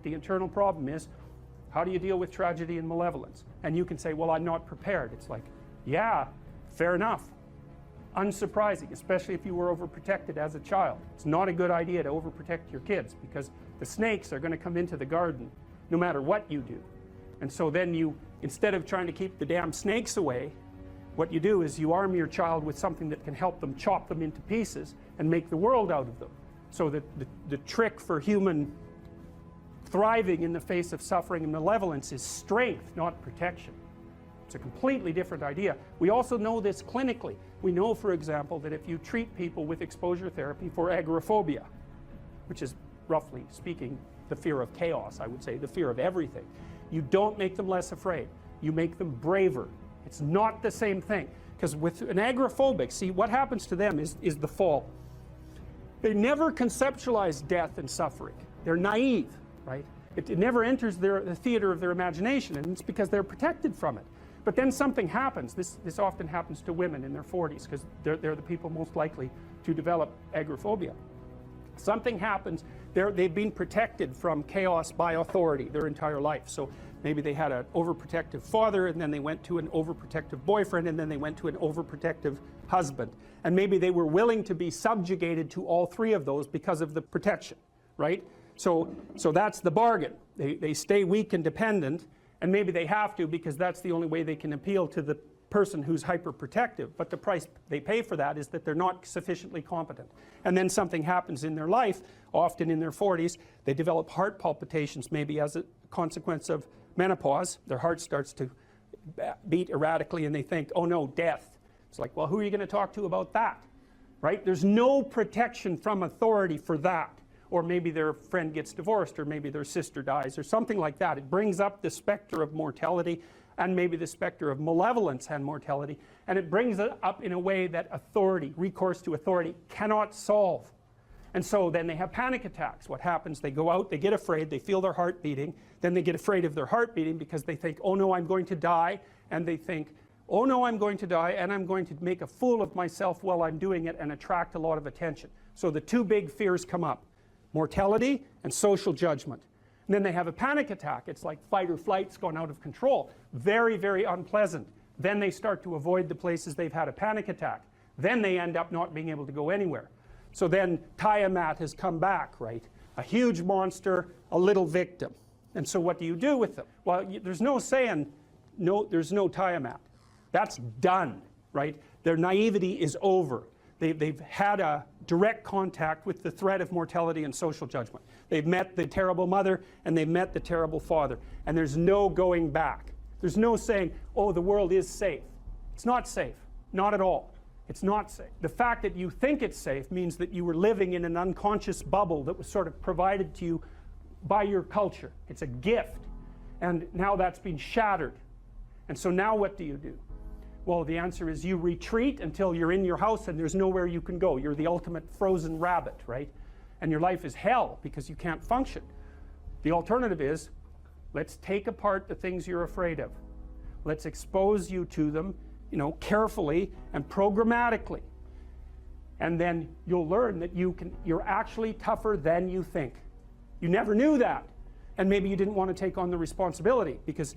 The internal problem is, how do you deal with tragedy and malevolence? And you can say, well, I'm not prepared. It's like, yeah, fair enough. Unsurprising, especially if you were overprotected as a child. It's not a good idea to overprotect your kids, because the snakes are going to come into the garden no matter what you do. And so then you, instead of trying to keep the damn snakes away, what you do is you arm your child with something that can help them chop them into pieces and make the world out of them. So that the trick for human thriving in the face of suffering and malevolence is strength, not protection. It's a completely different idea. We also know this clinically. We know, for example, that if you treat people with exposure therapy for agoraphobia, which is, roughly speaking, the fear of chaos, I would say, the fear of everything, you don't make them less afraid. You make them braver. It's not the same thing. Because with an agoraphobic, see, what happens to them is the fall. They never conceptualize death and suffering. They're naive, right? It never enters the theater of their imagination, and it's because they're protected from it. But then something happens. This often happens to women in their 40s, because they're the people most likely to develop agoraphobia. Something happens. They've been protected from chaos by authority their entire life. So maybe they had an overprotective father, and then they went to an overprotective boyfriend, and then they went to an overprotective husband. And maybe they were willing to be subjugated to all three of those because of the protection, right? So that's the bargain. They stay weak and dependent, and maybe they have to, because that's the only way they can appeal to the person who's hyperprotective. But the price they pay for that is that they're not sufficiently competent. And then something happens in their life, often in their 40s. They develop heart palpitations, maybe as a consequence of menopause. Their heart starts to beat erratically, and they think, oh no, death. It's like, well, who are you going to talk to about that? Right? There's no protection from authority for that. Or maybe their friend gets divorced, or maybe their sister dies, or something like that. It brings up the specter of mortality, and maybe the specter of malevolence and mortality, and it brings it up in a way that authority, recourse to authority, cannot solve. And so then they have panic attacks. What happens? They go out, they get afraid, they feel their heart beating, then they get afraid of their heart beating because they think, oh no, I'm going to die, and they think, oh no, I'm going to die, and I'm going to make a fool of myself while I'm doing it and attract a lot of attention. So the two big fears come up: mortality and social judgment. And then they have a panic attack. It's like fight or flight's gone out of control. Very, very unpleasant. Then they start to avoid the places they've had a panic attack. Then they end up not being able to go anywhere. So then Tiamat has come back, right? A huge monster, a little victim. And so what do you do with them? Well, there's no saying, no, there's no Tiamat. That's done, right? Their naivety is over. They've had a direct contact with the threat of mortality and social judgment. They've met the terrible mother, and they've met the terrible father. And there's no going back. There's no saying, oh, the world is safe. It's not safe. Not at all. It's not safe. The fact that you think it's safe means that you were living in an unconscious bubble that was sort of provided to you by your culture. It's a gift. And now that's been shattered. And so now what do you do? Well, the answer is you retreat until you're in your house and there's nowhere you can go. You're the ultimate frozen rabbit, right? And your life is hell because you can't function. The alternative is, let's take apart the things you're afraid of. Let's expose you to them, carefully and programmatically. And then you'll learn that you're actually tougher than you think. You never knew that. And maybe you didn't want to take on the responsibility because,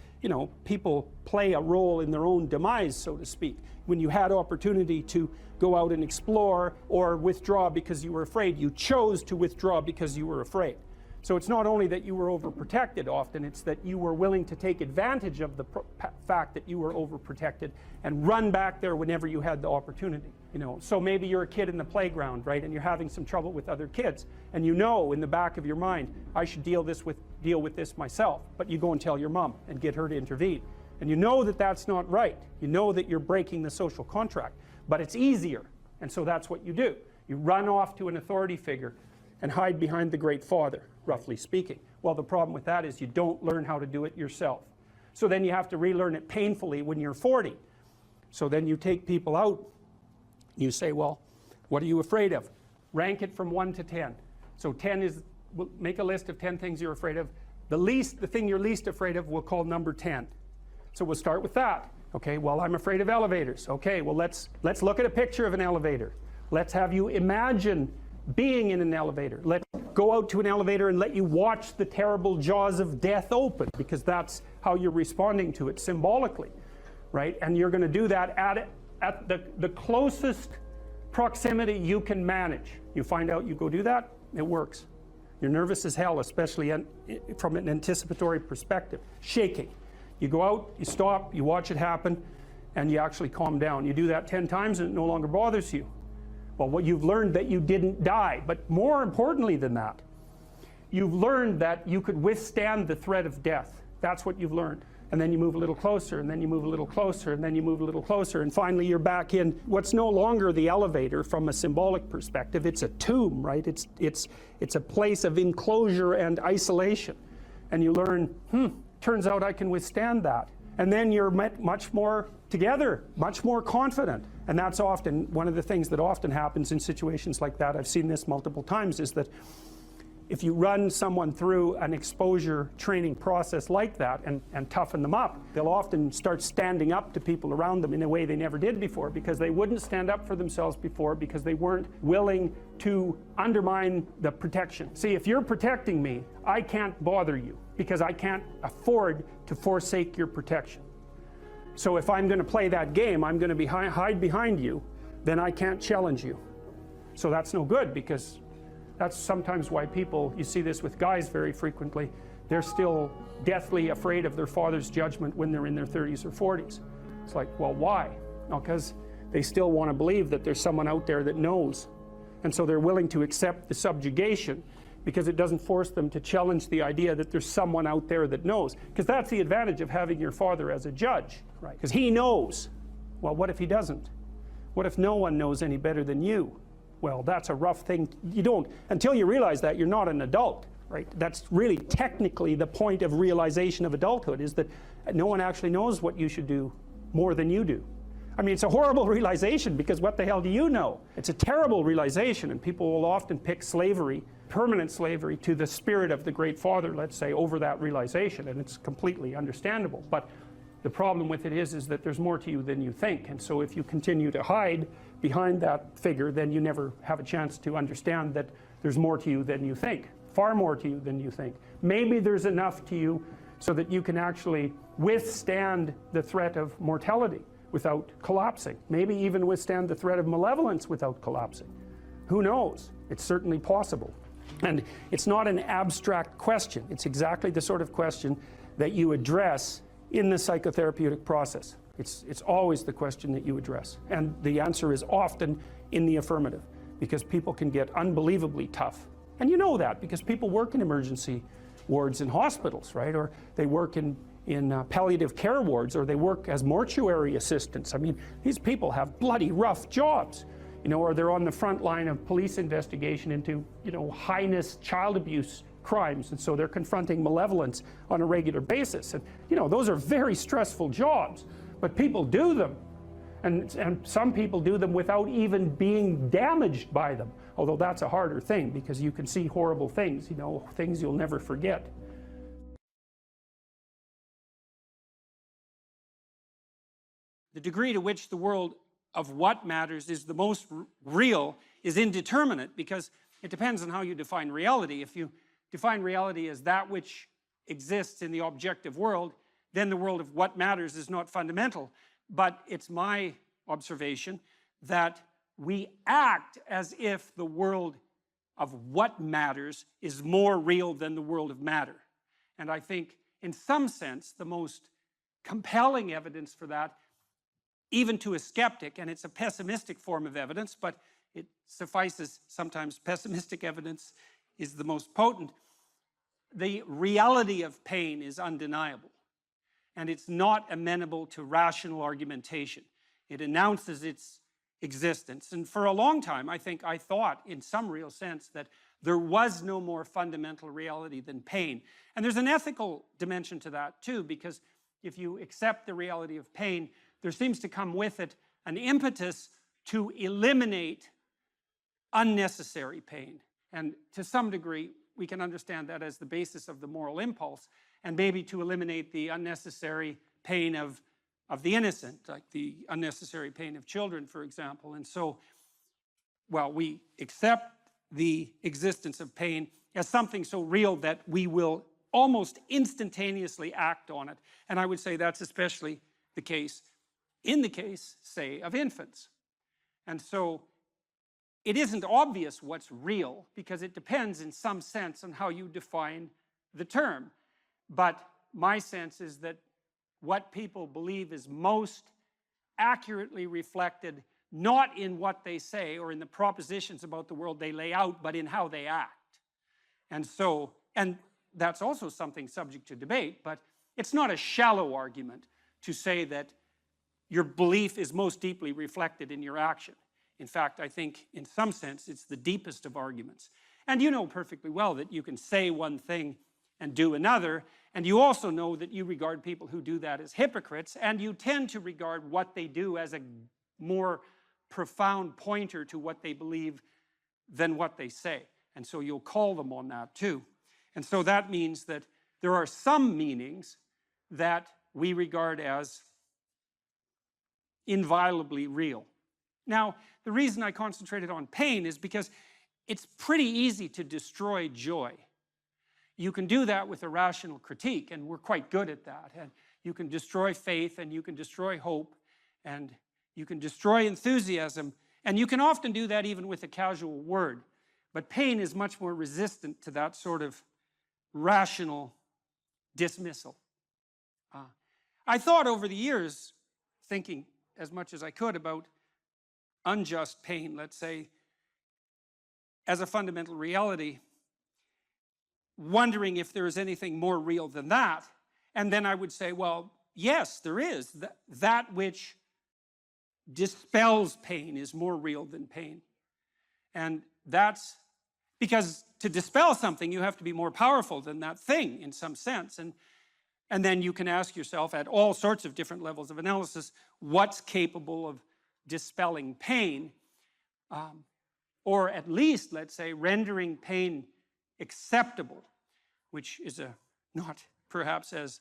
people play a role in their own demise, so to speak. When you had opportunity to go out and explore or withdraw because you were afraid, you chose to withdraw because you were afraid. So it's not only that you were overprotected often, it's that you were willing to take advantage of the fact that you were overprotected and run back there whenever you had the opportunity. So maybe you're a kid in the playground, right, and you're having some trouble with other kids, and in the back of your mind, I should deal with this myself, but you go and tell your mom and get her to intervene. And you know that that's not right. You know that you're breaking the social contract, but it's easier, and so that's what you do. You run off to an authority figure and hide behind the Great Father, roughly speaking. Well, the problem with that is you don't learn how to do it yourself. So then you have to relearn it painfully when you're 40. So then you take people out, you say, well, what are you afraid of? Rank it from 1 to 10. So 10 is, make a list of 10 things you're afraid of. The thing you're least afraid of we'll call number 10. So we'll start with that. Okay, well, I'm afraid of elevators. Okay, well, let's look at a picture of an elevator. Let's have you imagine being in an elevator. Let's go out to an elevator and let you watch the terrible jaws of death open, because that's how you're responding to it symbolically, right? And you're going to do that at the closest proximity you can manage. You find out, you go do that, it works. You're nervous as hell, especially from an anticipatory perspective. Shaking. You go out, you stop, you watch it happen, and you actually calm down. You do that 10 times and it no longer bothers you. Well, what you've learned that you didn't die, but more importantly than that, you've learned that you could withstand the threat of death. That's what you've learned. And then you move a little closer, and then you move a little closer, and then you move a little closer, and finally you're back in what's no longer the elevator from a symbolic perspective. It's a tomb, right? It's a place of enclosure and isolation. And you learn, turns out I can withstand that. And then you're much more together, much more confident. And that's often one of the things that often happens in situations like that. I've seen this multiple times, is that if you run someone through an exposure training process like that and toughen them up, they'll often start standing up to people around them in a way they never did before, because they wouldn't stand up for themselves before, because they weren't willing to undermine the protection. See, if you're protecting me, I can't bother you, because I can't afford to forsake your protection. So if I'm going to play that game, I'm going to hide behind you, then I can't challenge you. So that's no good, because that's sometimes why people, you see this with guys very frequently, they're still deathly afraid of their father's judgment when they're in their 30s or 40s. It's like, well, why? No, because they still want to believe that there's someone out there that knows. And so they're willing to accept the subjugation, because it doesn't force them to challenge the idea that there's someone out there that knows. Because that's the advantage of having your father as a judge, right? Because he knows. Well, what if he doesn't? What if no one knows any better than you? Well, that's a rough thing. You don't, until you realize that, you're not an adult, right? That's really technically the point of realization of adulthood, is that no one actually knows what you should do more than you do. I mean, it's a horrible realization, because what the hell do you know? It's a terrible realization, and people will often pick slavery, permanent slavery, to the spirit of the Great Father, let's say, over that realization, and it's completely understandable. But the problem with it is that there's more to you than you think, and so if you continue to hide behind that figure, then you never have a chance to understand that there's more to you than you think, far more to you than you think. Maybe there's enough to you so that you can actually withstand the threat of mortality without collapsing, maybe even withstand the threat of malevolence without collapsing. Who knows? It's certainly possible. And it's not an abstract question. It's exactly the sort of question that you address in the psychotherapeutic process. It's always the question that you address. And the answer is often in the affirmative, because people can get unbelievably tough. And you know that, because people work in emergency wards in hospitals, right? Or they work in palliative care wards, or they work as mortuary assistants. I mean, these people have bloody rough jobs, you know, or they're on the front line of police investigation into, you know, heinous child abuse crimes, and so they're confronting malevolence on a regular basis. And, you know, those are very stressful jobs, but people do them. And some people do them without even being damaged by them, although that's a harder thing, because you can see horrible things, you know, things you'll never forget. The degree to which the world of what matters is the most real is indeterminate, because it depends on how you define reality. If you define reality as that which exists in the objective world, then the world of what matters is not fundamental. But it's my observation that we act as if the world of what matters is more real than the world of matter. And I think, in some sense, the most compelling evidence for that, even to a skeptic, and it's a pessimistic form of evidence, but it suffices, sometimes pessimistic evidence is the most potent. The reality of pain is undeniable, and it's not amenable to rational argumentation. It announces its existence, and for a long time, I think I thought, in some real sense, that there was no more fundamental reality than pain. And there's an ethical dimension to that, too, because if you accept the reality of pain, there seems to come with it an impetus to eliminate unnecessary pain. And to some degree, we can understand that as the basis of the moral impulse, and maybe to eliminate the unnecessary pain of the innocent, like the unnecessary pain of children, for example. And so, well, we accept the existence of pain, as something so real that we will almost instantaneously act on it. And I would say that's especially the case in the case, say, of infants. And so it isn't obvious what's real because it depends in some sense on how you define the term. But my sense is that what people believe is most accurately reflected not in what they say or in the propositions about the world they lay out, but in how they act. And so, and that's also something subject to debate, but it's not a shallow argument to say that your belief is most deeply reflected in your action. In fact, I think in some sense it's the deepest of arguments. And you know perfectly well that you can say one thing and do another, and you also know that you regard people who do that as hypocrites, and you tend to regard what they do as a more profound pointer to what they believe than what they say. And so you'll call them on that too. And so that means that there are some meanings that we regard as inviolably real. Now, the reason I concentrated on pain is because it's pretty easy to destroy joy. You can do that with a rational critique, and we're quite good at that. And you can destroy faith, and you can destroy hope, and you can destroy enthusiasm, and you can often do that even with a casual word. But pain is much more resistant to that sort of rational dismissal. I thought over the years, thinking as much as I could about unjust pain, let's say, as a fundamental reality, wondering if there is anything more real than that. And then I would say, well, yes, there is. That which dispels pain is more real than pain. And that's because to dispel something, you have to be more powerful than that thing in some sense. And then you can ask yourself at all sorts of different levels of analysis, what's capable of dispelling pain, or at least, let's say, rendering pain acceptable, which is not perhaps as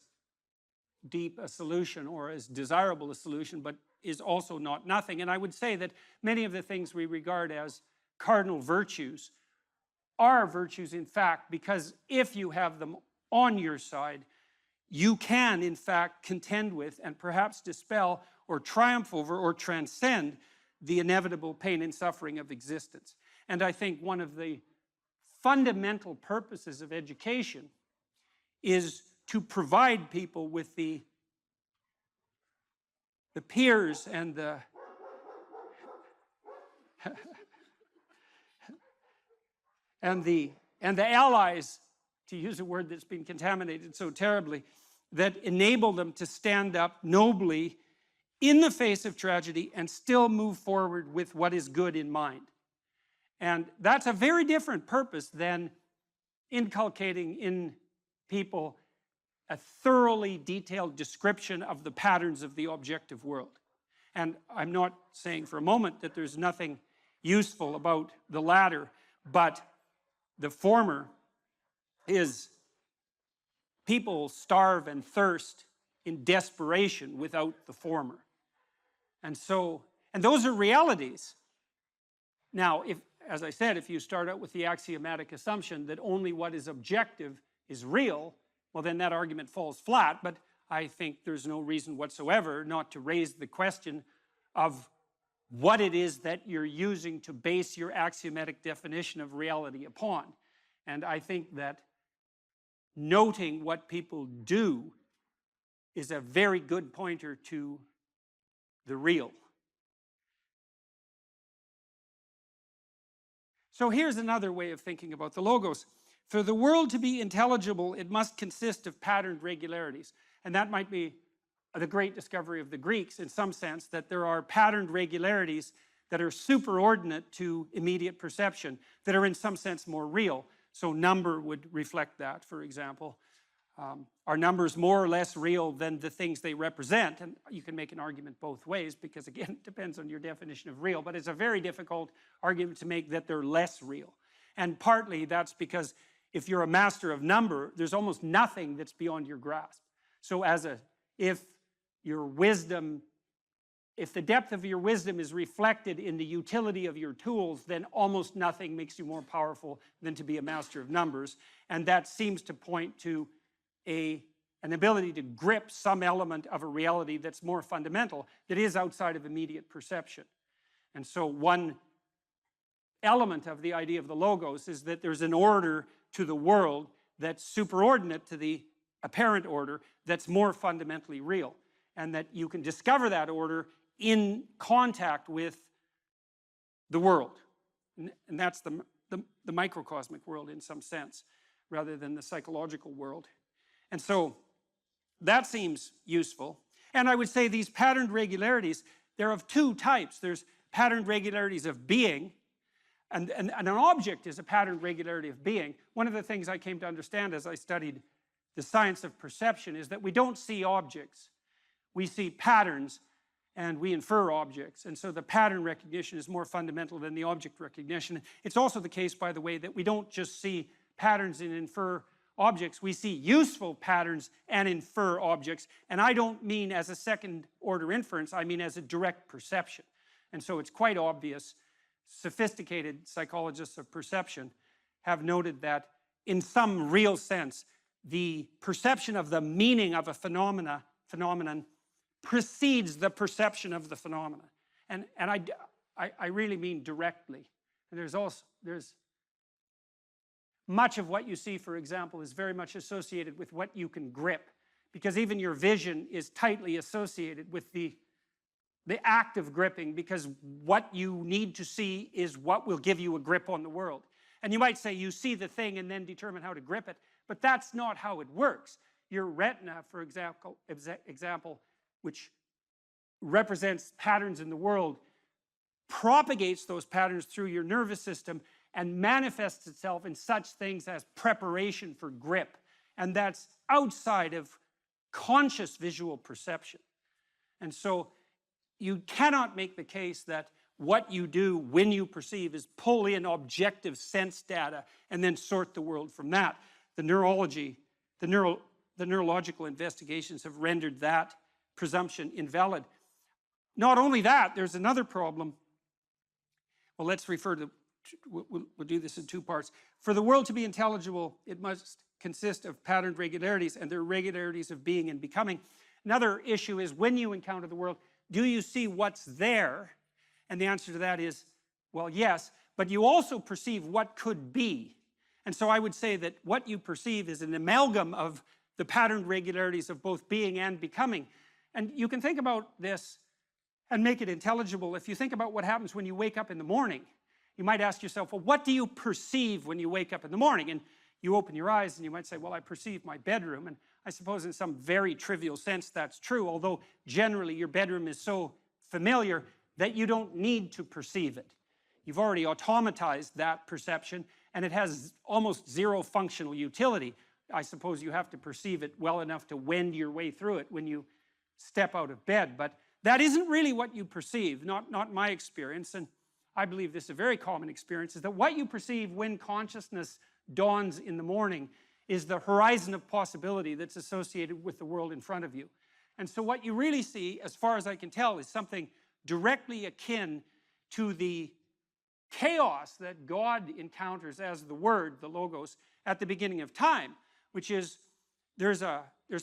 deep a solution or as desirable a solution, but is also not nothing. And I would say that many of the things we regard as cardinal virtues are virtues, in fact, because if you have them on your side, you can, in fact, contend with and perhaps dispel or triumph over or transcend the inevitable pain and suffering of existence. And I think one of the fundamental purposes of education is to provide people with the peers and the and the allies, to use a word that's been contaminated so terribly, that enable them to stand up nobly in the face of tragedy and still move forward with what is good in mind. And that's a very different purpose than inculcating in people a thoroughly detailed description of the patterns of the objective world. And I'm not saying for a moment that there's nothing useful about the latter, but the former is people starve and thirst in desperation without the former. And so, and those are realities. Now, if, as I said, if you start out with the axiomatic assumption that only what is objective is real, well, then that argument falls flat. But I think there's no reason whatsoever not to raise the question of what it is that you're using to base your axiomatic definition of reality upon. And I think that noting what people do is a very good pointer to the real. So here's another way of thinking about the logos. For the world to be intelligible, it must consist of patterned regularities. And that might be the great discovery of the Greeks in some sense, that there are patterned regularities that are superordinate to immediate perception, that are in some sense more real. So number would reflect that, for example. Are numbers more or less real than the things they represent? And you can make an argument both ways because, again, it depends on your definition of real. But it's a very difficult argument to make that they're less real. And partly that's because if you're a master of number, there's almost nothing that's beyond your grasp. So if your wisdom if the depth of your wisdom is reflected in the utility of your tools, then almost nothing makes you more powerful than to be a master of numbers. And that seems to point to an ability to grip some element of a reality that's more fundamental, that is outside of immediate perception. And so one element of the idea of the logos is that there's an order to the world that's superordinate to the apparent order that's more fundamentally real, and that you can discover that order in contact with the world. And that's the microcosmic world in some sense, rather than the psychological world. And so that seems useful. And I would say these patterned regularities, they're of two types. There's patterned regularities of being, and an object is a patterned regularity of being. One of the things I came to understand as I studied the science of perception is that we don't see objects. We see patterns, and we infer objects. And so the pattern recognition is more fundamental than the object recognition. It's also the case, by the way, that we don't just see patterns and infer objects. We see useful patterns and infer objects. And I don't mean as a second order inference, I mean as a direct perception. And so it's quite obvious. Sophisticated psychologists of perception have noted that in some real sense, the perception of the meaning of a phenomenon precedes the perception of the phenomena. And I really mean directly. And there's much of what you see, for example, is very much associated with what you can grip, because even your vision is tightly associated with the act of gripping, because what you need to see is what will give you a grip on the world. And you might say you see the thing and then determine how to grip it, but that's not how it works. Your retina, for example, which represents patterns in the world, propagates those patterns through your nervous system and manifests itself in such things as preparation for grip. And that's outside of conscious visual perception. And so you cannot make the case that what you do when you perceive is pull in objective sense data and then sort the world from that. The neurological investigations have rendered that presumption invalid. Not only that, there's another problem. Well, let's refer to, we'll do this in two parts. For the world to be intelligible, it must consist of patterned regularities, and they're regularities of being and becoming. Another issue is, when you encounter the world, do you see what's there? And the answer to that is, well, yes, but you also perceive what could be. And so I would say that what you perceive is an amalgam of the patterned regularities of both being and becoming. And you can think about this and make it intelligible. If you think about what happens when you wake up in the morning, you might ask yourself, well, what do you perceive when you wake up in the morning? And you open your eyes and you might say, well, I perceive my bedroom. And I suppose in some very trivial sense that's true, although generally your bedroom is so familiar that you don't need to perceive it. You've already automatized that perception, and it has almost zero functional utility. I suppose you have to perceive it well enough to wend your way through it when you step out of bed. But that isn't really what you perceive, not my experience, and I believe this is a very common experience, is that what you perceive when consciousness dawns in the morning is the horizon of possibility that's associated with the world in front of you. And so what you really see, as far as I can tell, is something directly akin to the chaos that God encounters as the Word, the Logos, at the beginning of time, which is there's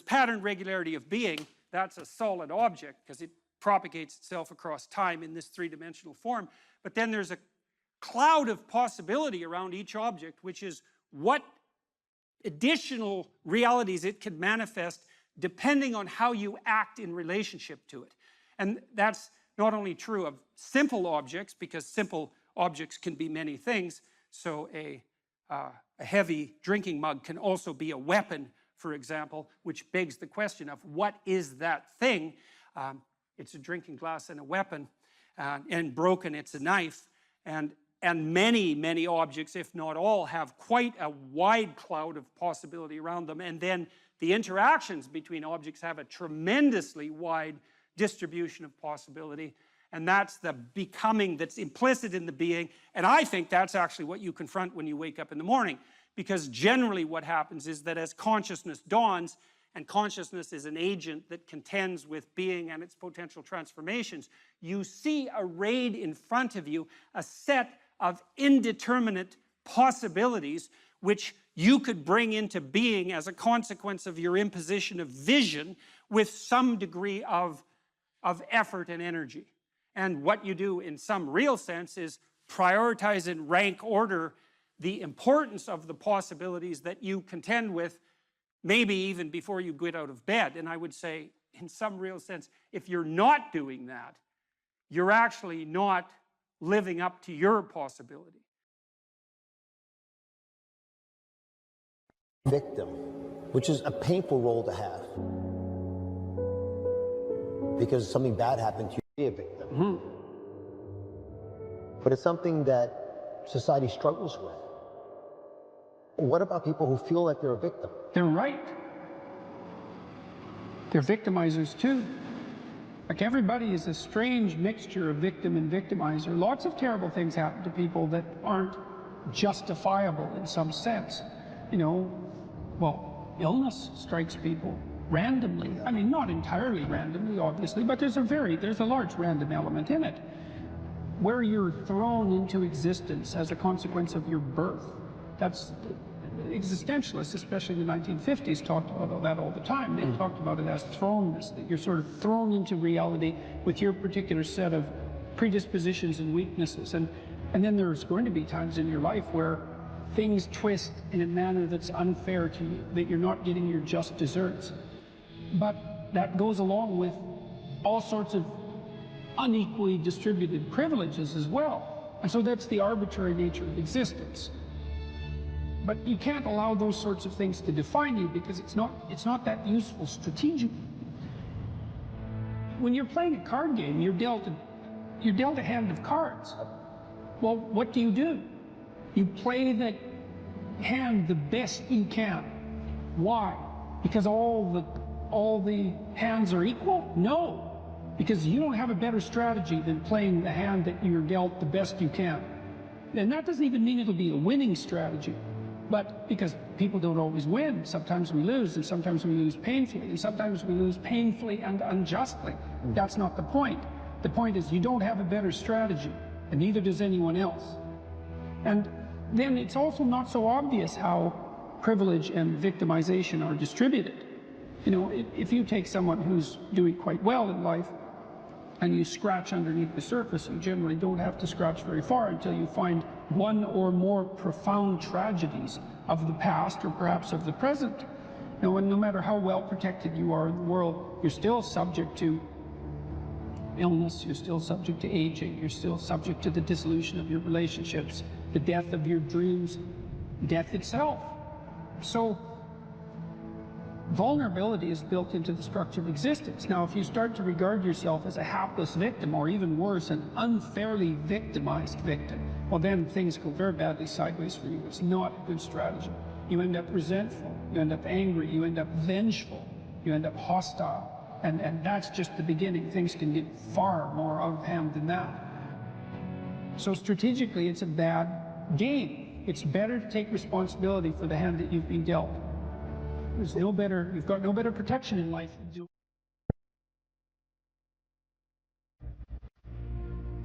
pattern regularity of being. That's a solid object because it propagates itself across time in this three-dimensional form. But then there's a cloud of possibility around each object, which is what additional realities it can manifest depending on how you act in relationship to it. And that's not only true of simple objects, because simple objects can be many things. So a heavy drinking mug can also be a weapon, for example, which begs the question of what is that thing? It's a drinking glass and a weapon, and broken it's a knife. And many, many objects, if not all, have quite a wide cloud of possibility around them. And then the interactions between objects have a tremendously wide distribution of possibility. And that's the becoming that's implicit in the being. And I think that's actually what you confront when you wake up in the morning. Because generally what happens is that as consciousness dawns and consciousness is an agent that contends with being and its potential transformations, you see arrayed in front of you a set of indeterminate possibilities which you could bring into being as a consequence of your imposition of vision with some degree of effort and energy. And what you do in some real sense is prioritize in rank order the importance of the possibilities that you contend with, maybe even before you get out of bed. And I would say, in some real sense, if you're not doing that, you're actually not living up to your possibility. Victim, which is a painful role to have. Because something bad happened to you, be a victim. Mm-hmm. But it's something that society struggles with. What about people who feel like they're a victim? They're right. They're victimizers too. Like, everybody is a strange mixture of victim and victimizer. Lots of terrible things happen to people that aren't justifiable in some sense. You know, well, illness strikes people randomly. I mean, not entirely randomly, obviously, but there's a large random element in it, where you're thrown into existence as a consequence of your birth. That's existentialists, especially in the 1950s, talked about that all the time. They talked about it as thrownness, that you're sort of thrown into reality with your particular set of predispositions and weaknesses. And then there's going to be times in your life where things twist in a manner that's unfair to you, that you're not getting your just desserts. But that goes along with all sorts of unequally distributed privileges as well. And so that's the arbitrary nature of existence. But you can't allow those sorts of things to define you, because it's not that useful strategically. When you're playing a card game, you're dealt a hand of cards. Well, what do? You play the hand the best you can. Why? Because all the hands are equal? No, because you don't have a better strategy than playing the hand that you're dealt the best you can. And that doesn't even mean it'll be a winning strategy. But because people don't always win, sometimes we lose, and sometimes we lose painfully, and sometimes we lose painfully and unjustly. That's not the point. The point is, you don't have a better strategy, and neither does anyone else. And then it's also not so obvious how privilege and victimization are distributed. You know, if you take someone who's doing quite well in life, and you scratch underneath the surface, you generally don't have to scratch very far until you find one or more profound tragedies of the past, or perhaps of the present. You know, and no matter how well protected you are in the world, you're still subject to illness, you're still subject to aging, you're still subject to the dissolution of your relationships, the death of your dreams, death itself. So vulnerability is built into the structure of existence. Now, if you start to regard yourself as a hapless victim, or even worse, an unfairly victimized victim, well, then things go very badly sideways for you. It's not a good strategy. You end up resentful, you end up angry, you end up vengeful, you end up hostile. And that's just the beginning. Things can get far more out of hand than that. So strategically, it's a bad game. It's better to take responsibility for the hand that you've been dealt. There's no better, you've got no better protection in life than do.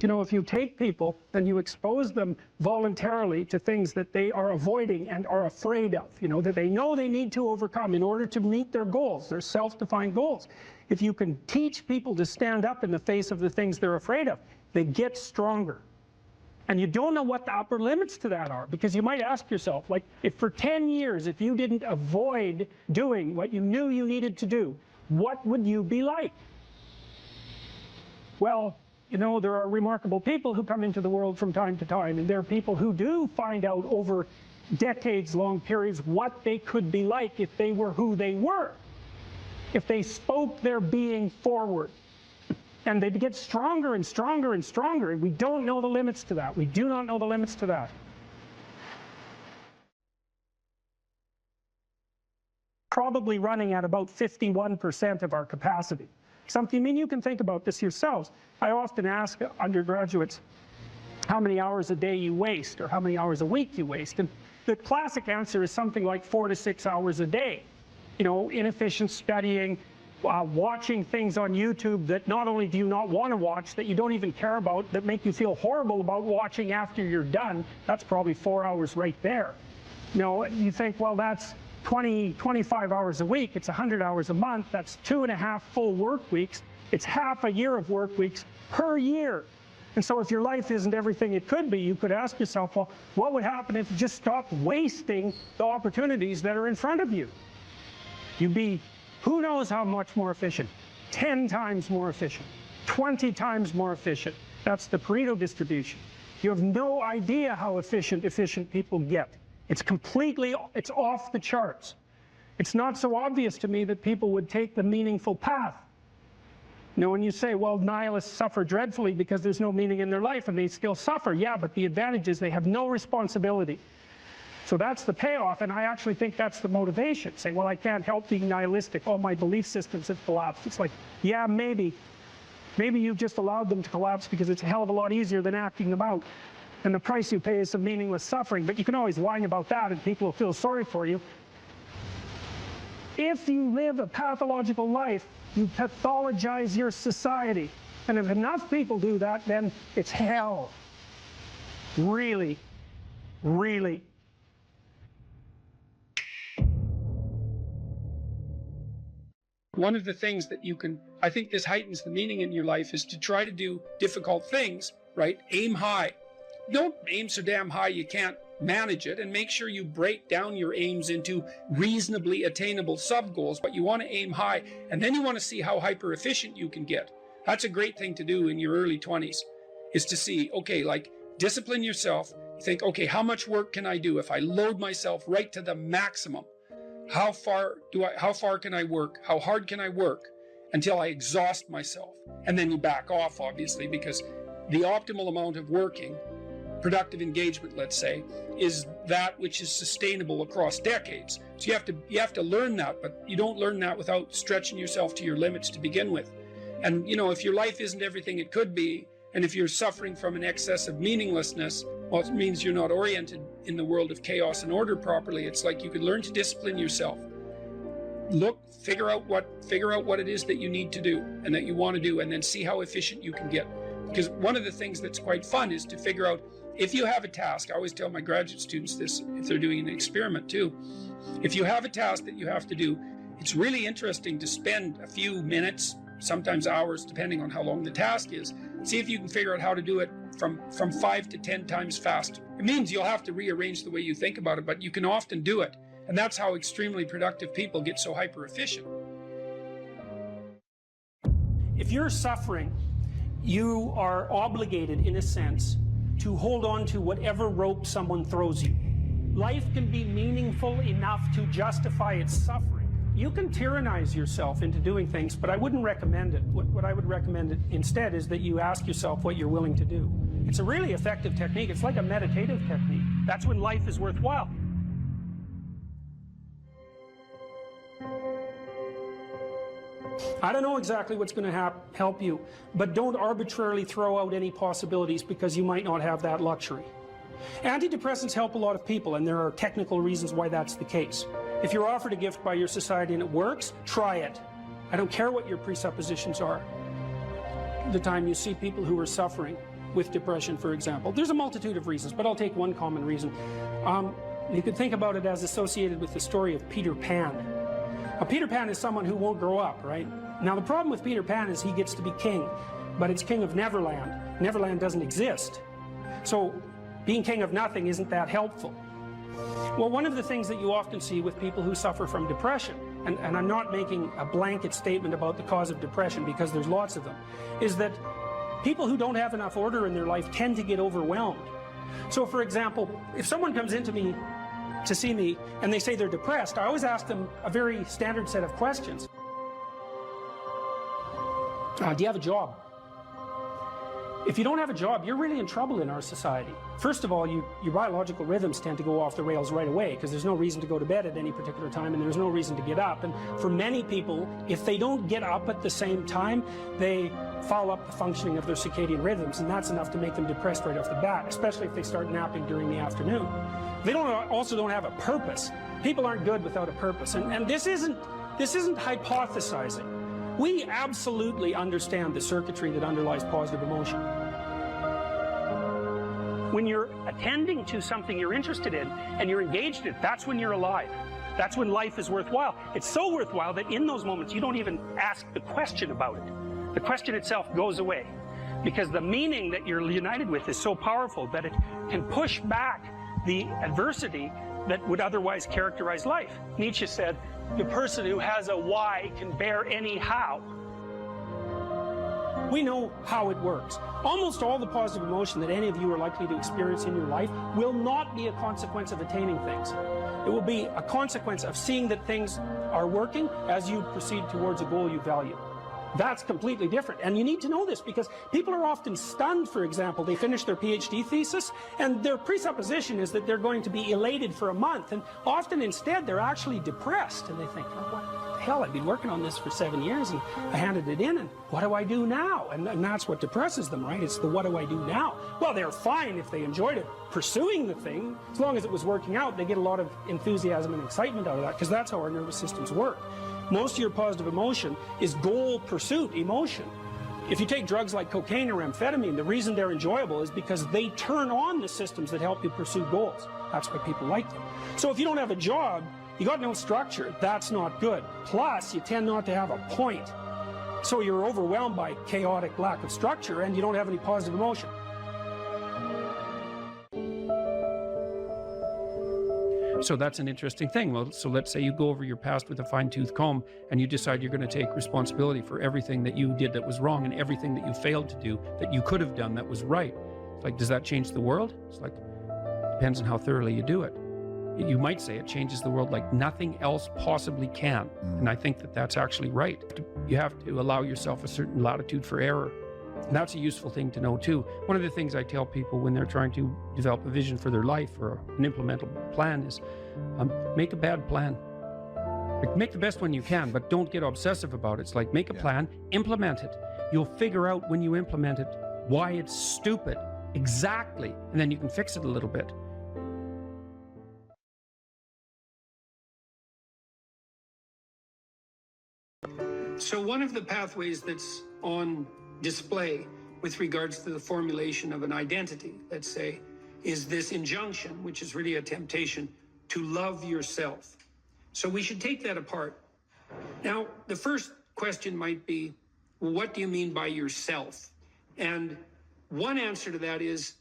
You know, if you take people, then you expose them voluntarily to things that they are avoiding and are afraid of, you know, that they know they need to overcome in order to meet their goals, their self-defined goals. If you can teach people to stand up in the face of the things they're afraid of, they get stronger. And you don't know what the upper limits to that are, because you might ask yourself, like, if for 10 years, if you didn't avoid doing what you knew you needed to do, what would you be like? Well, you know, there are remarkable people who come into the world from time to time, and there are people who do find out over decades-long periods what they could be like if they were who they were, if they spoke their being forward. And they get stronger and stronger and stronger, and we don't know the limits to that. We do not know the limits to that. Probably running at about 51% of our capacity. Something, I mean, you can think about this yourselves. I often ask undergraduates how many hours a day you waste, or how many hours a week you waste. And the classic answer is something like 4 to 6 hours a day. you know, inefficient studying, watching things on YouTube that not only do you not want to watch, that you don't even care about, that make you feel horrible about watching after you're done. That's probably 4 hours right there. You know, you think, well, that's 25 hours a week, it's 100 hours a month, that's 2.5 full work weeks, it's half a year of work weeks per year. And so if your life isn't everything it could be, you could ask yourself, well, what would happen if you just stopped wasting the opportunities that are in front of you? You'd be, who knows how much more efficient? 10 times more efficient, 20 times more efficient. That's the Pareto distribution. You have no idea how efficient people get. It's off the charts. It's not so obvious to me that people would take the meaningful path. You know, when you say, well, nihilists suffer dreadfully because there's no meaning in their life and they still suffer. Yeah, but the advantage is they have no responsibility. So that's the payoff, and I actually think that's the motivation. Say, well, I can't help being nihilistic. All my belief systems have collapsed. It's like, yeah, maybe. Maybe you've just allowed them to collapse because it's a hell of a lot easier than acting them out. And the price you pay is some meaningless suffering. But you can always whine about that and people will feel sorry for you. If you live a pathological life, you pathologize your society. And if enough people do that, then it's hell. Really, really. One of the things that you can, I think this heightens the meaning in your life, is to try to do difficult things, right? Aim high. Don't aim so damn high you can't manage it, and make sure you break down your aims into reasonably attainable sub-goals, but you want to aim high, and then you want to see how hyper-efficient you can get. That's a great thing to do in your early 20s, is to see, okay, like, discipline yourself. Think, okay, how much work can I do if I load myself right to the maximum? How far can I work? How hard can I work until I exhaust myself? And then you back off, obviously, because the optimal amount of working, productive engagement, let's say, is that which is sustainable across decades. So you have to learn that, but you don't learn that without stretching yourself to your limits to begin with. And you know, if your life isn't everything it could be, and if you're suffering from an excess of meaninglessness, well, it means you're not oriented in the world of chaos and order properly. It's like you could learn to discipline yourself. Look, figure out what it is that you need to do and that you want to do, and then see how efficient you can get. Because one of the things that's quite fun is to figure out, if you have a task, I always tell my graduate students this if they're doing an experiment too. If you have a task that you have to do, it's really interesting to spend a few minutes, sometimes hours, depending on how long the task is. See if you can figure out how to do it from 5 to 10 times faster. It means you'll have to rearrange the way you think about it, but you can often do it. And that's how extremely productive people get so hyper efficient. If you're suffering, you are obligated, in a sense, to hold on to whatever rope someone throws you. Life can be meaningful enough to justify its suffering. You can tyrannize yourself into doing things, but I wouldn't recommend it. What I would recommend instead is that you ask yourself what you're willing to do. It's a really effective technique. It's like a meditative technique. That's when life is worthwhile. I don't know exactly what's going to help you, but don't arbitrarily throw out any possibilities because you might not have that luxury. Antidepressants help a lot of people, and there are technical reasons why that's the case. If you're offered a gift by your society and it works, try it. I don't care what your presuppositions are. The time you see people who are suffering with depression, for example, there's a multitude of reasons, but I'll take one common reason. You could think about it as associated with the story of Peter Pan. Now, Peter Pan is someone who won't grow up, right? Now, the problem with Peter Pan is he gets to be king, but it's king of Neverland. Neverland doesn't exist. So, being king of nothing isn't that helpful. Well, one of the things that you often see with people who suffer from depression, and I'm not making a blanket statement about the cause of depression because there's lots of them, is that people who don't have enough order in their life tend to get overwhelmed. So, for example, if someone comes into me to see me and they say they're depressed, I always ask them a very standard set of questions. Do you have a job? If you don't have a job, you're really in trouble in our society. First of all, your biological rhythms tend to go off the rails right away because there's no reason to go to bed at any particular time and there's no reason to get up. And for many people, if they don't get up at the same time, they foul up the functioning of their circadian rhythms, and that's enough to make them depressed right off the bat, especially if they start napping during the afternoon. They also don't have a purpose. People aren't good without a purpose, and this isn't hypothesizing. We absolutely understand the circuitry that underlies positive emotion. When you're attending to something you're interested in and you're engaged in it, that's when you're alive. That's when life is worthwhile. It's so worthwhile that in those moments you don't even ask the question about it. The question itself goes away, because the meaning that you're united with is so powerful that it can push back the adversity that would otherwise characterize life. Nietzsche said, the person who has a why can bear any how. We know how it works. Almost all the positive emotion that any of you are likely to experience in your life will not be a consequence of attaining things. It will be a consequence of seeing that things are working as you proceed towards a goal you value. That's completely different, and you need to know this because people are often stunned. For example, they finish their PhD thesis and their presupposition is that they're going to be elated for a month, and often instead they're actually depressed, and they think, oh, what the hell, I've been working on this for 7 years and I handed it in, and what do I do now? And that's what depresses them, right? It's the what do I do now? Well, they're fine if they enjoyed it pursuing the thing. As long as it was working out, they get a lot of enthusiasm and excitement out of that, because that's how our nervous systems work. Most of your positive emotion is goal pursuit emotion. If you take drugs like cocaine or amphetamine, the reason they're enjoyable is because they turn on the systems that help you pursue goals. That's why people like them. So if you don't have a job, you got no structure, that's not good. Plus, you tend not to have a point. So you're overwhelmed by chaotic lack of structure and you don't have any positive emotion. So that's an interesting thing. Well, so let's say you go over your past with a fine-tooth comb and you decide you're going to take responsibility for everything that you did that was wrong and everything that you failed to do that you could have done that was right. It's like, does that change the world? It's like, depends on how thoroughly you do it. You might say it changes the world like nothing else possibly can. And I think that that's actually right. You have to allow yourself a certain latitude for error. And that's a useful thing to know too. One of the things I tell people when they're trying to develop a vision for their life or an implementable plan is make a bad plan. Like, make the best one you can, but don't get obsessive about it. It's like, make a plan, implement it. You'll figure out when you implement it why it's stupid. Exactly. And then you can fix it a little bit. So one of the pathways that's on display with regards to the formulation of an identity, let's say, is this injunction, which is really a temptation to love yourself. So we should take that apart. Now, the first question might be, well, what do you mean by yourself? And one answer to that is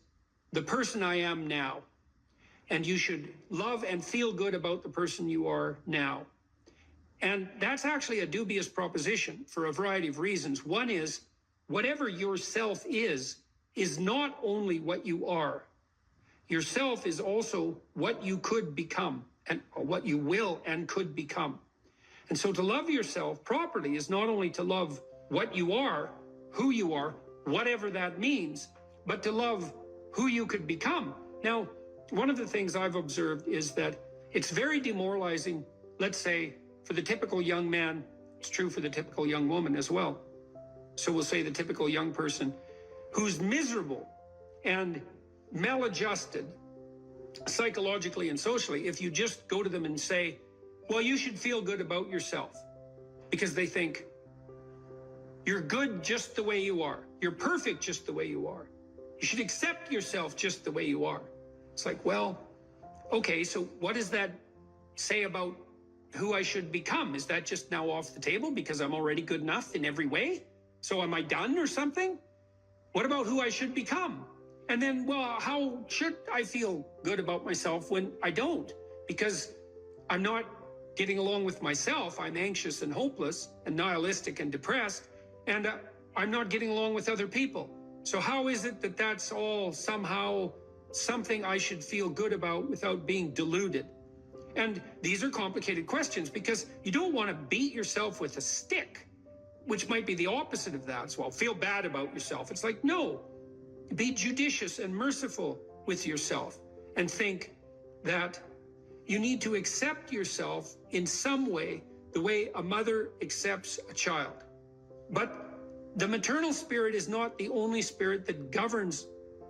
the person I am now. And you should love and feel good about the person you are now. And that's actually a dubious proposition for a variety of reasons. One is, whatever yourself is not only what you are. Yourself is also what you could become, and what you will and could become. And so to love yourself properly is not only to love what you are, who you are, whatever that means, but to love who you could become. Now, one of the things I've observed is that it's very demoralizing, let's say, for the typical young man. It's true for the typical young woman as well. So we'll say the typical young person who's miserable and maladjusted psychologically and socially, if you just go to them and say, well, you should feel good about yourself, because they think you're good just the way you are. You're perfect just the way you are. You should accept yourself just the way you are. It's like, well, okay, so what does that say about who I should become? Is that just now off the table because I'm already good enough in every way? So am I done or something? What about who I should become? And then, well, how should I feel good about myself when I don't? Because I'm not getting along with myself. I'm anxious and hopeless and nihilistic and depressed, and I'm not getting along with other people. So how is it that that's all somehow something I should feel good about without being deluded? And these are complicated questions because you don't want to beat yourself with a stick, which might be the opposite of that. So, well, feel bad about yourself. It's like, no, be judicious and merciful with yourself and think that you need to accept yourself in some way, the way a mother accepts a child. But the maternal spirit is not the only spirit that governs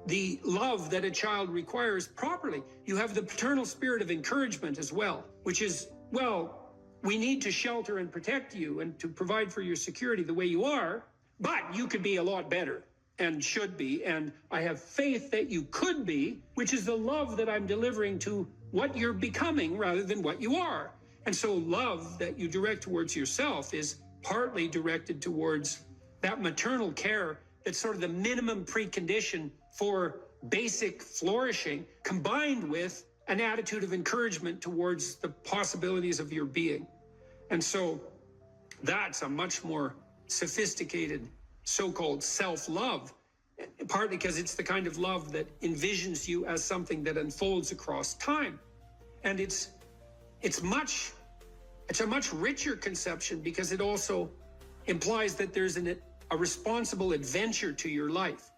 the love that a child requires properly. You have the paternal spirit of encouragement as well. which is, well, we need to shelter and protect you and to provide for your security the way you are, but you could be a lot better and should be, and I have faith that you could be, which is the love that I'm delivering to what you're becoming rather than what you are. And so love that you direct towards yourself is partly directed towards that maternal care that's sort of the minimum precondition for basic flourishing, combined with an attitude of encouragement towards the possibilities of your being. And so that's a much more sophisticated so-called self-love, partly because it's the kind of love that envisions you as something that unfolds across time. And it's a much richer conception because it also implies that there's a responsible adventure to your life.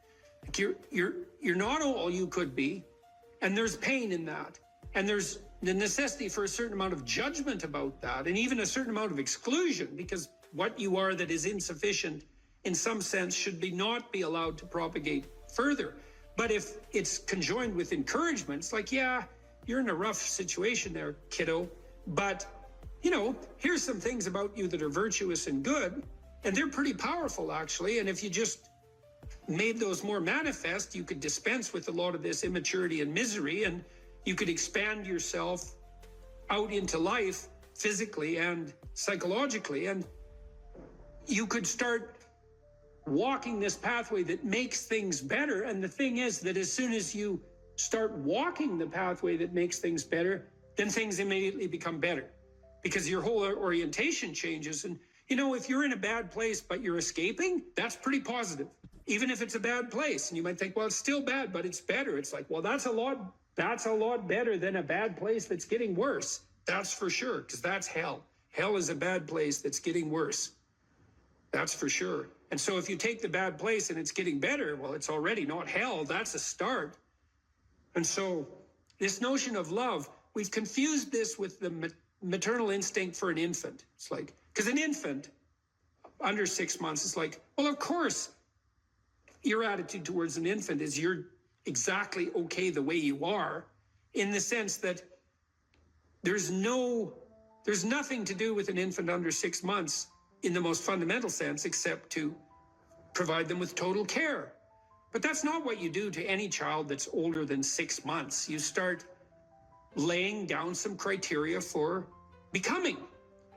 Like you're not all you could be, and there's pain in that. And there's the necessity for a certain amount of judgment about that, and even a certain amount of exclusion, because what you are that is insufficient in some sense should not be allowed to propagate further. But if it's conjoined with encouragement, it's like, yeah, you're in a rough situation there, kiddo, but you know, here's some things about you that are virtuous and good, and they're pretty powerful actually, and if you just made those more manifest, you could dispense with a lot of this immaturity and misery, and you could expand yourself out into life physically and psychologically, and you could start walking this pathway that makes things better. And the thing is that as soon as you start walking the pathway that makes things better, then things immediately become better because your whole orientation changes. And you know, if you're in a bad place but you're escaping, that's pretty positive, even if it's a bad place. And you might think, well, it's still bad, but it's better. It's like, well, that's a lot better than a bad place that's getting worse. That's for sure, because that's hell. Hell is a bad place that's getting worse. That's for sure. And so if you take the bad place and it's getting better, well, it's already not hell. That's a start. And so this notion of love, we've confused this with the maternal instinct for an infant. It's like, because an infant under 6 months is like, well, of course, your attitude towards an infant is you're exactly okay the way you are, in the sense that there's nothing to do with an infant under 6 months in the most fundamental sense, except to provide them with total care. But that's not what you do to any child that's older than 6 months. You start laying down some criteria for becoming,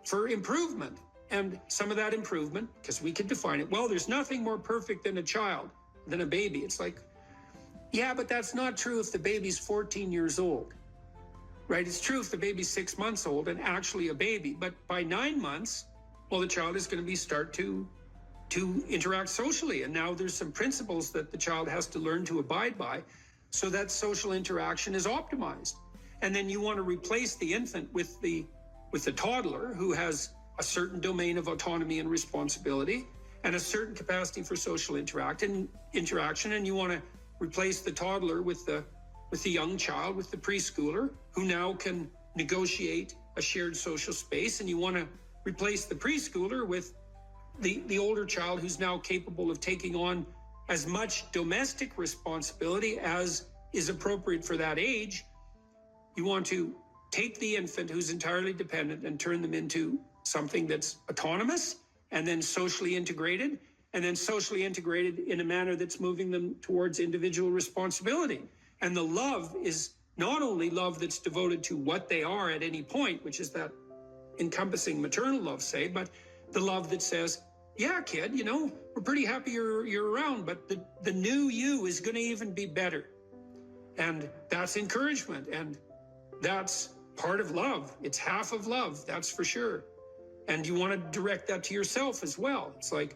for improvement. And some of that improvement, because we can define it, well, there's nothing more perfect than a child, than a baby. It's like, yeah, but that's not true if the baby's 14 years old, right? It's true if the baby's 6 months old and actually a baby. But by 9 months, well, the child is going to start to interact socially. And now there's some principles that the child has to learn to abide by so that social interaction is optimized. And then you want to replace the infant with the toddler who has a certain domain of autonomy and responsibility and a certain capacity for social interaction. And you want to replace the toddler with the young child, with the preschooler, who now can negotiate a shared social space. And you want to replace the preschooler with the older child who's now capable of taking on as much domestic responsibility as is appropriate for that age. You want to take the infant who's entirely dependent and turn them into something that's autonomous and then socially integrated in a manner that's moving them towards individual responsibility. And the love is not only love that's devoted to what they are at any point, which is that encompassing maternal love, say, but the love that says, yeah, kid, you know, we're pretty happy you're around, but the new you is going to even be better. And that's encouragement, and that's part of love. It's half of love, that's for sure. And you want to direct that to yourself as well. It's like,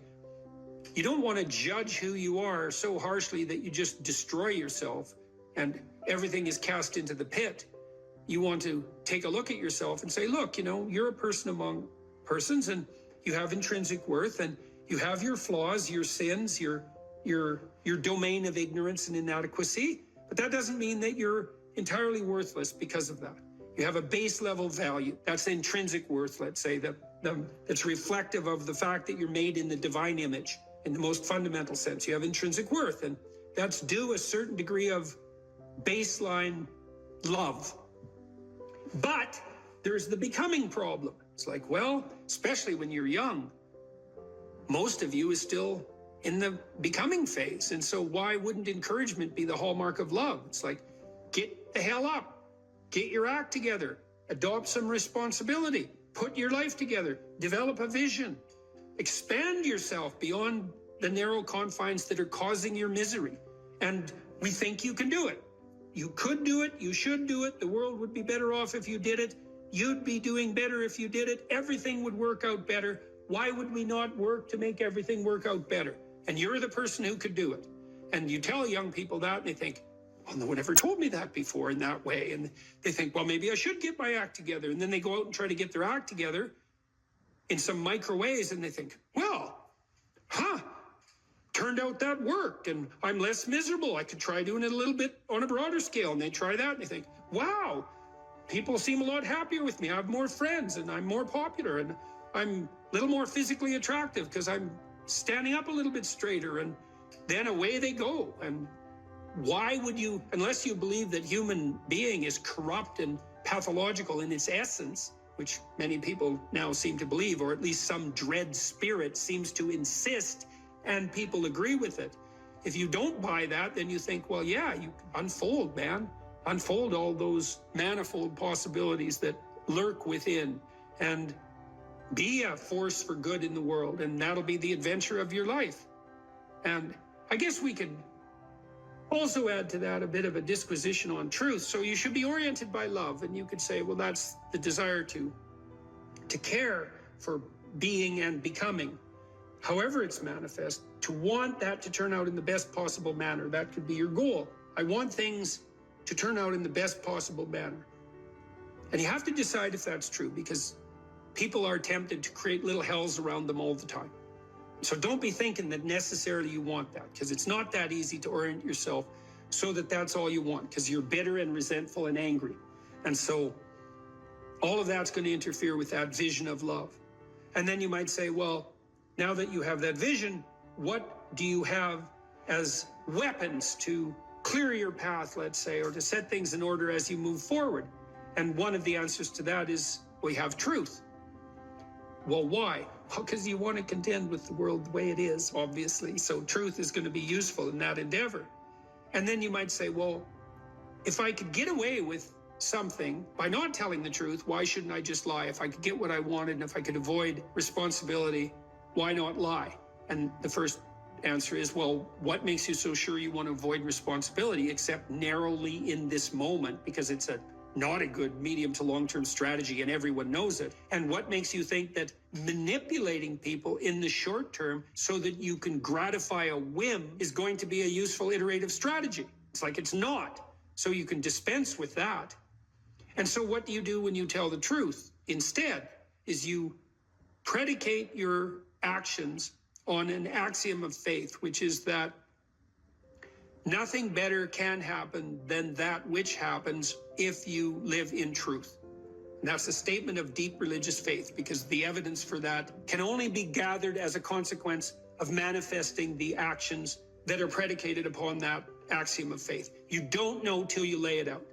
you don't want to judge who you are so harshly that you just destroy yourself and everything is cast into the pit. You want to take a look at yourself and say, look, you know, you're a person among persons, and you have intrinsic worth, and you have your flaws, your sins, your domain of ignorance and inadequacy, but that doesn't mean that you're entirely worthless because of that. You have a base level value. That's intrinsic worth, let's say, that's reflective of the fact that you're made in the divine image in the most fundamental sense. You have intrinsic worth, and that's due a certain degree of baseline love. But there's the becoming problem. It's like, well, especially when you're young, most of you is still in the becoming phase. And so why wouldn't encouragement be the hallmark of love? It's like, get the hell up, get your act together, adopt some responsibility, put your life together, develop a vision, expand yourself beyond the narrow confines that are causing your misery. And we think you can do it. You could do it, you should do it, the world would be better off if you did it, you'd be doing better if you did it, everything would work out better. Why would we not work to make everything work out better? And you're the person who could do it. And you tell young people that, and they think, well, no one ever told me that before in that way. And they think, well, maybe I should get my act together. And then they go out and try to get their act together in some micro ways, and they think, well, turned out that worked, and I'm less miserable. I could try doing it a little bit on a broader scale. And they try that, and they think, wow, people seem a lot happier with me. I have more friends, and I'm more popular, and I'm a little more physically attractive because I'm standing up a little bit straighter. And then away they go. And why would you, unless you believe that human being is corrupt and pathological in its essence, which many people now seem to believe, or at least some dread spirit seems to insist, and people agree with it. If you don't buy that, then you think, well, yeah, you unfold, man. Unfold all those manifold possibilities that lurk within, and be a force for good in the world, and that'll be the adventure of your life. And I guess we could also add to that a bit of a disquisition on truth. So you should be oriented by love, and you could say, well, that's the desire to care for being and becoming, however it's manifest, to want that to turn out in the best possible manner. That could be your goal. I want things to turn out in the best possible manner. And you have to decide if that's true, because people are tempted to create little hells around them all the time. So don't be thinking that necessarily you want that, because it's not that easy to orient yourself so that that's all you want, because you're bitter and resentful and angry. And so all of that's going to interfere with that vision of love. And then you might say, well, now that you have that vision, what do you have as weapons to clear your path, let's say, or to set things in order as you move forward? And one of the answers to that is, we have truth. Well, why? Well, because you want to contend with the world the way it is, obviously. So truth is going to be useful in that endeavor. And then you might say, well, if I could get away with something by not telling the truth, why shouldn't I just lie? If I could get what I wanted, and if I could avoid responsibility, why not lie? And the first answer is, well, what makes you so sure you want to avoid responsibility, except narrowly in this moment, because it's not a good medium to long-term strategy and everyone knows it. And what makes you think that manipulating people in the short term so that you can gratify a whim is going to be a useful iterative strategy? It's like, it's not. So you can dispense with that. And so what do you do when you tell the truth? Instead, is you predicate your actions on an axiom of faith, which is that nothing better can happen than that which happens if you live in truth. And that's a statement of deep religious faith, because the evidence for that can only be gathered as a consequence of manifesting the actions that are predicated upon that axiom of faith. You don't know till you lay it out.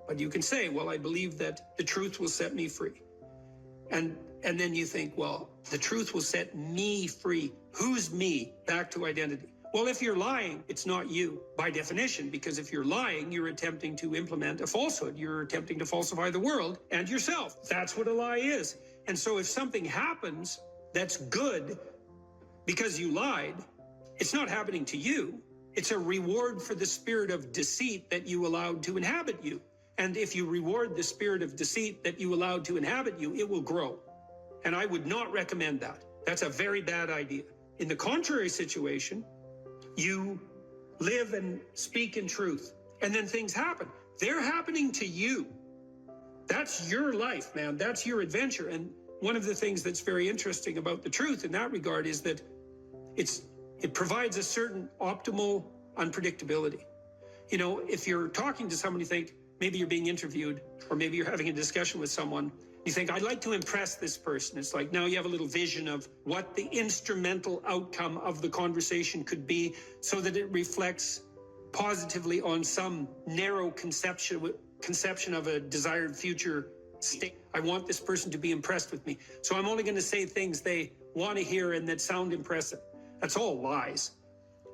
But you can say, well, I believe that the truth will set me free. And then you think, well, the truth will set me free. Who's me? Back to identity. Well, if you're lying, it's not you by definition, because if you're lying, you're attempting to implement a falsehood. You're attempting to falsify the world and yourself. That's what a lie is. And so if something happens that's good because you lied, it's not happening to you. It's a reward for the spirit of deceit that you allowed to inhabit you. And if you reward the spirit of deceit that you allowed to inhabit you, it will grow. And I would not recommend that. That's a very bad idea. In the contrary situation, you live and speak in truth, and then things happen. They're happening to you. That's your life, man. That's your adventure. And one of the things that's very interesting about the truth in that regard is that it provides a certain optimal unpredictability. You know, if you're talking to someone, you think maybe you're being interviewed, or maybe you're having a discussion with someone, you think, I'd like to impress this person. It's like, now you have a little vision of what the instrumental outcome of the conversation could be, so that it reflects positively on some narrow conception of a desired future I want this person to be impressed with me. So I'm only going to say things they want to hear and that sound impressive. That's all lies.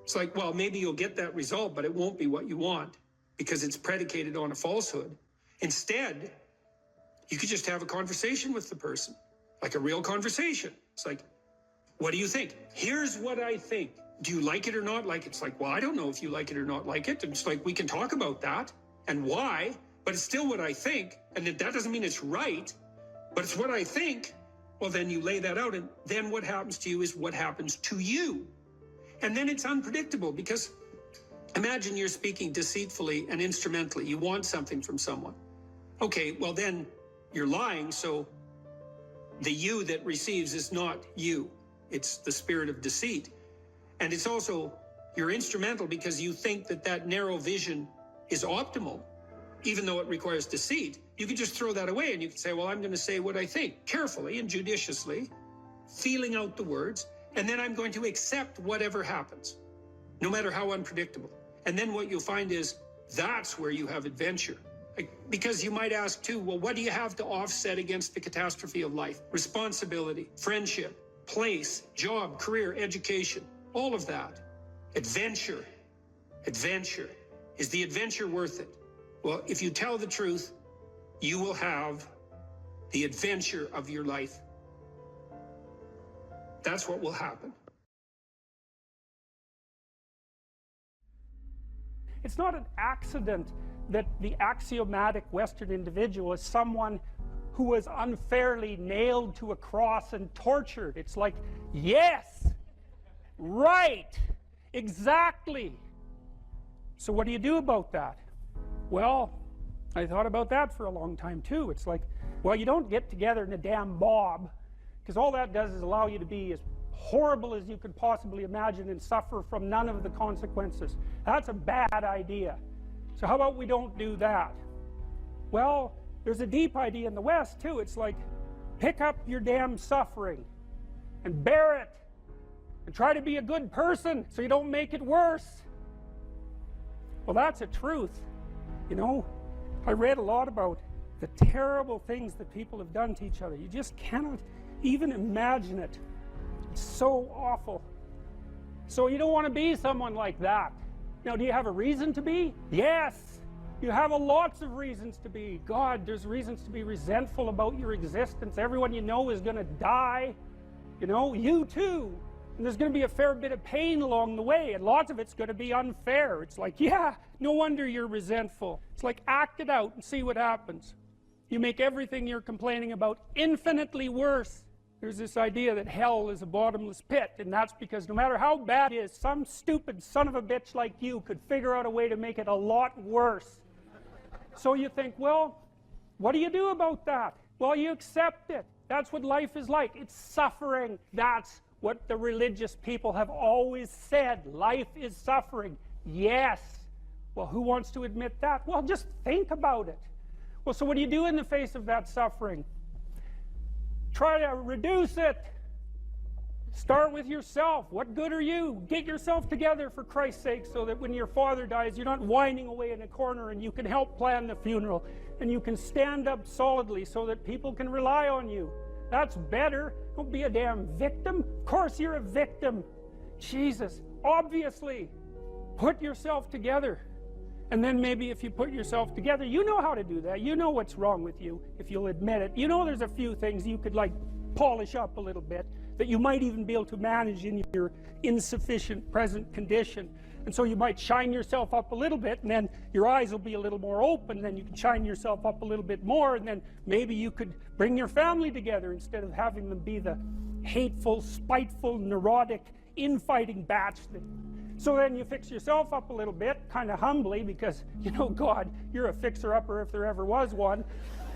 It's like, well, maybe you'll get that result, but it won't be what you want because it's predicated on a falsehood. Instead, you could just have a conversation with the person, like a real conversation. It's like, what do you think? Here's what I think. Do you like it or not like it? It's like, well, I don't know if you like it or not like it. It's like, we can talk about that and why, but it's still what I think. And that doesn't mean it's right, but it's what I think. Well, then you lay that out, and then what happens to you is what happens to you. And then it's unpredictable, because imagine you're speaking deceitfully and instrumentally. You want something from someone. Okay, well then you're lying, so the you that receives is not you. It's the spirit of deceit. And it's also, you're instrumental because you think that that narrow vision is optimal, even though it requires deceit. You can just throw that away and you can say, well, I'm going to say what I think, carefully and judiciously, feeling out the words, and then I'm going to accept whatever happens, no matter how unpredictable. And then what you'll find is that's where you have adventure. Because you might ask too, well, what do you have to offset against the catastrophe of life? Responsibility, friendship, place, job, career, education, all of that. Adventure. Adventure. Is the adventure worth it? Well, if you tell the truth, you will have the adventure of your life. That's what will happen. It's not an accident that the axiomatic Western individual is someone who was unfairly nailed to a cross and tortured. It's like, yes, right, exactly. So what do you do about that? Well, I thought about that for a long time too. It's like, well, you don't get together in a damn mob, because all that does is allow you to be as horrible as you could possibly imagine and suffer from none of the consequences. That's a bad idea. So how about we don't do that? Well, there's a deep idea in the West too. It's like, pick up your damn suffering and bear it and try to be a good person so you don't make it worse. Well, that's a truth. You know, I read a lot about the terrible things that people have done to each other. You just cannot even imagine it. It's so awful. So you don't want to be someone like that. Now, do you have a reason to be? Yes. You have lots of reasons to be. God, there's reasons to be resentful about your existence. Everyone you know is going to die. You know, you too. And there's going to be a fair bit of pain along the way, and lots of it's going to be unfair. It's like, yeah, no wonder you're resentful. It's like, act it out and see what happens. You make everything you're complaining about infinitely worse. There's this idea that hell is a bottomless pit, and that's because no matter how bad it is, some stupid son of a bitch like you could figure out a way to make it a lot worse. So you think, well, what do you do about that? Well, you accept it. That's what life is like. It's suffering. That's what the religious people have always said. Life is suffering. Yes. Well, who wants to admit that? Well, just think about it. Well, so what do you do in the face of that suffering? Try to reduce it. Start with yourself. What good are you? Get yourself together, for Christ's sake, so that when your father dies, you're not whining away in a corner, and you can help plan the funeral, and you can stand up solidly so that people can rely on you. That's better. Don't be a damn victim. Of course you're a victim. Jesus, obviously. Put yourself together. And then maybe if you put yourself together, you know how to do that. You know what's wrong with you, if you'll admit it. You know there's a few things you could like polish up a little bit, that you might even be able to manage in your insufficient present condition. And so you might shine yourself up a little bit, and then your eyes will be a little more open, then you can shine yourself up a little bit more, and then maybe you could bring your family together instead of having them be the hateful, spiteful, neurotic, infighting batch that... So then you fix yourself up a little bit, kind of humbly, because, you know, God, you're a fixer-upper if there ever was one.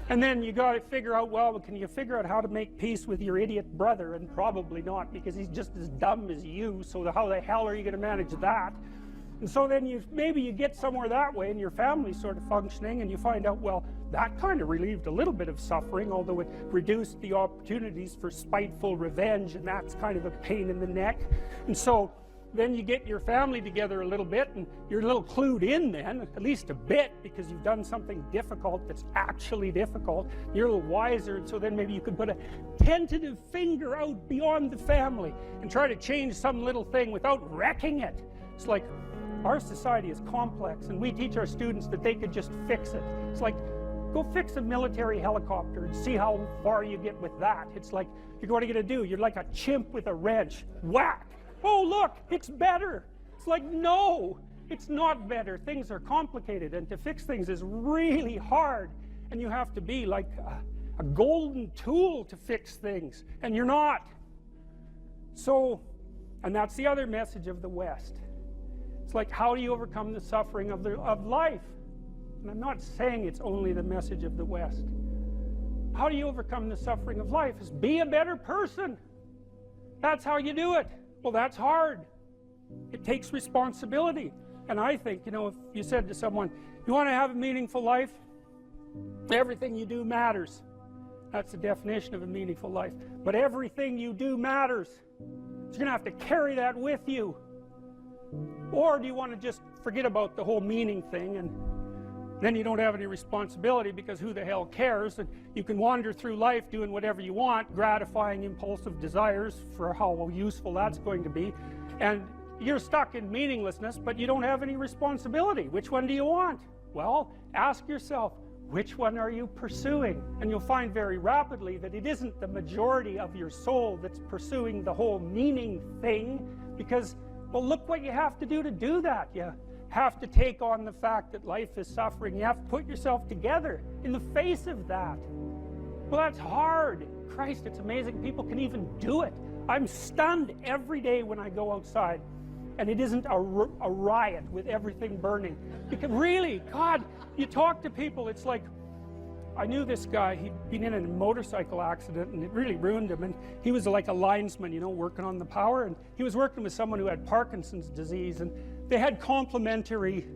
And then you got to figure out, well, can you figure out how to make peace with your idiot brother? And probably not, because he's just as dumb as you, so how the hell are you going to manage that? And so then maybe you get somewhere that way, and your family's sort of functioning, and you find out, well, that kind of relieved a little bit of suffering, although it reduced the opportunities for spiteful revenge, and that's kind of a pain in the neck. And so then you get your family together a little bit, and you're a little clued in then, at least a bit, because you've done something difficult that's actually difficult. You're a little wiser, and so then maybe you could put a tentative finger out beyond the family and try to change some little thing without wrecking it. It's like, our society is complex, and we teach our students that they could just fix it. It's like, go fix a military helicopter and see how far you get with that. It's like, what are you going to do? You're like a chimp with a wrench. Whack! Oh look, it's better. It's like, no, it's not better. Things are complicated, and to fix things is really hard, and you have to be like a golden tool to fix things, and you're not. So, and that's the other message of the West. It's like, how do you overcome the suffering of life? And I'm not saying it's only the message of the West. How do you overcome the suffering of life? Is be a better person. That's how you do it. Well, that's hard. It takes responsibility. And I think, if you said to someone, you want to have a meaningful life? Everything you do matters. That's the definition of a meaningful life. But everything you do matters. So you're going to have to carry that with you. Or do you want to just forget about the whole meaning thing, and then you don't have any responsibility, because who the hell cares, and you can wander through life doing whatever you want, gratifying impulsive desires for how useful that's going to be, and you're stuck in meaninglessness, but you don't have any responsibility. Which one do you want? Well, ask yourself, which one are you pursuing? And you'll find very rapidly that it isn't the majority of your soul that's pursuing the whole meaning thing, because, well, look what you have to do that. You have to take on the fact that life is suffering. You have to put yourself together in the face of that. Well, that's hard. Christ, it's amazing people can even do it. I'm stunned every day when I go outside and it isn't a riot with everything burning. Because really, God, you talk to people, it's like, I knew this guy, he'd been in a motorcycle accident and it really ruined him, and he was like a linesman, working on the power, and he was working with someone who had Parkinson's disease, and they had complementary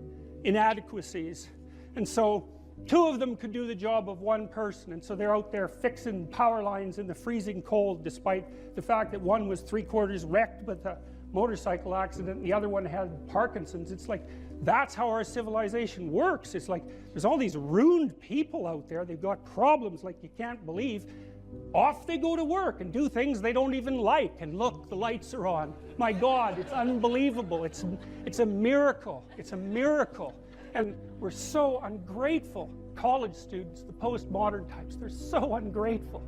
inadequacies, and so two of them could do the job of one person, and so they're out there fixing power lines in the freezing cold, despite the fact that one was 3/4 wrecked with a motorcycle accident and the other one had Parkinson's. It's like, that's how our civilization works. It's like, there's all these ruined people out there, they've got problems like you can't believe. Off they go to work and do things they don't even like, and look, the lights are on. My God, it's unbelievable. It's a miracle. It's a miracle. And we're so ungrateful. College students, the postmodern types, they're so ungrateful.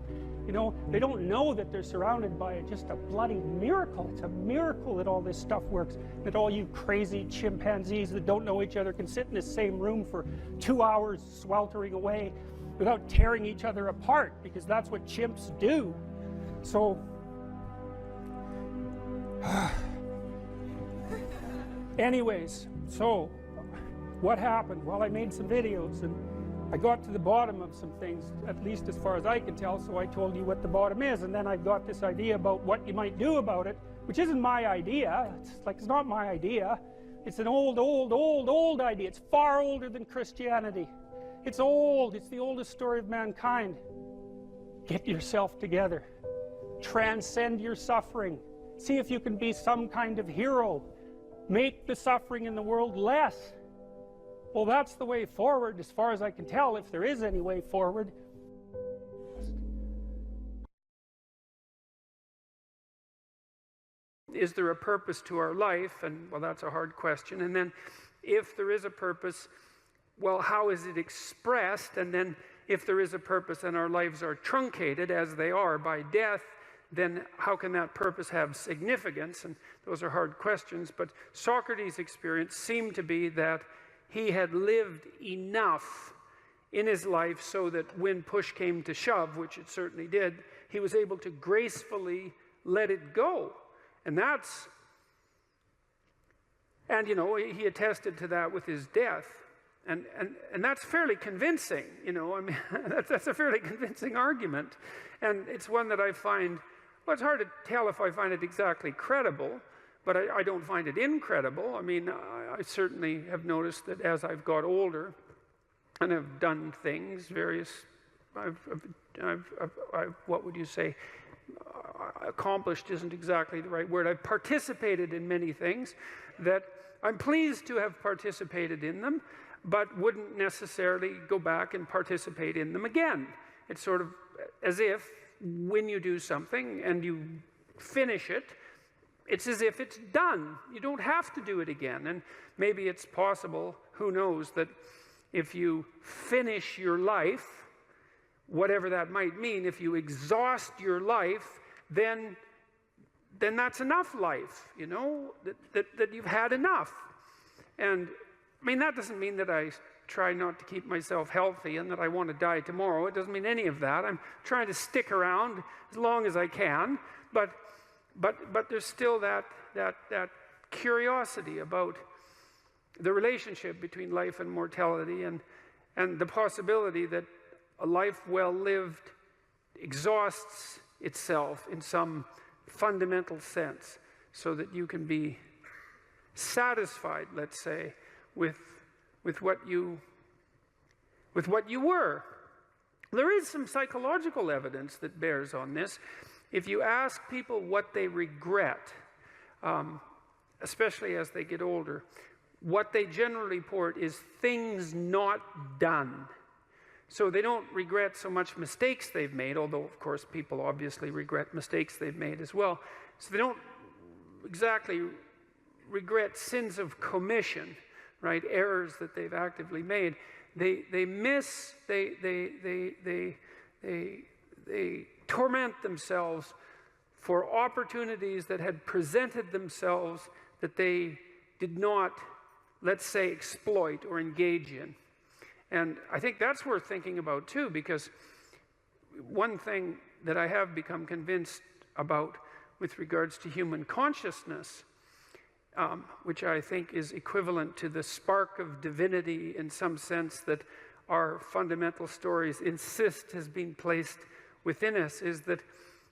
They don't know that they're surrounded by just a bloody miracle. It's a miracle that all this stuff works, that all you crazy chimpanzees that don't know each other can sit in the same room for 2 hours sweltering away without tearing each other apart, because that's what chimps do. So, anyways, so what happened? Well, I made some videos, and I got to the bottom of some things, at least as far as I can tell, so I told you what the bottom is, and then I got this idea about what you might do about it, which isn't my idea. It's not my idea. It's an old idea. It's far older than Christianity. It's old. It's the oldest story of mankind. Get yourself together. Transcend your suffering. See if you can be some kind of hero. Make the suffering in the world less. Well, that's the way forward, as far as I can tell, if there is any way forward. Is there a purpose to our life? And, well, that's a hard question. And then, if there is a purpose, well, how is it expressed? And then, if there is a purpose and our lives are truncated, as they are by death, then how can that purpose have significance? And those are hard questions. But Socrates' experience seemed to be that he had lived enough in his life so that when push came to shove, which it certainly did, he was able to gracefully let it go. And he attested to that with his death. And that's fairly convincing, I mean, that's a fairly convincing argument. And it's one that I find, well, it's hard to tell if I find it exactly credible, but I don't find it incredible. I mean, I certainly have noticed that as I've got older and have done things, what would you say? accomplished isn't exactly the right word. I've participated in many things that I'm pleased to have participated in them, but wouldn't necessarily go back and participate in them again. It's sort of as if when you do something and you finish it, it's as if it's done. You don't have to do it again. And maybe it's possible, who knows, that if you finish your life, whatever that might mean, if you exhaust your life, then that's enough life, you know, that you've had enough. And I mean, that doesn't mean that I try not to keep myself healthy and that I want to die tomorrow. It doesn't mean any of that. I'm trying to stick around as long as I can, but there's still that curiosity about the relationship between life and mortality, and the possibility that a life well lived exhausts itself in some fundamental sense, so that you can be satisfied, let's say, with what you were. There is some psychological evidence that bears on this. If you ask people what they regret, especially as they get older, what they generally report is things not done. So they don't regret so much mistakes they've made, although of course people obviously regret mistakes they've made as well. So they don't exactly regret sins of commission, right? Errors that they've actively made. They torment themselves for opportunities that had presented themselves that they did not, let's say, exploit or engage in. And I think that's worth thinking about too, because one thing that I have become convinced about with regards to human consciousness, which I think is equivalent to the spark of divinity in some sense that our fundamental stories insist has been placed within us, is that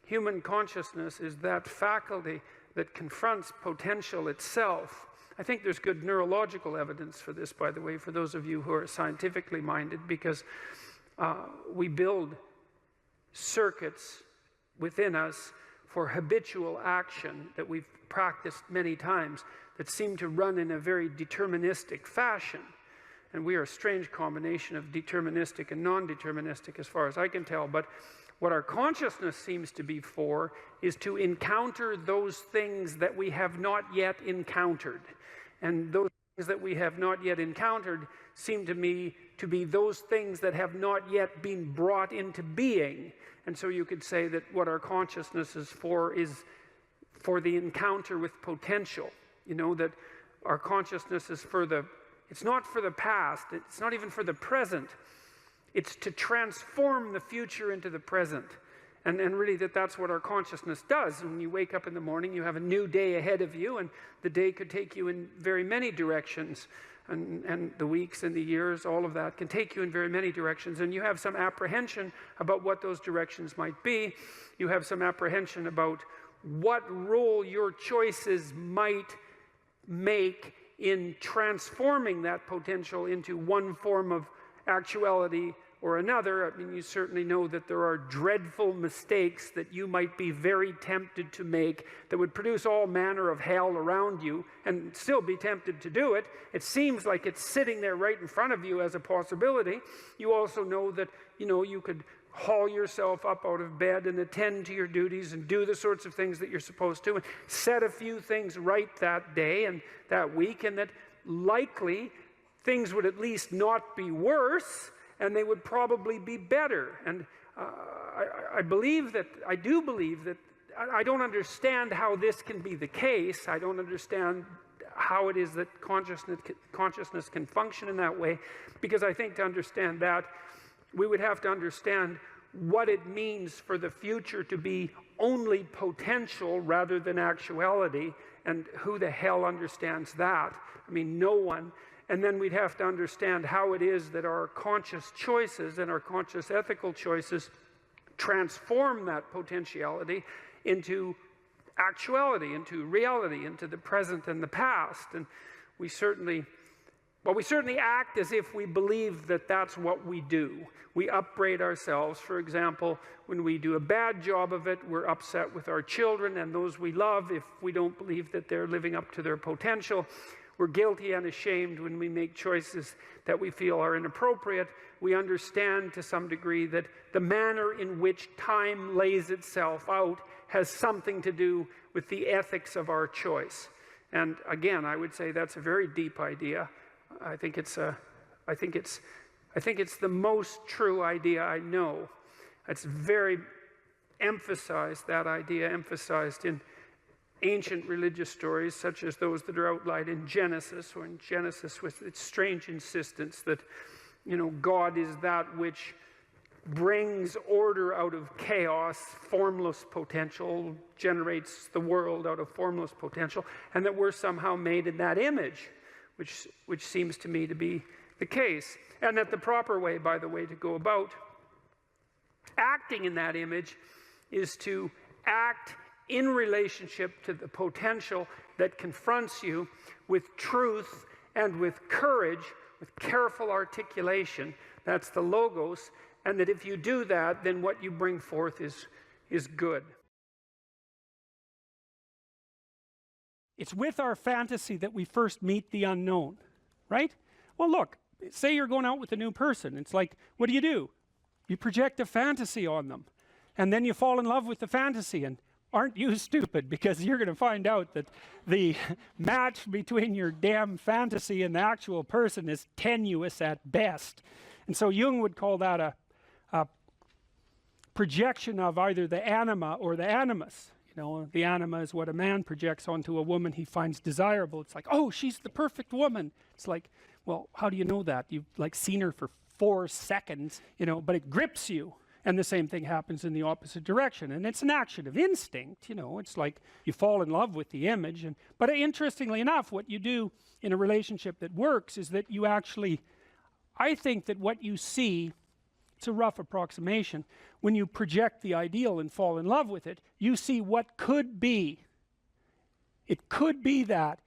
human consciousness is that faculty that confronts potential itself. I think there's good neurological evidence for this, by the way, for those of you who are scientifically minded, because we build circuits within us for habitual action that we've practiced many times that seem to run in a very deterministic fashion. And we are a strange combination of deterministic and non-deterministic as far as I can tell. But what our consciousness seems to be for is to encounter those things that we have not yet encountered. And those things that we have not yet encountered seem to me to be those things that have not yet been brought into being. And so you could say that what our consciousness is for the encounter with potential. You know, that our consciousness is it's not for the past, it's not even for the present. It's to transform the future into the present. And really that's what our consciousness does. And when you wake up in the morning, you have a new day ahead of you, and the day could take you in very many directions. And the weeks and the years, all of that can take you in very many directions. And you have some apprehension about what those directions might be. You have some apprehension about what role your choices might make in transforming that potential into one form of actuality or another. I mean, you certainly know that there are dreadful mistakes that you might be very tempted to make that would produce all manner of hell around you and still be tempted to do it. It seems like it's sitting there right in front of you as a possibility. You also know that, you know, you could haul yourself up out of bed and attend to your duties and do the sorts of things that you're supposed to and set a few things right that day and that week, and that likely things would at least not be worse, and they would probably be better. And I do believe that, I don't understand how this can be the case. I don't understand how it is that consciousness can function in that way, because I think to understand that, we would have to understand what it means for the future to be only potential rather than actuality, and who the hell understands that? I mean, no one. And then we'd have to understand how it is that our conscious choices and our conscious ethical choices transform that potentiality into actuality, into reality, into the present and the past. And we certainly Well, we certainly act as if we believe that that's what we do. We upbraid ourselves. For example, when we do a bad job of it, we're upset with our children and those we love if we don't believe that they're living up to their potential. We're guilty and ashamed when we make choices that we feel are inappropriate. We understand to some degree that the manner in which time lays itself out has something to do with the ethics of our choice. And again, I would say that's a very deep idea. I think it's the most true idea I know. It's very emphasized, that idea emphasized in ancient religious stories such as those that are outlined in Genesis, or in Genesis with its strange insistence that, you know, God is that which brings order out of chaos, formless potential, generates the world out of formless potential, and that we're somehow made in that image, which seems to me to be the case. And that the proper way, by the way, to go about acting in that image is to act in relationship to the potential that confronts you with truth and with courage, with careful articulation. That's the logos. And that if you do that, then what you bring forth is good. It's with our fantasy that we first meet the unknown, right? Well, look, say you're going out with a new person. It's like, what do? You project a fantasy on them. And then you fall in love with the fantasy. And aren't you stupid? Because you're going to find out that the match between your damn fantasy and the actual person is tenuous at best. And so Jung would call that a projection of either the anima or the animus. You know, the anima is what a man projects onto a woman he finds desirable. It's like, oh, she's the perfect woman. It's like, well, how do you know that? You've like seen her for 4 seconds, you know, but it grips you. And the same thing happens in the opposite direction. And it's an action of instinct, you know. It's like you fall in love with the image. But interestingly enough, what you do in a relationship that works is that you actually, I think that what you see, it's a rough approximation, when you project the ideal and fall in love with it, you see what could be. It could be that,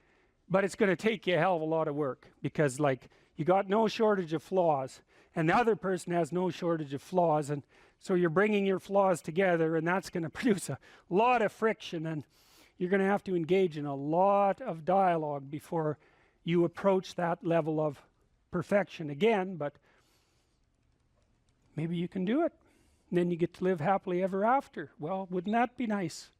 but it's going to take you a hell of a lot of work, because like you got no shortage of flaws and the other person has no shortage of flaws, and so you're bringing your flaws together, and that's going to produce a lot of friction, and you're going to have to engage in a lot of dialogue before you approach that level of perfection again. But maybe you can do it, and then you get to live happily ever after. Well, wouldn't that be nice?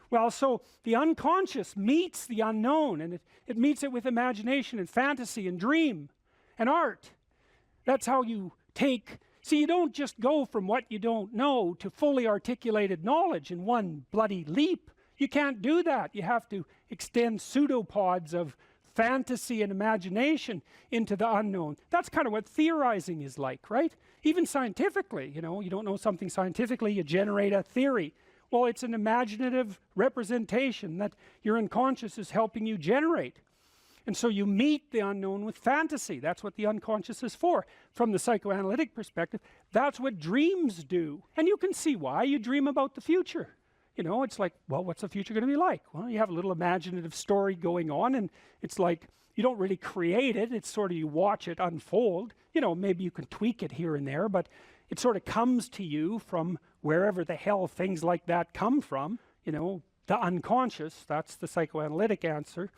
Well, so the unconscious meets the unknown, and it meets it with imagination and fantasy and dream and art. That's how you take, see, you don't just go from what you don't know to fully articulated knowledge in one bloody leap. You can't do that. You have to extend pseudopods of fantasy and imagination into the unknown. That's kind of what theorizing is like, right? Even scientifically, you know, you don't know something scientifically, you generate a theory. Well, it's an imaginative representation that your unconscious is helping you generate. And so you meet the unknown with fantasy. That's what the unconscious is for. From the psychoanalytic perspective, that's what dreams do. And you can see why. You dream about the future. You know, it's like, well, what's the future going to be like? Well, you have a little imaginative story going on, and it's like, you don't really create it. It's sort of, you watch it unfold. You know, maybe you can tweak it here and there, but it sort of comes to you from wherever the hell things like that come from. You know, the unconscious, that's the psychoanalytic answer.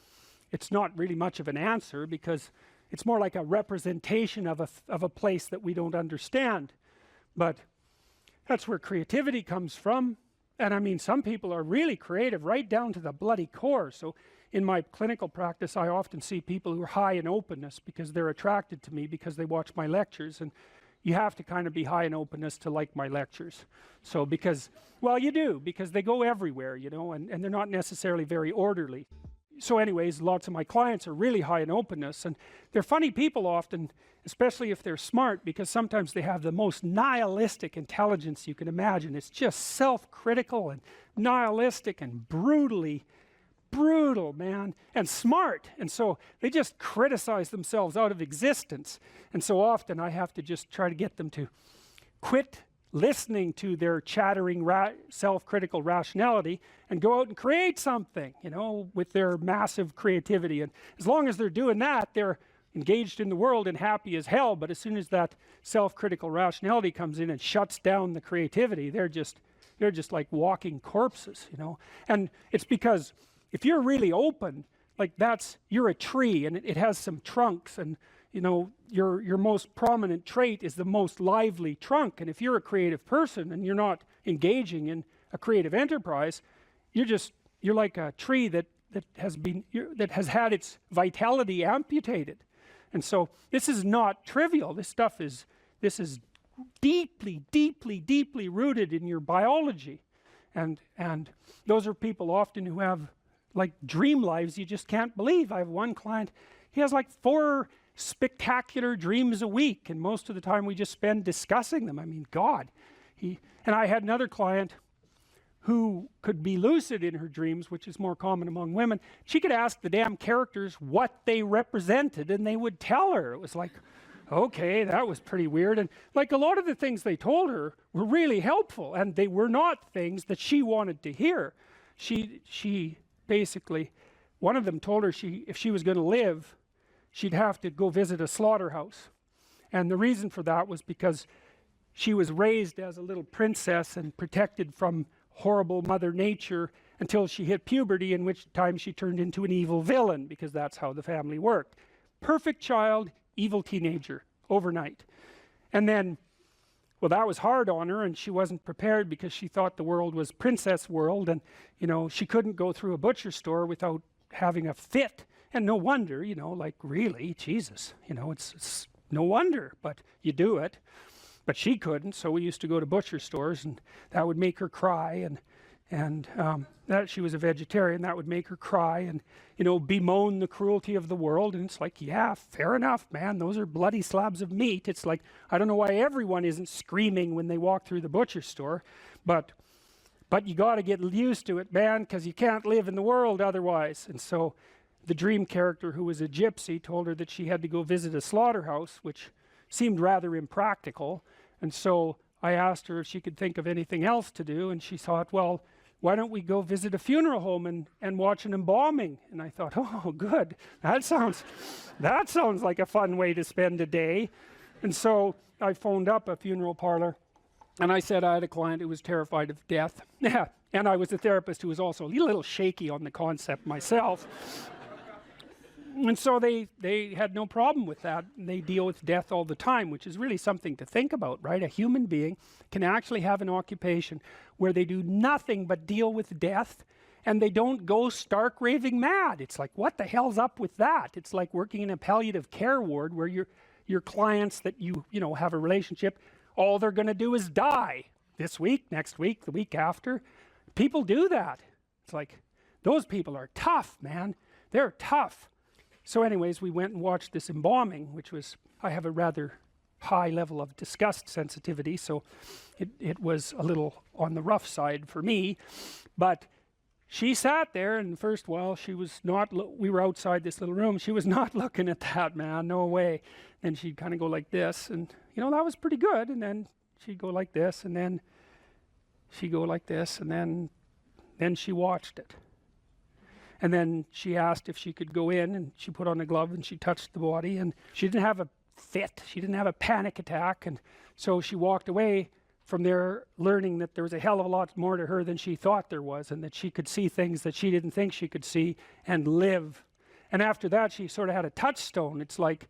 It's not really much of an answer, because it's more like a representation of a place that we don't understand. But that's where creativity comes from. And I mean, some people are really creative right down to the bloody core. So in my clinical practice, I often see people who are high in openness because they're attracted to me because they watch my lectures. And you have to kind of be high in openness to like my lectures. So because, well, you do, because they go everywhere, you know, and they're not necessarily very orderly. So anyways, lots of my clients are really high in openness, and they're funny people often, especially if they're smart, because sometimes they have the most nihilistic intelligence you can imagine. It's just self-critical and nihilistic and brutally brutal, man, and smart. And so they just criticize themselves out of existence. And so often I have to just try to get them to quit listening to their chattering self-critical rationality and go out and create something, you know, with their massive creativity. And as long as they're doing that, they're engaged in the world and happy as hell, but as soon as that self-critical rationality comes in and shuts down the creativity, they're just like walking corpses, you know. And it's because if you're really open, like you're a tree and it has some trunks, and you know, your most prominent trait is the most lively trunk. And if you're a creative person and you're not engaging in a creative enterprise, you're like a tree that has had its vitality amputated. And so this is not trivial. This is deeply, deeply, deeply rooted in your biology. And those are people often who have like dream lives you just can't believe. I have one client, he has like 4 spectacular dreams a week, and most of the time we just spend discussing them. I mean, God. And I had another client who could be lucid in her dreams, which is more common among women. She could ask the damn characters what they represented and they would tell her. It was like, okay, that was pretty weird. And like a lot of the things they told her were really helpful, and they were not things that she wanted to hear. She basically, one of them told her if she was going to live, she'd have to go visit a slaughterhouse. And the reason for that was because she was raised as a little princess and protected from horrible Mother Nature until she hit puberty, in which time she turned into an evil villain, because that's how the family worked. Perfect child, evil teenager, overnight. And then, well, that was hard on her, and she wasn't prepared because she thought the world was princess world, and, you know, she couldn't go through a butcher store without having a fit. And no wonder, you know, like, really, Jesus, you know, it's no wonder, but you do it. But she couldn't, so we used to go to butcher stores, and that would make her cry, and that she was a vegetarian, that would make her cry, and, you know, bemoan the cruelty of the world. And it's like, yeah, fair enough, man, those are bloody slabs of meat. It's like, I don't know why everyone isn't screaming when they walk through the butcher store, but you got to get used to it, man, because you can't live in the world otherwise. And so the dream character, who was a gypsy, told her that she had to go visit a slaughterhouse, which seemed rather impractical. And so I asked her if she could think of anything else to do, and she thought, well, why don't we go visit a funeral home and watch an embalming? And I thought, oh, good, that sounds like a fun way to spend a day. And so I phoned up a funeral parlor, and I said I had a client who was terrified of death. Yeah, and I was a therapist who was also a little shaky on the concept myself. And so they had no problem with that. They deal with death all the time, which is really something to think about, right? A human being can actually have an occupation where they do nothing but deal with death, and they don't go stark raving mad. It's like, what the hell's up with that? It's like working in a palliative care ward where your clients that you know have a relationship, all they're going to do is die this week, next week, the week after. People do that. It's like, those people are tough, man. They're tough. So anyways, we went and watched this embalming, which was, I have a rather high level of disgust sensitivity, so it was a little on the rough side for me. But she sat there, and first while she was not, we were outside this little room, she was not looking at that, man, no way. And she'd kind of go like this, and you know, that was pretty good. And then she'd go like this, and then she'd go like this, and then she watched it. And then she asked if she could go in, and she put on a glove and she touched the body, and she didn't have a fit, she didn't have a panic attack. And so she walked away from there learning that there was a hell of a lot more to her than she thought there was, and that she could see things that she didn't think she could see and live. And after that, she sort of had a touchstone. It's like,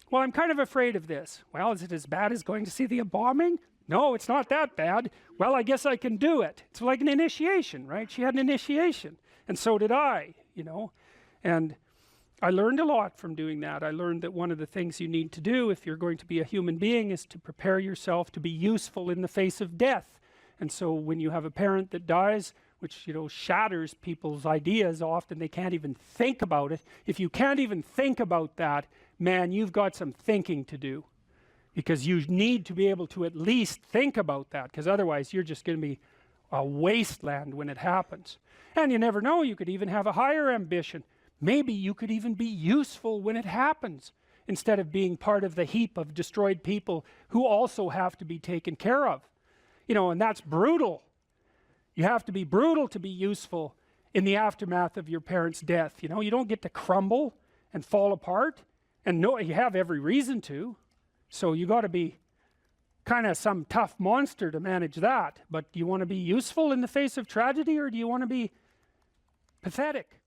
well, I'm kind of afraid of this. Well, is it as bad as going to see the embalming? No, it's not that bad. Well, I guess I can do it. It's like an initiation, right? She had an initiation. And so did I, you know, and I learned a lot from doing that. I learned that one of the things you need to do if you're going to be a human being is to prepare yourself to be useful in the face of death. And so when you have a parent that dies, which, you know, shatters people's ideas, often they can't even think about it. If you can't even think about that, man, you've got some thinking to do, because you need to be able to at least think about that, because otherwise you're just going to be a wasteland when it happens. And you never know, you could even have a higher ambition. Maybe you could even be useful when it happens, instead of being part of the heap of destroyed people who also have to be taken care of. You know, and that's brutal. You have to be brutal to be useful in the aftermath of your parents' death. You know, you don't get to crumble and fall apart And no, you have every reason to. So you got to be kind of some tough monster to manage that. But do you want to be useful in the face of tragedy, or do you want to be pathetic?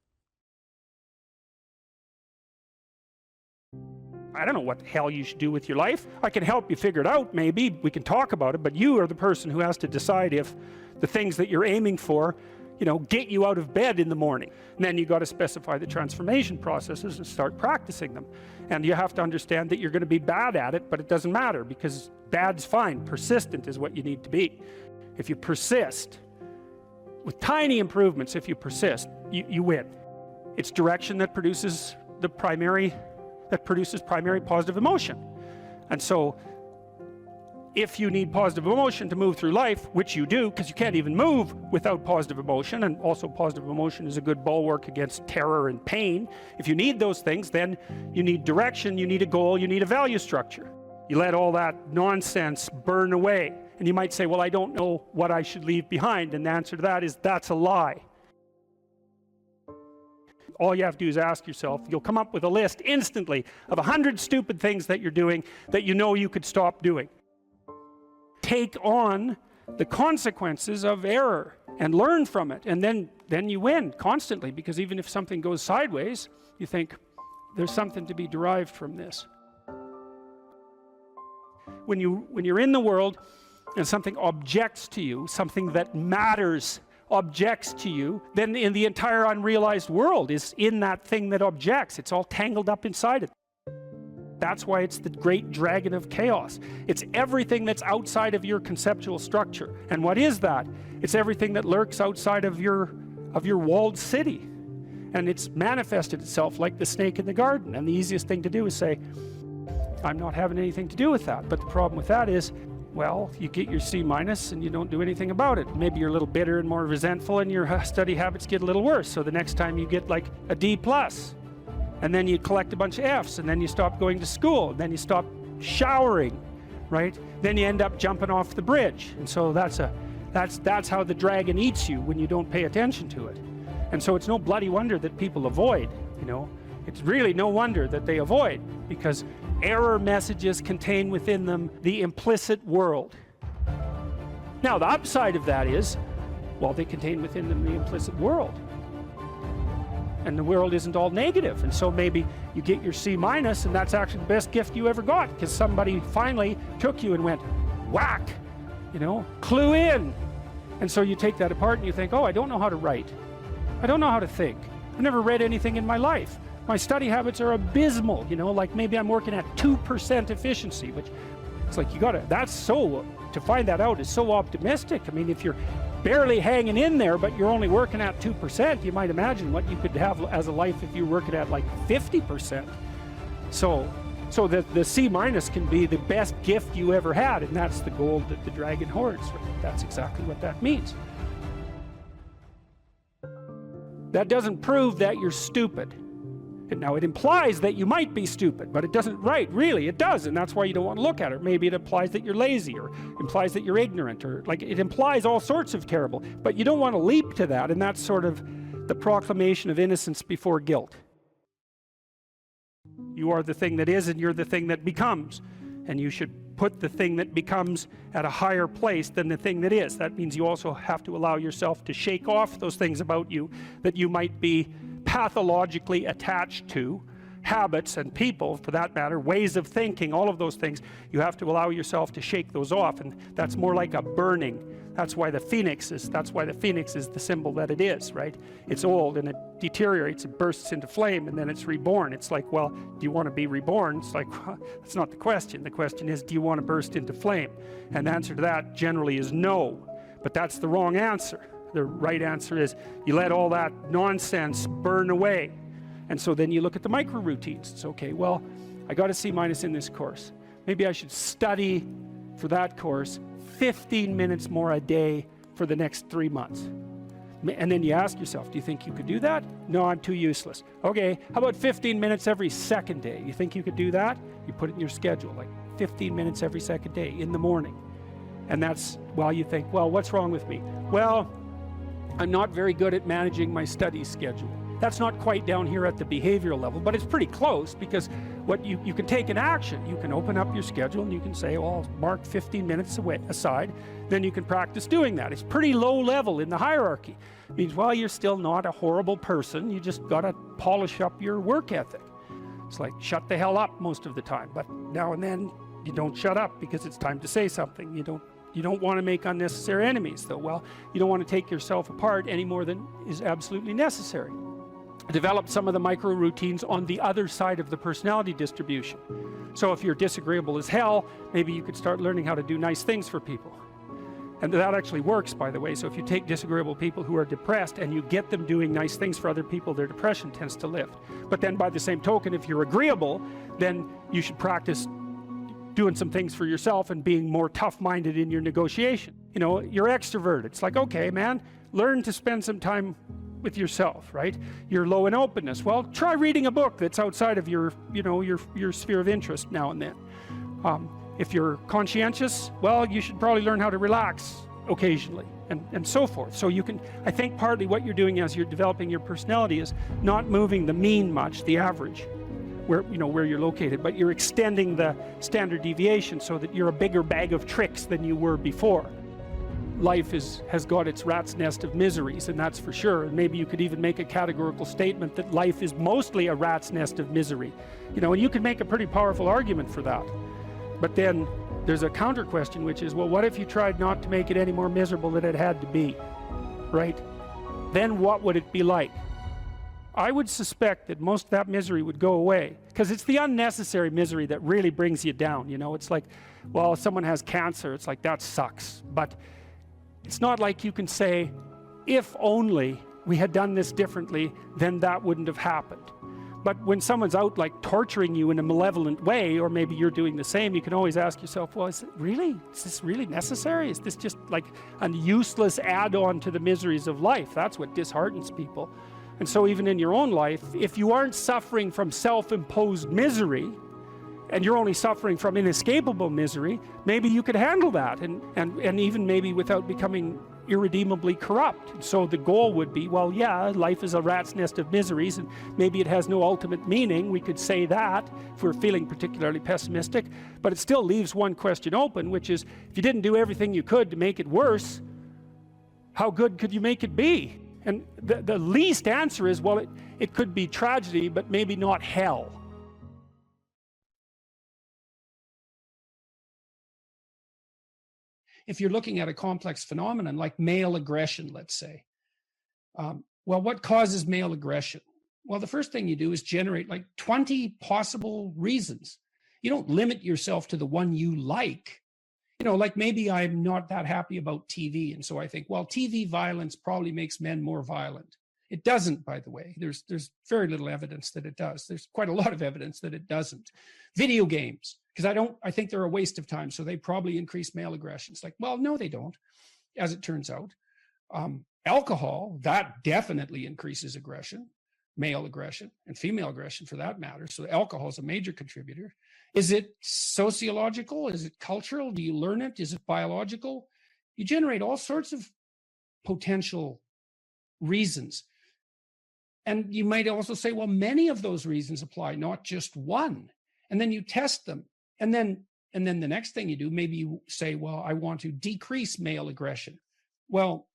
I don't know what the hell you should do with your life. I can help you figure it out, maybe. We can talk about it, but you are the person who has to decide if the things that you're aiming for, you know, get you out of bed in the morning. And then you got to specify the transformation processes and start practicing them. And you have to understand that you're going to be bad at it, but it doesn't matter, because bad's fine. Persistent is what you need to be. If you persist, with tiny improvements, if you persist, you win. It's direction that produces the primary positive emotion. And so if you need positive emotion to move through life, which you do, because you can't even move without positive emotion, and also positive emotion is a good bulwark against terror and pain. If you need those things, then you need direction, you need a goal, you need a value structure. You let all that nonsense burn away. And you might say, well, I don't know what I should leave behind. And the answer to that is, that's a lie. All you have to do is ask yourself. You'll come up with a list instantly of 100 stupid things that you're doing that you know you could stop doing. Take on the consequences of error and learn from it, and then you win constantly, because even if something goes sideways, you think there's something to be derived from this. When you're in the world and something objects to you, something that matters objects to you, then in the entire unrealized world is in that thing that objects. It's all tangled up inside it. That's why it's the great dragon of chaos. It's everything that's outside of your conceptual structure. And what is that? It's everything that lurks outside of your walled city. And it's manifested itself like the snake in the garden. And the easiest thing to do is say, I'm not having anything to do with that. But the problem with that is, well, you get your C- and you don't do anything about it. Maybe you're a little bitter and more resentful, and your study habits get a little worse. So the next time you get like a D+, and then you collect a bunch of Fs, and then you stop going to school, and then you stop showering, right? Then you end up jumping off the bridge. And so that's how the dragon eats you, when you don't pay attention to it. And so it's no bloody wonder that people avoid, you know. It's really no wonder that they avoid, because error messages contain within them the implicit world. Now, the upside of that is, well, they contain within them the implicit world. And the world isn't all negative. And so maybe you get your C-, and that's actually the best gift you ever got, because somebody finally took you and went, whack, you know, clue in. And so you take that apart and you think, oh, I don't know how to write. I don't know how to think. I've never read anything in my life. My study habits are abysmal, you know, like maybe I'm working at 2% efficiency, which it's like, to find that out is so optimistic. I mean, if you're barely hanging in there, but you're only working at 2%, you might imagine what you could have as a life if you're working at like 50%. So the C- can be the best gift you ever had, and that's the gold that the dragon hoards. Right? That's exactly what that means. That doesn't prove that you're stupid. Now, it implies that you might be stupid, but it doesn't, right, really, it does, and that's why you don't want to look at it. Maybe it implies that you're lazy, or implies that you're ignorant, or like it implies all sorts of terrible, but you don't want to leap to that, and that's sort of the proclamation of innocence before guilt. You are the thing that is, and you're the thing that becomes, and you should put the thing that becomes at a higher place than the thing that is. That means you also have to allow yourself to shake off those things about you that you might be pathologically attached to, habits and people, for that matter, ways of thinking, all of those things. You have to allow yourself to shake those off, and that's more like a burning. That's why the phoenix is the symbol that it is, right? It's old and it deteriorates, it bursts into flame, and then it's reborn. It's like, well, do you want to be reborn? It's like, well, that's not the question. The question is, do you want to burst into flame? And the answer to that generally is no, but that's the wrong answer. The right answer is, you let all that nonsense burn away. And so then you look at the micro routines. It's okay, well, I got a C- in this course. Maybe I should study for that course 15 minutes more a day for the next 3 months. And then you ask yourself, do you think you could do that? No, I'm too useless. Okay, how about 15 minutes every second day? You think you could do that? You put it in your schedule, like 15 minutes every second day in the morning. And that's, well, you think, well, what's wrong with me? Well, I'm not very good at managing my study schedule. That's not quite down here at the behavioral level, but it's pretty close, because what you can take an action. You can open up your schedule and you can say, well, I'll mark 15 minutes aside. Then you can practice doing that. It's pretty low level in the hierarchy. It means, well, you're still not a horrible person. You just got to polish up your work ethic. It's like, shut the hell up most of the time. But now and then you don't shut up because it's time to say something. You don't want to make unnecessary enemies, though. Well, you don't want to take yourself apart any more than is absolutely necessary. Develop some of the micro routines on the other side of the personality distribution. So if you're disagreeable as hell, maybe you could start learning how to do nice things for people. And that actually works, by the way. So if you take disagreeable people who are depressed and you get them doing nice things for other people, their depression tends to lift. But then by the same token, if you're agreeable, then you should practice doing some things for yourself and being more tough-minded in your negotiation. You know, you're extroverted. It's like, okay, man, learn to spend some time with yourself, right? You're low in openness. Well, try reading a book that's outside of your, you know, your sphere of interest now and then. If you're conscientious, well, you should probably learn how to relax occasionally, and so forth. So you can, I think partly what you're doing as you're developing your personality is not moving the mean much, the average, where, you know, where you're located, but you're extending the standard deviation so that you're a bigger bag of tricks than you were before. Life has got its rat's nest of miseries, and that's for sure. And maybe you could even make a categorical statement that life is mostly a rat's nest of misery. You know, and you could make a pretty powerful argument for that. But then there's a counter question, which is, well, what if you tried not to make it any more miserable than it had to be, right? Then what would it be like? I would suspect that most of that misery would go away, because it's the unnecessary misery that really brings you down. You know, it's like, well, if someone has cancer, it's like, that sucks. But it's not like you can say, if only we had done this differently, then that wouldn't have happened. But when someone's out like torturing you in a malevolent way, or maybe you're doing the same, you can always ask yourself, well, is this really necessary? Is this just like a useless add-on to the miseries of life? That's what disheartens people. And so even in your own life, if you aren't suffering from self-imposed misery, and you're only suffering from inescapable misery, maybe you could handle that, and even maybe without becoming irredeemably corrupt. So the goal would be, well, yeah, life is a rat's nest of miseries, and maybe it has no ultimate meaning. We could say that if we're feeling particularly pessimistic, but it still leaves one question open, which is, if you didn't do everything you could to make it worse, how good could you make it be? And the least answer is, well, it could be tragedy, but maybe not hell. If you're looking at a complex phenomenon like male aggression, let's say, well, what causes male aggression? Well, the first thing you do is generate like 20 possible reasons. You don't limit yourself to the one you like. You know, like maybe I'm not that happy about TV, and so I think, well, TV violence probably makes men more violent. It doesn't, by the way. There's very little evidence that it does. There's quite a lot of evidence that it doesn't. Video games, because I think they're a waste of time, so they probably increase male aggression. It's like, well, no, they don't, as it turns out. Alcohol, that definitely increases aggression, male aggression, and female aggression for that matter. So alcohol is a major contributor. Is it sociological? Is it cultural? Do you learn it? Is it biological? You generate all sorts of potential reasons. And you might also say, well, many of those reasons apply, not just one. And then you test them. And then the next thing you do, maybe you say, well, I want to decrease male aggression. Well,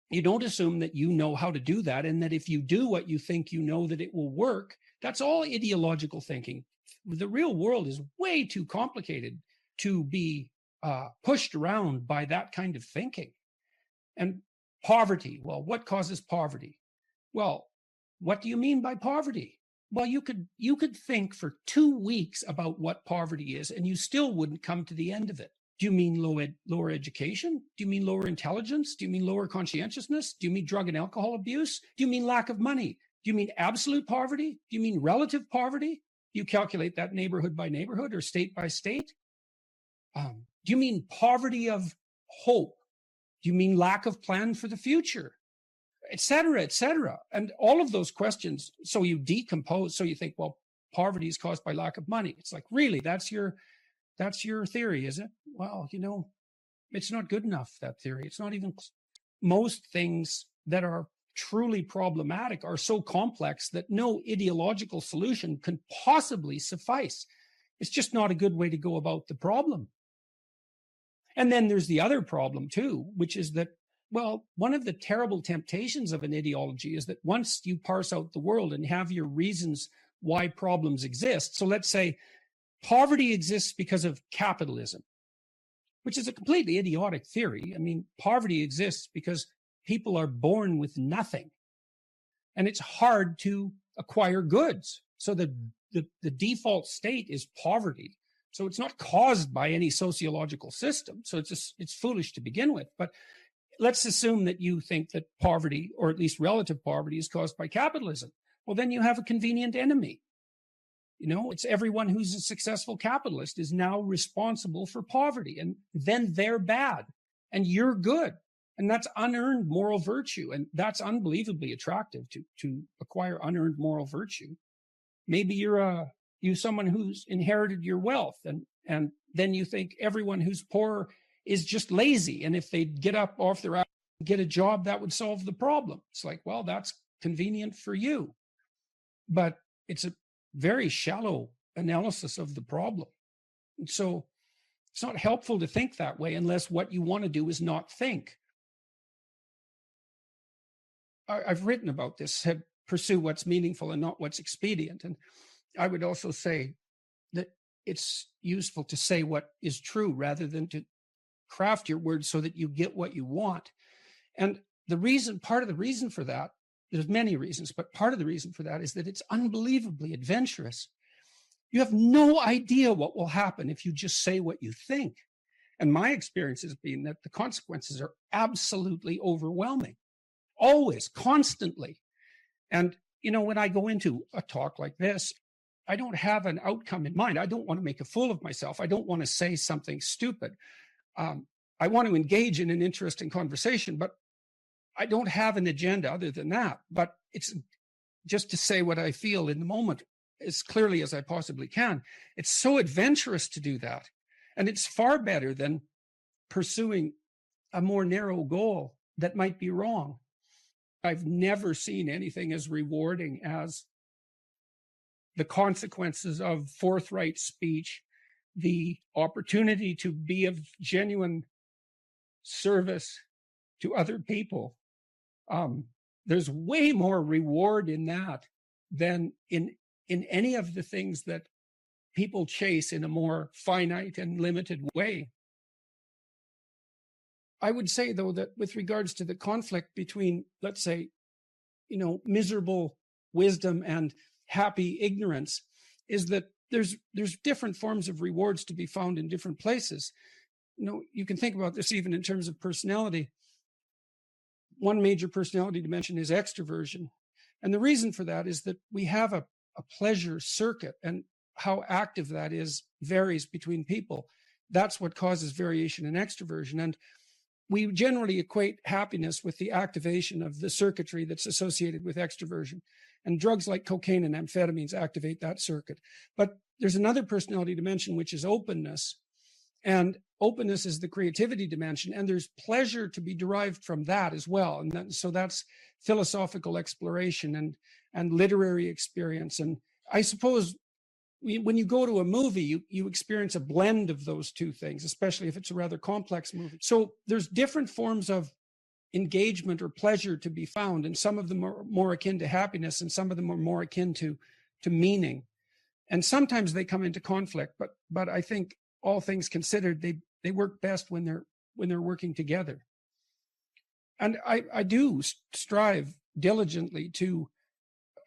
you don't assume that you know how to do that, and that if you do what you think you know, that it will work. That's all ideological thinking. The real world is way too complicated to be pushed around by that kind of thinking. And poverty, well, what causes poverty? Well, what do you mean by poverty? Well, you could think for 2 weeks about what poverty is, and you still wouldn't come to the end of it. Do you mean lower education? Do you mean lower intelligence? Do you mean lower conscientiousness? Do you mean drug and alcohol abuse? Do you mean lack of money? Do you mean absolute poverty? Do you mean relative poverty? Do you calculate that neighborhood by neighborhood or state by state? Do you mean poverty of hope? Do you mean lack of plan for the future? Et cetera, et cetera. And all of those questions, so you decompose, so you think, well, poverty is caused by lack of money. It's like, really, that's your theory, is it? Well, you know, it's not good enough, that theory. It's not even most things that are truly problematic are so complex that no ideological solution can possibly suffice. It's just not a good way to go about the problem. And then there's the other problem too, which is that, well, one of the terrible temptations of an ideology is that once you parse out the world and have your reasons why problems exist, so let's say poverty exists because of capitalism, which is a completely idiotic theory. I mean, poverty exists because people are born with nothing, and it's hard to acquire goods. So the default state is poverty. So it's not caused by any sociological system. So it's foolish to begin with. But let's assume that you think that poverty, or at least relative poverty, is caused by capitalism. Well, then you have a convenient enemy. You know, it's everyone who's a successful capitalist is now responsible for poverty, and then they're bad and you're good. And that's unearned moral virtue. And that's unbelievably attractive to acquire unearned moral virtue. Maybe you're someone who's inherited your wealth, and then you think everyone who's poor is just lazy. And if they get up off their ass and get a job, that would solve the problem. It's like, well, that's convenient for you. But it's a very shallow analysis of the problem. And so it's not helpful to think that way unless what you want to do is not think. I've written about this, said pursue what's meaningful and not what's expedient. And I would also say that it's useful to say what is true rather than to craft your words so that you get what you want. And part of the reason for that, there's many reasons, but part of the reason for that is that it's unbelievably adventurous. You have no idea what will happen if you just say what you think. And my experience has been that the consequences are absolutely overwhelming. Always, constantly. And, you know, when I go into a talk like this, I don't have an outcome in mind. I don't want to make a fool of myself. I don't want to say something stupid. I want to engage in an interesting conversation, but I don't have an agenda other than that. But it's just to say what I feel in the moment as clearly as I possibly can. It's so adventurous to do that. And it's far better than pursuing a more narrow goal that might be wrong. I've never seen anything as rewarding as the consequences of forthright speech, the opportunity to be of genuine service to other people. There's way more reward in that than in any of the things that people chase in a more finite and limited way. I would say, though, that with regards to the conflict between, let's say, you know, miserable wisdom and happy ignorance, is that there's different forms of rewards to be found in different places. You know, you can think about this even in terms of personality. One major personality dimension is extroversion. And the reason for that is that we have a pleasure circuit, and how active that is varies between people. That's what causes variation in extroversion. And we generally equate happiness with the activation of the circuitry that's associated with extroversion. And drugs like cocaine and amphetamines activate that circuit. But there's another personality dimension, which is openness. And openness is the creativity dimension. And there's pleasure to be derived from that as well. And so that's philosophical exploration and literary experience. And I suppose when you go to a movie, you experience a blend of those two things, especially if it's a rather complex movie. So there's different forms of engagement or pleasure to be found, and some of them are more akin to happiness, and some of them are more akin to meaning. And sometimes they come into conflict, but I think all things considered, they work best when they're working together. And I do strive diligently to.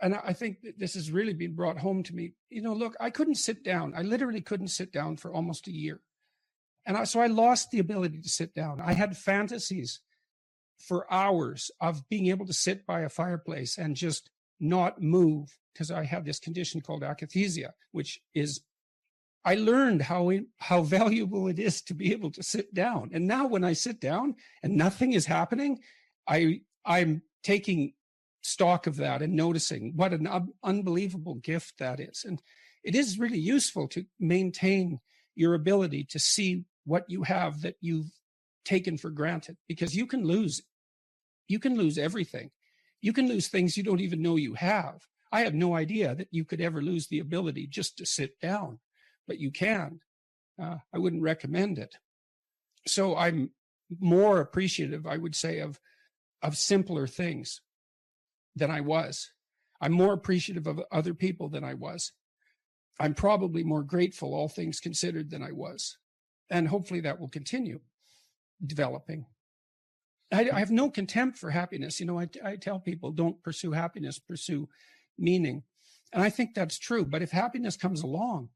And I think that this has really been brought home to me. You know, look, I couldn't sit down. I literally couldn't sit down for almost a year. And so I lost the ability to sit down. I had fantasies for hours of being able to sit by a fireplace and just not move, because I have this condition called akathisia, which is, I learned how valuable it is to be able to sit down. And now when I sit down and nothing is happening, I'm taking stock of that and noticing what an unbelievable gift that is. And it is really useful to maintain your ability to see what you have that you've taken for granted, because you can lose everything You can lose things you don't even know you have. I had no idea that you could ever lose the ability just to sit down, but you can. I wouldn't recommend it. So I'm more appreciative, I would say, of simpler things than I was. I'm more appreciative of other people than I was. I'm probably more grateful, all things considered, than I was. And hopefully that will continue developing. I have no contempt for happiness. You know, I tell people, don't pursue happiness, pursue meaning. And I think that's true. But if happiness comes along,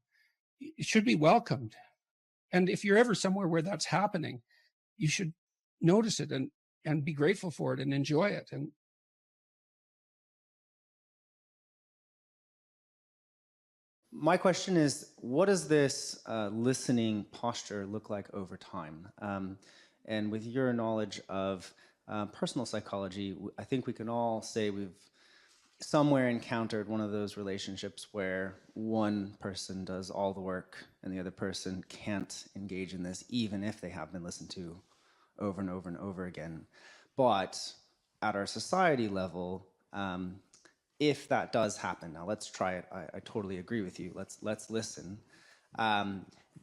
it should be welcomed. And if you're ever somewhere where that's happening, you should notice it and be grateful for it and enjoy it. And my question is, what does this listening posture look like over time? And with your knowledge of personal psychology, I think we can all say we've somewhere encountered one of those relationships where one person does all the work and the other person can't engage in this, even if they have been listened to over and over and over again. But at our society level, if that does happen, now let's try it. I totally agree with you. Let's listen.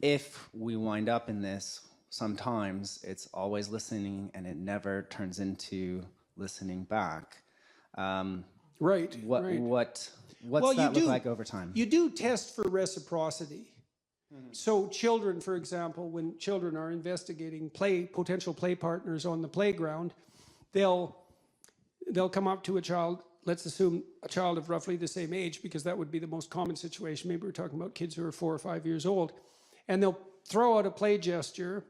If we wind up in this, sometimes it's always listening and it never turns into listening back. Right. What's that look like over time? You do test for reciprocity. So children, for example, when children are investigating potential play partners on the playground, they'll come up to a child. Let's assume a child of roughly the same age, because that would be the most common situation. Maybe we're talking about kids who are 4 or 5 years old. And they'll throw out a play gesture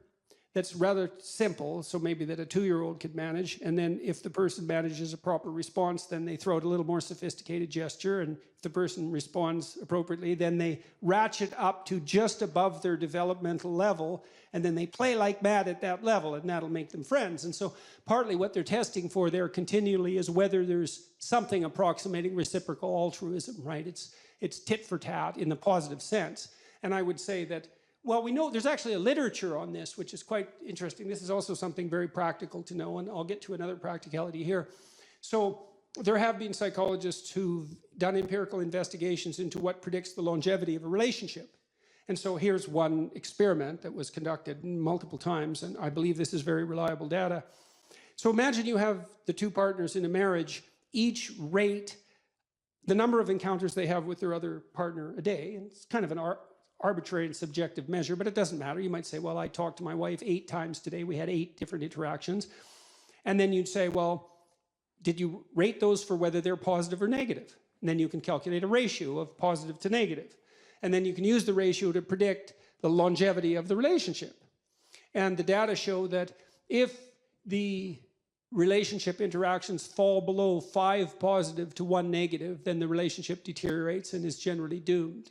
that's rather simple, so maybe that a 2-year-old could manage. And then if the person manages a proper response, then they throw out a little more sophisticated gesture. And if the person responds appropriately, then they ratchet up to just above their developmental level. And then they play like mad at that level, and that'll make them friends. And so partly what they're testing for there continually is whether there's something approximating reciprocal altruism, right? It's tit for tat in the positive sense. And I would say that, well, we know there's actually a literature on this, which is quite interesting. This is also something very practical to know, and I'll get to another practicality here. So there have been psychologists who've done empirical investigations into what predicts the longevity of a relationship. And so here's one experiment that was conducted multiple times, and I believe this is very reliable data. So imagine you have the two partners in a marriage, each rate the number of encounters they have with their other partner a day, and it's kind of an arbitrary and subjective measure, but it doesn't matter. You might say, well, I talked to my wife 8 times today. We had 8 different interactions. And then you'd say, well, did you rate those for whether they're positive or negative? And then you can calculate a ratio of positive to negative. And then you can use the ratio to predict the longevity of the relationship. And the data show that if the relationship interactions fall below 5 positive to 1 negative, then the relationship deteriorates and is generally doomed.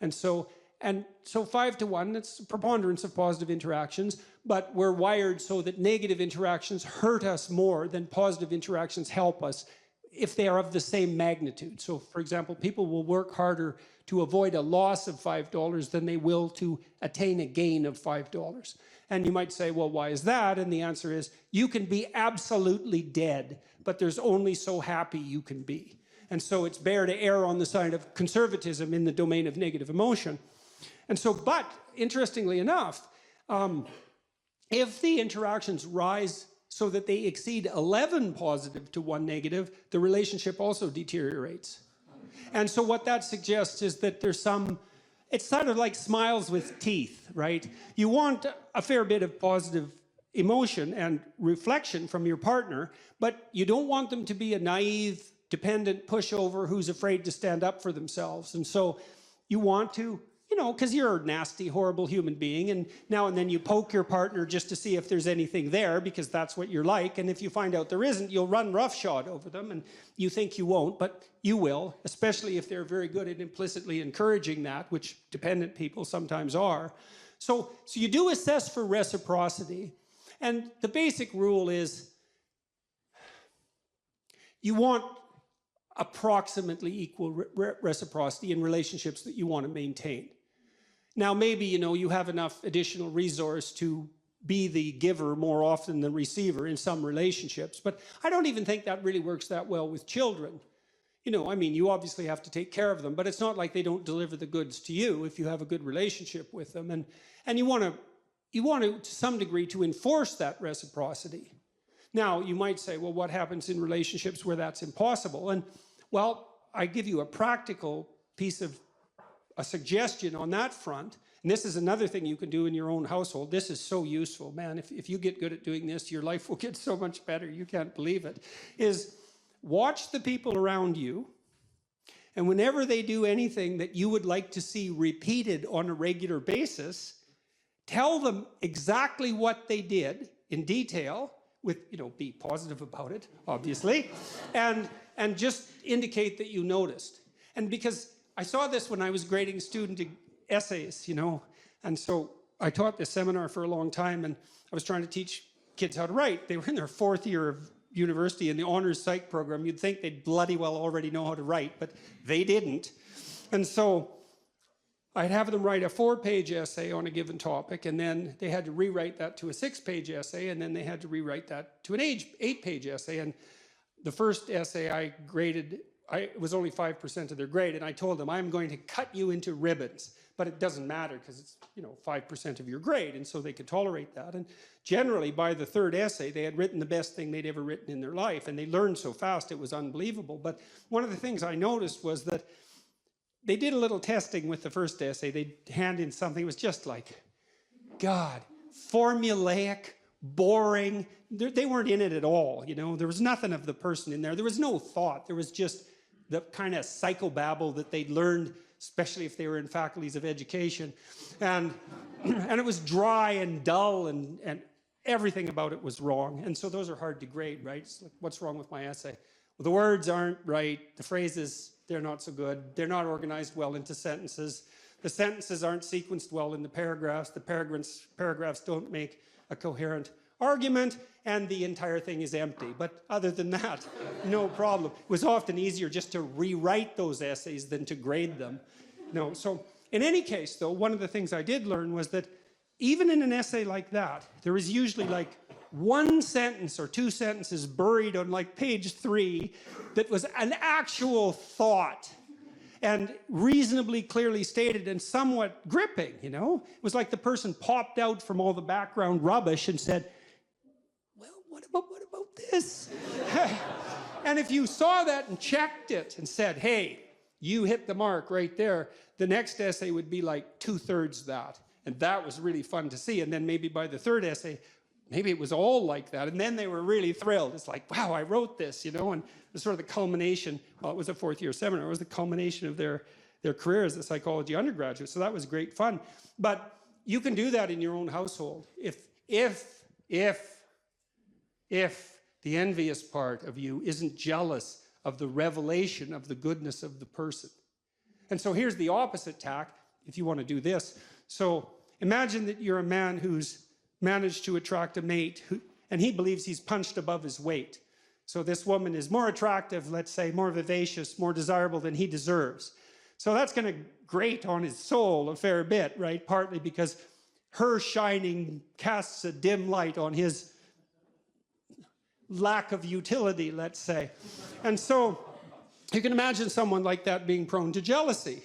And so 5 to 1, that's a preponderance of positive interactions, but we're wired so that negative interactions hurt us more than positive interactions help us if they are of the same magnitude. So, for example, people will work harder to avoid a loss of $5 than they will to attain a gain of $5. And you might say, well, why is that? And the answer is, you can be absolutely dead, but there's only so happy you can be. And so it's better to err on the side of conservatism in the domain of negative emotion. And so, but interestingly enough, if the interactions rise so that they exceed 11 positive to 1 negative, the relationship also deteriorates. And so what that suggests is that there's it's sort of like smiles with teeth, right? You want a fair bit of positive emotion and reflection from your partner, but you don't want them to be a naive, dependent pushover who's afraid to stand up for themselves. And so you want to, because you're a nasty, horrible human being, and now and then you poke your partner just to see if there's anything there, because that's what you're like. And if you find out there isn't, you'll run roughshod over them, and you think you won't, but you will, especially if they're very good at implicitly encouraging that, which dependent people sometimes are. So you do assess for reciprocity, and the basic rule is you want approximately equal reciprocity in relationships that you want to maintain. Now, maybe, you have enough additional resource to be the giver more often than receiver in some relationships. But I don't even think that really works that well with children. You know, I mean, you obviously have to take care of them, but it's not like they don't deliver the goods to you if you have a good relationship with them. And you want to some degree, to enforce that reciprocity. Now, you might say, well, what happens in relationships where that's impossible? And, well, I give you a practical piece of a suggestion on that front. And this is another thing you can do in your own household. This is so useful, man. If you get good at doing this, your life will get so much better. You can't believe it. Is watch the people around you, and whenever they do anything that you would like to see repeated on a regular basis, tell them exactly what they did in detail, with, you know, be positive about it, obviously, and just indicate that you noticed. And because I saw this when I was grading student essays, you know, and so I taught this seminar for a long time, and I was trying to teach kids how to write. They were in their 4th year of university in the honors psych program. You'd think they'd bloody well already know how to write, but they didn't. And so I'd have them write a 4-page essay on a given topic, and then they had to rewrite that to a 6-page essay, and then they had to rewrite that to an 8-page essay. And the first essay I graded, it was only 5% of their grade, and I told them, I'm going to cut you into ribbons, but it doesn't matter because it's, you know, 5% of your grade, and so they could tolerate that. And generally, by the 3rd essay, they had written the best thing they'd ever written in their life, and they learned so fast it was unbelievable. But one of the things I noticed was that they did a little testing with the first essay. They'd hand in something. It was just like, God, formulaic, boring. They weren't in it at all, you know. There was nothing of the person in there. There was no thought. There was just the kind of psychobabble that they'd learned, especially if they were in faculties of education. And it was dry and dull, and everything about it was wrong. And so those are hard to grade, right? It's like, what's wrong with my essay? Well, the words aren't right. The phrases, they're not so good. They're not organized well into sentences. The sentences aren't sequenced well in the paragraphs. The paragraphs don't make a coherent argument, and the entire thing is empty. But other than that, no problem. It was often easier just to rewrite those essays than to grade them. No, so in any case, though, one of the things I did learn was that even in an essay like that, there is usually like 1 sentence or 2 sentences buried on like page 3 that was an actual thought and reasonably clearly stated and somewhat gripping, you know? It was like the person popped out from all the background rubbish and said, well, what about this? And if you saw that and checked it and said, hey, you hit the mark right there, the next essay would be like 2/3 that. And that was really fun to see. And then maybe by the 3rd essay, maybe it was all like that. And then they were really thrilled. It's like, wow, I wrote this, you know, and it was sort of the culmination. Well, it was a 4th-year seminar. It was the culmination of their career as a psychology undergraduate. So that was great fun. But you can do that in your own household. If the envious part of you isn't jealous of the revelation of the goodness of the person. And so here's the opposite tack, if you want to do this. So imagine that you're a man who's managed to attract a mate, and he believes he's punched above his weight. So this woman is more attractive, let's say, more vivacious, more desirable than he deserves. So that's going to grate on his soul a fair bit, right? Partly because her shining casts a dim light on his lack of utility, let's say. And so you can imagine someone like that being prone to jealousy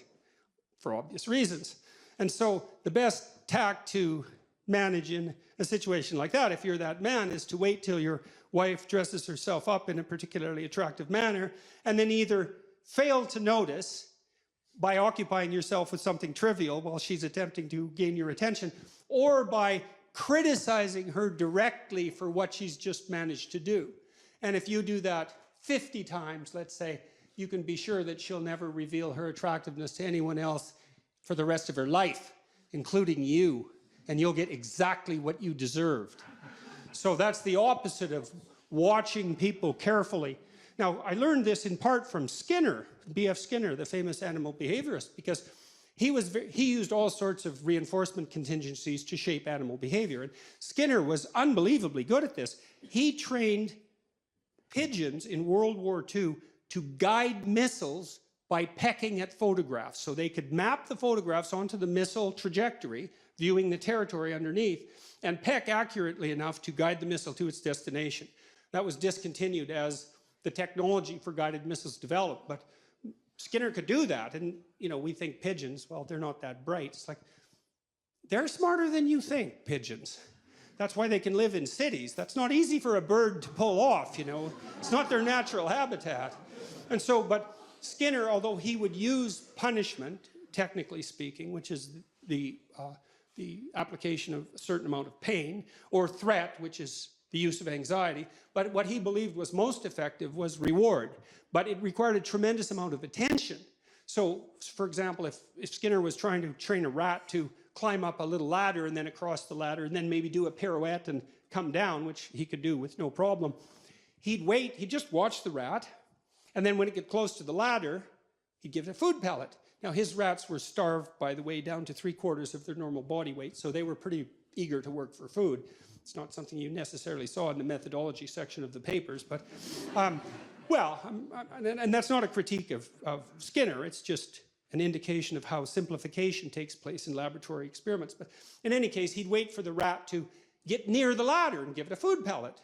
for obvious reasons. And so the best tack to manage in a situation like that, if you're that man, is to wait till your wife dresses herself up in a particularly attractive manner, and then either fail to notice by occupying yourself with something trivial while she's attempting to gain your attention, or by criticizing her directly for what she's just managed to do. And if you do that 50 times, let's say, you can be sure that she'll never reveal her attractiveness to anyone else for the rest of her life, including you. And you'll get exactly what you deserved. So that's the opposite of watching people carefully. Now, I learned this in part from Skinner, B.F. Skinner, the famous animal behaviorist, because he used all sorts of reinforcement contingencies to shape animal behavior. And Skinner was unbelievably good at this. He trained pigeons in World War II to guide missiles by pecking at photographs. So they could map the photographs onto the missile trajectory, viewing the territory underneath, and peck accurately enough to guide the missile to its destination. That was discontinued as the technology for guided missiles developed, but Skinner could do that. And, you know, we think pigeons, well, they're not that bright. It's like, they're smarter than you think, pigeons. That's why they can live in cities. That's not easy for a bird to pull off, you know. It's not their natural habitat. And so, but Skinner, although he would use punishment, technically speaking, which is the application of a certain amount of pain, or threat, which is the use of anxiety, but what he believed was most effective was reward. But it required a tremendous amount of attention. So, for example, if Skinner was trying to train a rat to climb up a little ladder and then across the ladder and then maybe do a pirouette and come down, which he could do with no problem, he'd wait, he'd just watch the rat, and then when it got close to the ladder, he'd give it a food pellet. Now, his rats were starved, by the way, down to 3/4 of their normal body weight, so they were pretty eager to work for food. It's not something you necessarily saw in the methodology section of the papers, but, and that's not a critique of Skinner, it's just an indication of how simplification takes place in laboratory experiments. But in any case, he'd wait for the rat to get near the ladder and give it a food pellet.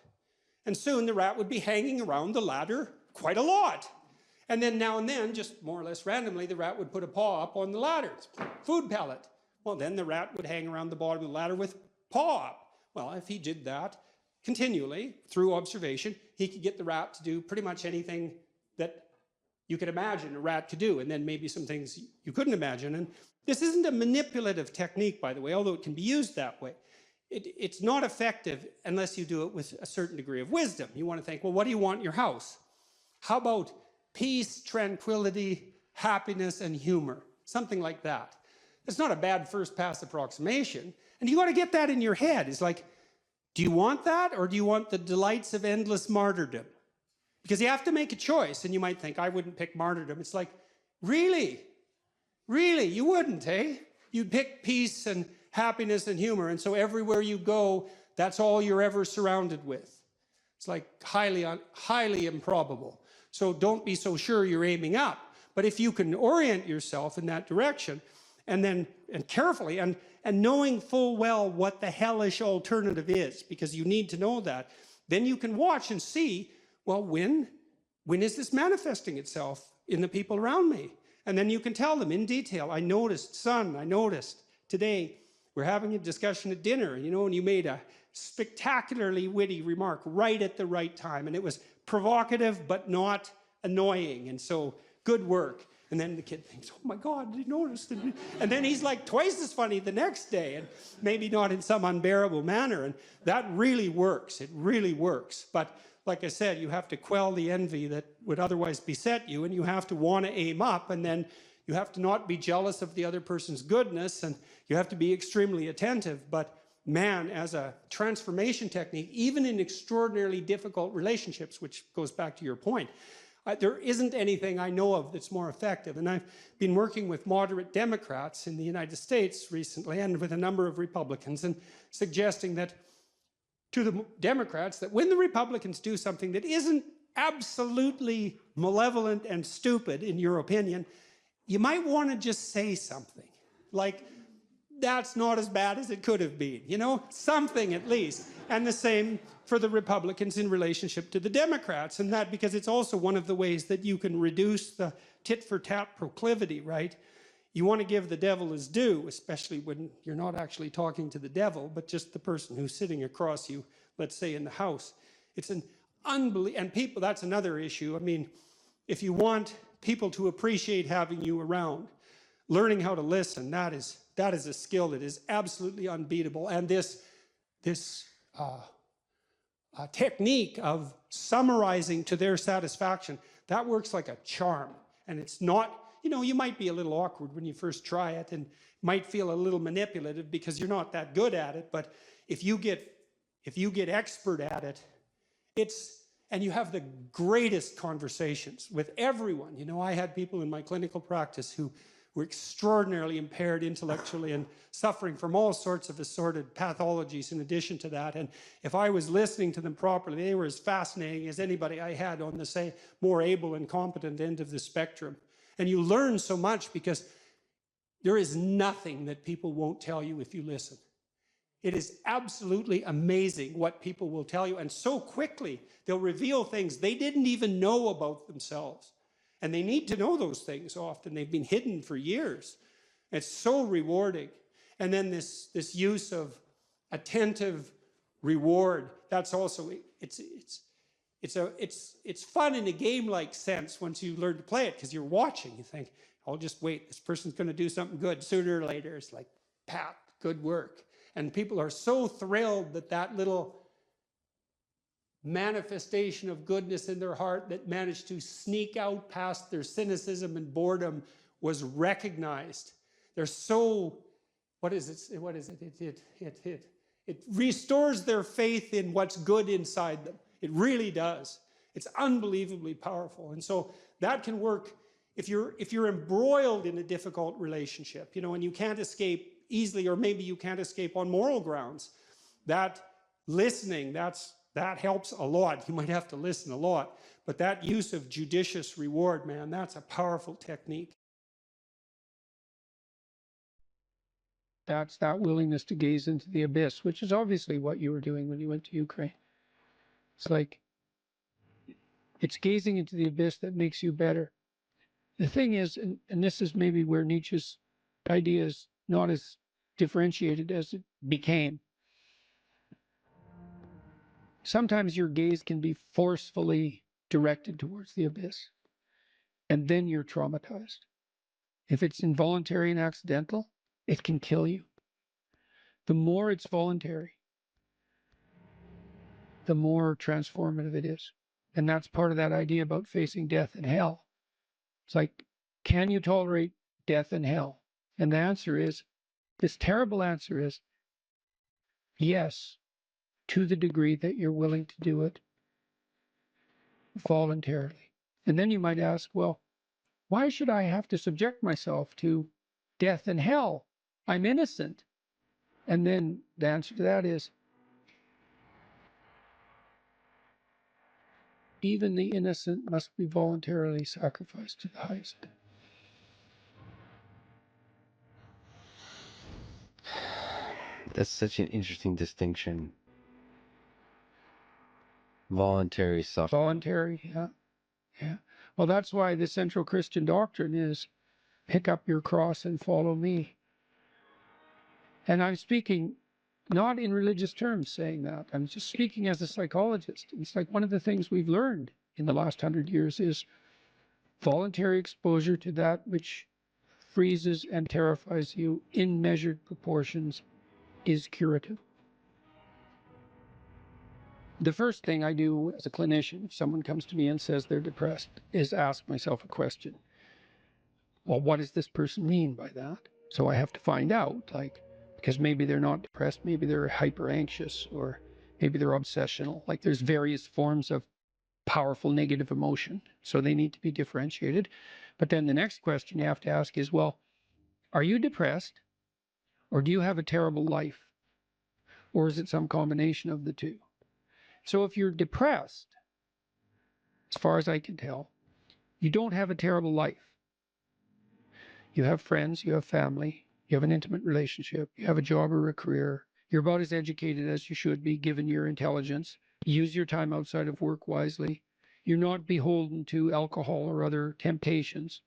And soon the rat would be hanging around the ladder quite a lot. And then now and then, just more or less randomly, the rat would put a paw up on the ladder. Food pellet. Well, then the rat would hang around the bottom of the ladder with paw up. Well, if he did that continually through observation, he could get the rat to do pretty much anything that you could imagine a rat could do, and then maybe some things you couldn't imagine. And this isn't a manipulative technique, by the way, although it can be used that way. It's not effective unless you do it with a certain degree of wisdom. You want to think, well, what do you want in your house? How about peace, tranquility, happiness, and humor? Something like that. It's not a bad first pass approximation. And you got to get that in your head. It's like, do you want that, or do you want the delights of endless martyrdom? Because you have to make a choice, and you might think, I wouldn't pick martyrdom. It's like, really? Really? You wouldn't, eh? You'd pick peace and happiness and humor, and so everywhere you go, that's all you're ever surrounded with. It's like highly improbable. So don't be so sure you're aiming up. But if you can orient yourself in that direction, and carefully, and knowing full well what the hellish alternative is, because you need to know that, then you can watch and see, well, when is this manifesting itself in the people around me? And then you can tell them in detail, I noticed today, we're having a discussion at dinner, you know, and you made a spectacularly witty remark right at the right time, and it was provocative but not annoying, and so good work. And then the kid thinks, oh my God, he noticed. And then he's like twice as funny the next day, and maybe not in some unbearable manner. And that really works. It really works. But like I said, you have to quell the envy that would otherwise beset you, and you have to want to aim up, and then you have to not be jealous of the other person's goodness, and you have to be extremely attentive. But man, as a transformation technique, even in extraordinarily difficult relationships, which goes back to your point, there isn't anything I know of that's more effective. And I've been working with moderate Democrats in the United States recently, and with a number of Republicans, and suggesting that to the Democrats that when the Republicans do something that isn't absolutely malevolent and stupid, in your opinion, you might want to just say something. Like, that's not as bad as it could have been, you know? Something at least. And the same for the Republicans in relationship to the Democrats, and that because it's also one of the ways that you can reduce the tit-for-tat proclivity, right? You want to give the devil his due, especially when you're not actually talking to the devil, but just the person who's sitting across you, let's say in the house. It's an unbelievable, and people, that's another issue. I mean, if you want people to appreciate having you around, learning how to listen, that is a skill that is absolutely unbeatable. And this technique of summarizing to their satisfaction, that works like a charm. And it's not, you know, you might be a little awkward when you first try it and might feel a little manipulative because you're not that good at it. But if you get expert at it, and you have the greatest conversations with everyone. You know, I had people in my clinical practice who were extraordinarily impaired intellectually and suffering from all sorts of assorted pathologies in addition to that. And if I was listening to them properly, they were as fascinating as anybody I had on the, say, more able and competent end of the spectrum. And you learn so much because there is nothing that people won't tell you if you listen. It is absolutely amazing what people will tell you, and so quickly they'll reveal things they didn't even know about themselves. And they need to know those things often. They've been hidden for years. It's so rewarding. And then this use of attentive reward, that's also, it's fun in a game-like sense once you learn to play it, because you're watching. You think, I'll just wait. This person's going to do something good. Sooner or later, it's like, pat, good work. And people are so thrilled that that little manifestation of goodness in their heart that managed to sneak out past their cynicism and boredom was recognized. They're so, what is it? It restores their faith in what's good inside them. It really does. It's unbelievably powerful. And so that can work if you're embroiled in a difficult relationship, you know, and you can't escape easily, or maybe you can't escape on moral grounds. That listening, that helps a lot. You might have to listen a lot, but that use of judicious reward, man, that's a powerful technique. That's that willingness to gaze into the abyss, which is obviously what you were doing when you went to Ukraine. It's like, it's gazing into the abyss that makes you better. The thing is, and this is maybe where Nietzsche's idea is not as differentiated as it became. Sometimes your gaze can be forcefully directed towards the abyss, and then you're traumatized. If it's involuntary and accidental, it can kill you. The more it's voluntary, the more transformative it is. And that's part of that idea about facing death and hell. It's like, can you tolerate death and hell? And the answer is, this terrible answer is, yes, to the degree that you're willing to do it voluntarily. And then you might ask, well, why should I have to subject myself to death and hell? I'm innocent. And then the answer to that is, even the innocent must be voluntarily sacrificed to the highest. That's such an interesting distinction. Voluntary suffering. Voluntary, yeah. Yeah. Well, that's why the central Christian doctrine is pick up your cross and follow me. And I'm speaking not in religious terms saying that. I'm just speaking as a psychologist. It's like one of the things we've learned in the last 100 years is voluntary exposure to that which freezes and terrifies you in measured proportions is curative. The first thing I do as a clinician, if someone comes to me and says they're depressed, is ask myself a question. Well, what does this person mean by that? So I have to find out, like, because maybe they're not depressed, maybe they're hyper anxious, or maybe they're obsessional. Like, there's various forms of powerful negative emotion, so they need to be differentiated. But then the next question you have to ask is, well, are you depressed, or do you have a terrible life? Or is it some combination of the two? So if you're depressed, as far as I can tell, you don't have a terrible life. You have friends, you have family, you have an intimate relationship, you have a job or a career. You're about as educated as you should be given your intelligence. Use your time outside of work wisely. You're not beholden to alcohol or other temptations.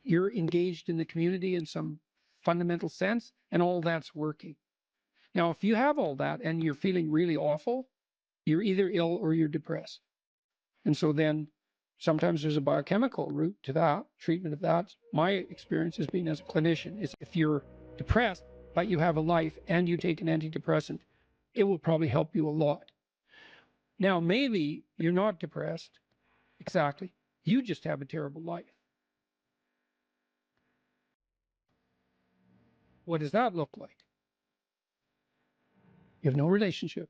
You're engaged in the community in some fundamental sense, and all that's working. Now, if you have all that and you're feeling really awful, you're either ill or you're depressed. And so then sometimes there's a biochemical route to that, treatment of that. My experience has been as a clinician is if you're depressed, but you have a life and you take an antidepressant, it will probably help you a lot. Now, maybe you're not depressed. Exactly. You just have a terrible life. What does that look like? You have no relationship.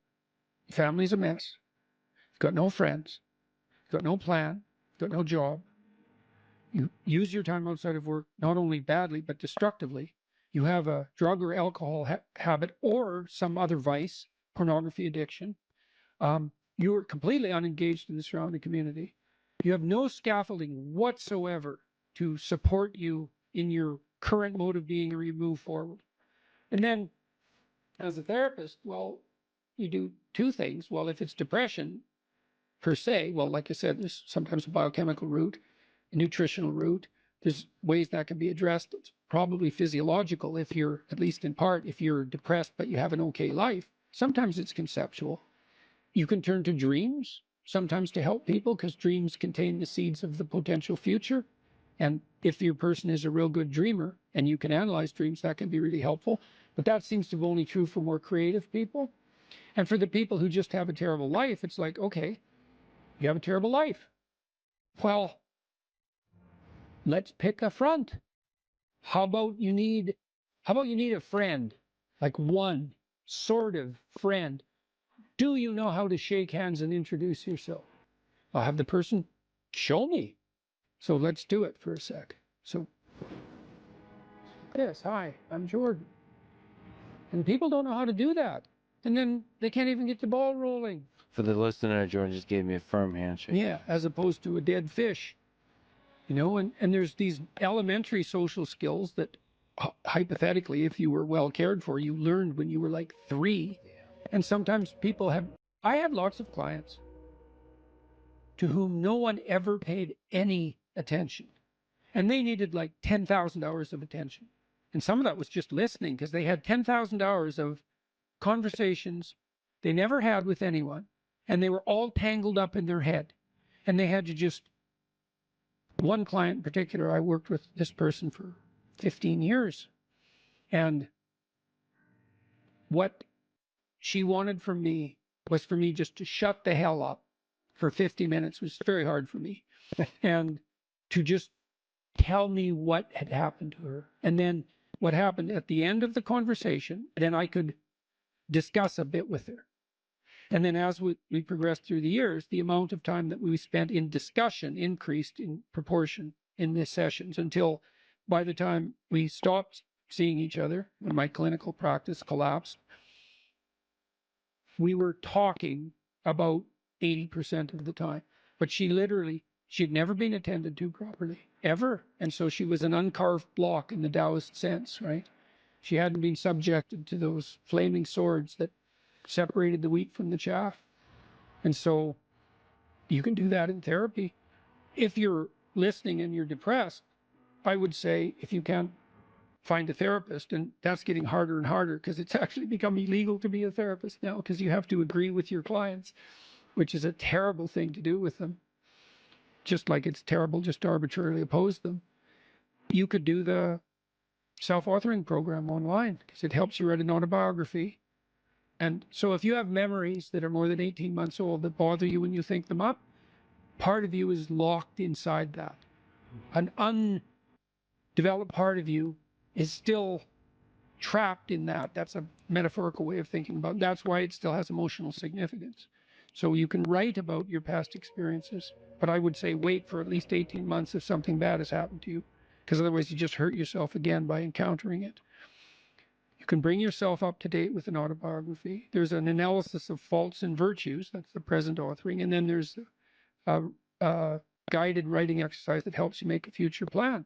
Your family's a mess. You've got no friends. You've got no plan. You've got no job. You use your time outside of work, not only badly, but destructively. You have a drug or alcohol habit or some other vice, pornography addiction. You're completely unengaged in the surrounding community. You have no scaffolding whatsoever to support you in your current mode of being or you move forward. And then as a therapist, well, you do two things. Well, if it's depression per se, well, like I said, there's sometimes a biochemical root, a nutritional root. There's ways that can be addressed. It's probably physiological if you're, at least in part, if you're depressed but you have an okay life. Sometimes it's conceptual. You can turn to dreams sometimes to help people because dreams contain the seeds of the potential future. And if your person is a real good dreamer and you can analyze dreams, that can be really helpful. But that seems to be only true for more creative people. And for the people who just have a terrible life, it's like, okay, you have a terrible life. Well, let's pick a front. How about you need a friend, like one sort of friend. Do you know how to shake hands and introduce yourself? I'll have the person show me. So let's do it for a sec. So, yes, hi, I'm Jordan. And people don't know how to do that. And then they can't even get the ball rolling. For the listener, Jordan just gave me a firm handshake. Yeah, as opposed to a dead fish. You know, and there's these elementary social skills that hypothetically, if you were well cared for, you learned when you were like 3. And sometimes people have, I had lots of clients to whom no one ever paid any attention. And they needed like 10,000 hours of attention. And some of that was just listening because they had 10,000 hours of conversations they never had with anyone. And they were all tangled up in their head. And they had to just, one client in particular, I worked with this person for 15 years. And what she wanted from me was for me just to shut the hell up for 50 minutes, which was very hard for me. And to just tell me what had happened to her. And then what happened at the end of the conversation, then I could discuss a bit with her. And then as we progressed through the years, the amount of time that we spent in discussion increased in proportion in the sessions until by the time we stopped seeing each other, when my clinical practice collapsed, we were talking about 80% of the time. But she'd never been attended to properly, ever. And so she was an uncarved block in the Taoist sense, right? She hadn't been subjected to those flaming swords that separated the wheat from the chaff. And so you can do that in therapy. If you're listening and you're depressed, I would say if you can't find a therapist, and that's getting harder and harder because it's actually become illegal to be a therapist now because you have to agree with your clients, which is a terrible thing to do with them. Just like it's terrible just to arbitrarily oppose them. You could do the self-authoring program online because it helps you write an autobiography. And so if you have memories that are more than 18 months old that bother you when you think them up, part of you is locked inside that. An undeveloped part of you is still trapped in that. That's a metaphorical way of thinking about it. That's why it still has emotional significance. So you can write about your past experiences, but I would say wait for at least 18 months if something bad has happened to you, because otherwise you just hurt yourself again by encountering it. You can bring yourself up to date with an autobiography. There's an analysis of faults and virtues, that's the present authoring, and then there's a guided writing exercise that helps you make a future plan.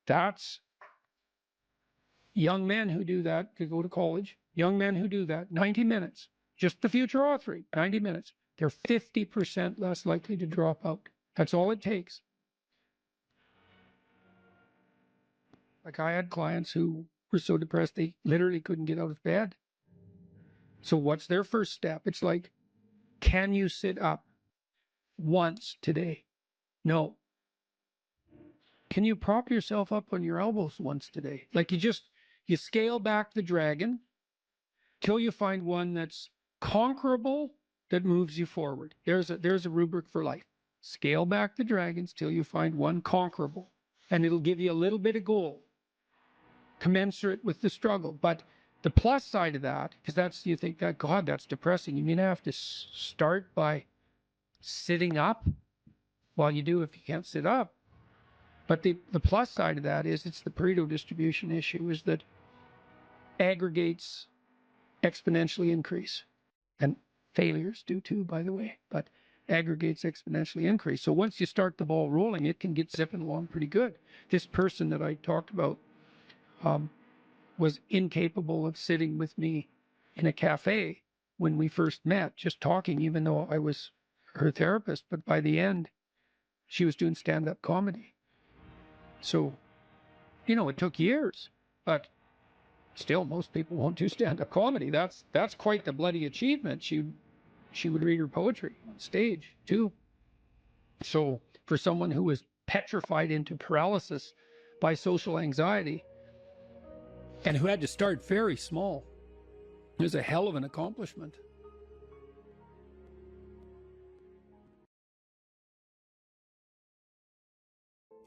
That's young men who do that could go to college. Young men who do that, 90 minutes, just the future authoring, 90 minutes. They're 50% less likely to drop out. That's all it takes. Like I had clients who were so depressed they literally couldn't get out of bed. So what's their first step? It's like, can you sit up once today? No. Can you prop yourself up on your elbows once today? Like you scale back the dragon till you find one that's conquerable that moves you forward. There's a rubric for life. Scale back the dragons till you find one conquerable. And it'll give you a little bit of gold, commensurate with the struggle. But the plus side of that, because you think that, God, that's depressing. You mean I have to start by sitting up? Well, you do if you can't sit up. But the plus side of that is it's the Pareto distribution issue, is that aggregates exponentially increase. And failures do too, by the way. But aggregates exponentially increase. So once you start the ball rolling, it can get zipping along pretty good. This person that I talked about was incapable of sitting with me in a cafe when we first met, just talking, even though I was her therapist. But by the end, she was doing stand-up comedy. So, you know, it took years, but still, most people won't do stand-up comedy. That's quite the bloody achievement. She would read her poetry on stage too. So for someone who was petrified into paralysis by social anxiety and who had to start very small, it was a hell of an accomplishment.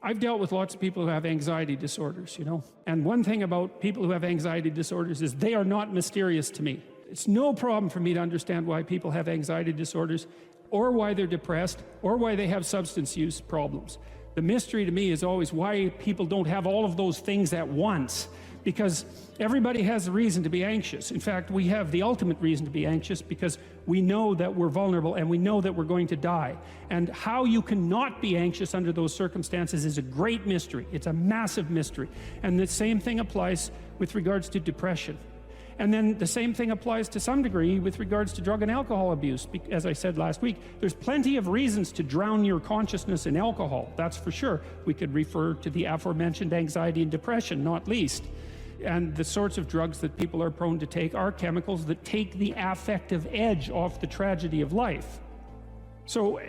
I've dealt with lots of people who have anxiety disorders, you know. And one thing about people who have anxiety disorders is they are not mysterious to me. It's no problem for me to understand why people have anxiety disorders, or why they're depressed, or why they have substance use problems. The mystery to me is always why people don't have all of those things at once. Because everybody has a reason to be anxious. In fact, we have the ultimate reason to be anxious because we know that we're vulnerable and we know that we're going to die. And how you cannot be anxious under those circumstances is a great mystery. It's a massive mystery. And the same thing applies with regards to depression. And then the same thing applies to some degree with regards to drug and alcohol abuse. As I said last week, there's plenty of reasons to drown your consciousness in alcohol, that's for sure. We could refer to the aforementioned anxiety and depression, not least. And the sorts of drugs that people are prone to take are chemicals that take the affective edge off the tragedy of life. So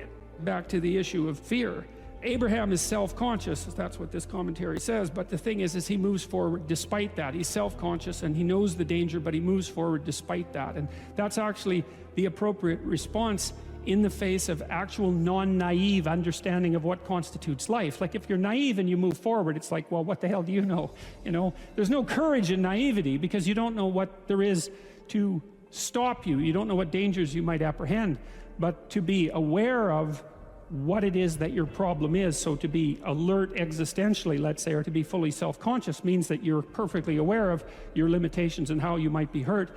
back to the issue of fear. Abraham is self-conscious, that's what this commentary says, but the thing is he moves forward despite that. He's self-conscious and he knows the danger, but he moves forward despite that. And that's actually the appropriate response in the face of actual non-naive understanding of what constitutes life. Like if you're naive and you move forward, it's like, well, what the hell do you know? You know, there's no courage in naivety because you don't know what there is to stop you. You don't know what dangers you might apprehend. But to be aware of what it is that your problem is, so to be alert existentially, let's say, or to be fully self-conscious means that you're perfectly aware of your limitations and how you might be hurt.